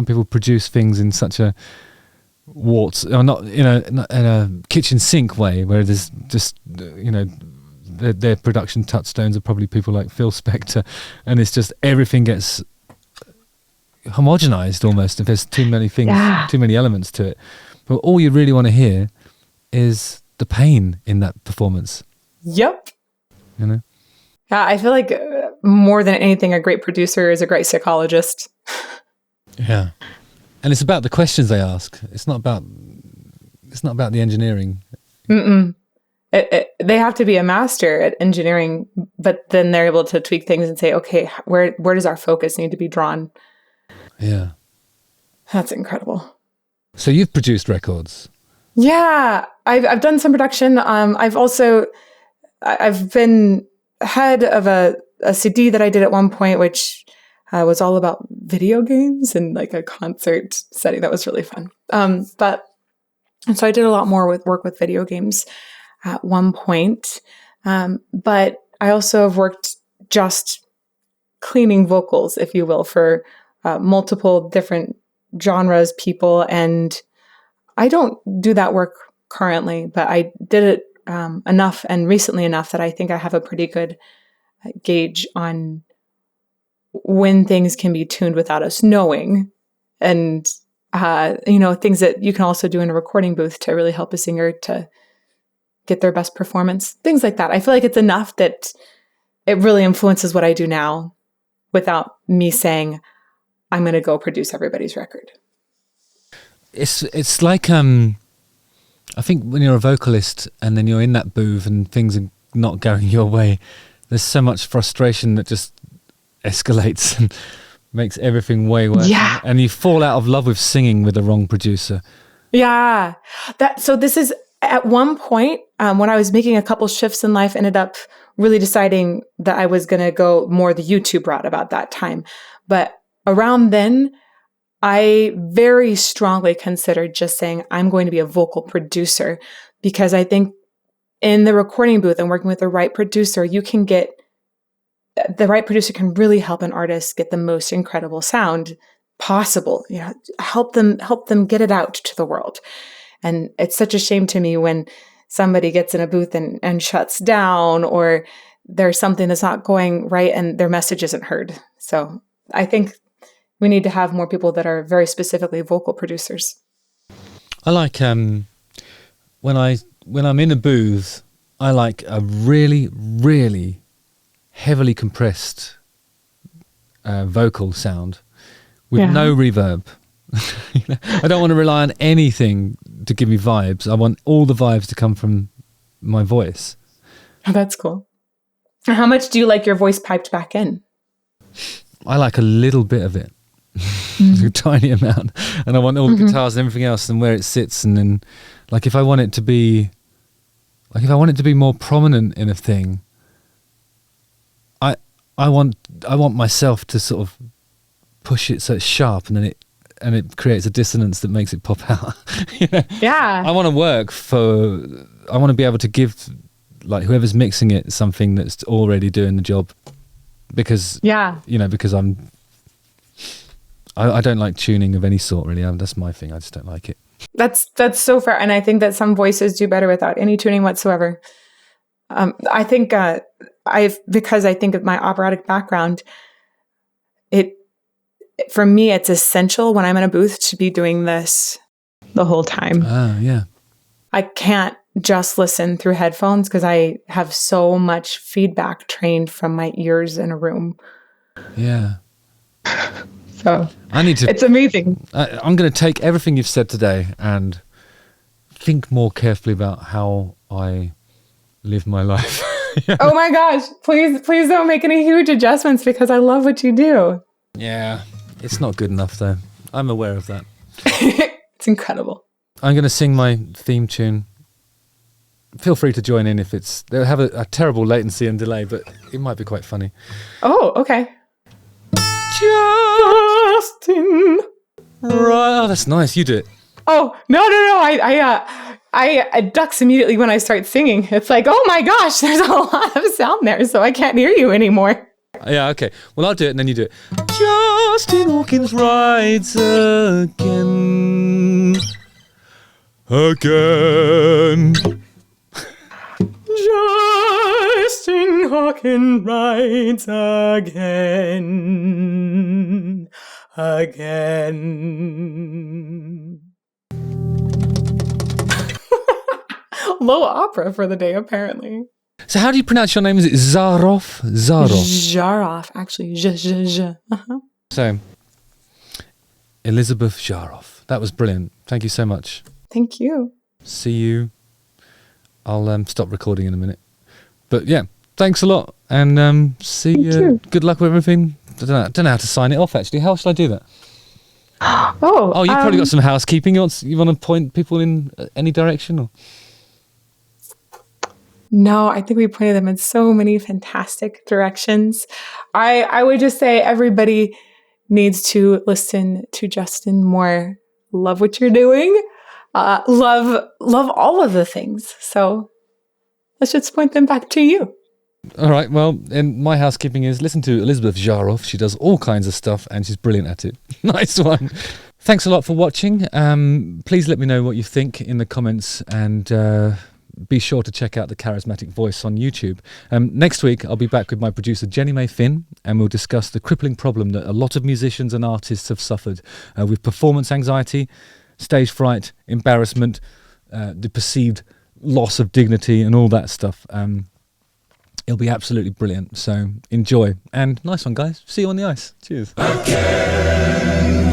people produce things in such a or not in a kitchen sink way, where there's just their production touchstones are probably people like Phil Spector, and it's just everything gets homogenized almost if there's too many things, too many elements to it. But all you really want to hear is the pain in that performance. Yep. You know? Yeah, I feel like more than anything, a great producer is a great psychologist. Yeah. And it's about the questions they ask. It's not about the engineering. Mm-mm. They have to be a master at engineering, but then they're able to tweak things and say, okay, where does our focus need to be drawn? Yeah. That's incredible. So you've produced records. Yeah, I've done some production. I've been head of a CD that I did at one point, which was all about video games and like a concert setting. That was really fun. And so I did a lot more work with video games at one point. But I also have worked just cleaning vocals, if you will, for multiple different genres, people. And I don't do that work currently, but I did it enough and recently enough that I think I have a pretty good gauge on when things can be tuned without us knowing. And, things that you can also do in a recording booth to really help a singer to get their best performance, things like that. I feel like it's enough that it really influences what I do now without me saying, I'm going to go produce everybody's record. It's like, I think when you're a vocalist and then you're in that booth and things are not going your way, there's so much frustration that just escalates and makes everything way worse. Yeah. And you fall out of love with singing with the wrong producer. Yeah. So this is at one point when I was making a couple shifts in life, ended up really deciding that I was going to go more the YouTube route about that time. But around then, I very strongly considered just saying, I'm going to be a vocal producer, because I think in the recording booth and working with the right producer, the right producer can really help an artist get the most incredible sound possible. Help them get it out to the world. And it's such a shame to me when somebody gets in a booth and shuts down, or there's something that's not going right and their message isn't heard. So I think we need to have more people that are very specifically vocal producers. I like when I'm in a booth, I like a really, really heavily compressed vocal sound with no reverb. I don't want to rely on anything to give me vibes. I want all the vibes to come from my voice. Oh, that's cool. How much do you like your voice piped back in? I like a little bit of it. A tiny amount, and I want all the guitars and everything else and where it sits. And then if I want it to be more prominent in a thing, I want myself to sort of push it so it's sharp, and then it creates a dissonance that makes it pop out. Yeah, I want to be able to give whoever's mixing it something that's already doing the job, because I don't like tuning of any sort, really. That's my thing. I just don't like it. That's so fair. And I think that some voices do better without any tuning whatsoever. I think because I think of my operatic background, for me, it's essential when I'm in a booth to be doing this the whole time. Yeah. I can't just listen through headphones because I have so much feedback trained from my ears in a room. Yeah. So it's amazing. I'm going to take everything you've said today and think more carefully about how I live my life. Oh my gosh. Please don't make any huge adjustments, because I love what you do. Yeah. It's not good enough, though. I'm aware of that. It's incredible. I'm going to sing my theme tune. Feel free to join in if they'll have a terrible latency and delay, but it might be quite funny. Oh, okay. Justin. Right. Oh, that's nice. You do it. Oh, no. I ducks immediately when I start singing. It's like, oh my gosh, there's a lot of sound there, so I can't hear you anymore. Yeah, okay. Well, I'll do it and then you do it. Justin Hawkins rides again. Again. Justin Hawkins rides again. Again. Low opera for the day, apparently. So how do you pronounce your name? Is it Zharoff? Zharoff, actually. Uh-huh. So, Elizabeth Zharoff. That was brilliant. Thank you so much. Thank you. See you. I'll stop recording in a minute. But yeah, thanks a lot. And see you. Good luck with everything. I don't know how to sign it off, actually. How should I do that? Oh, you've probably got some housekeeping. You want to point people in any direction? Or? No, I think we pointed them in so many fantastic directions. I would just say everybody needs to listen to Justin more. Love what you're doing. Love all of the things. So let's just point them back to you. All right. Well, and my housekeeping is listen to Elizabeth Zharoff. She does all kinds of stuff and she's brilliant at it. Nice one. Thanks a lot for watching. Please let me know what you think in the comments and be sure to check out the Charismatic Voice on YouTube. Next week, I'll be back with my producer, Jenny May Finn, and we'll discuss the crippling problem that a lot of musicians and artists have suffered with performance anxiety, stage fright, embarrassment, the perceived loss of dignity and all that stuff. It'll be absolutely brilliant. So enjoy. And nice one, guys. See you on the ice. Cheers. Again.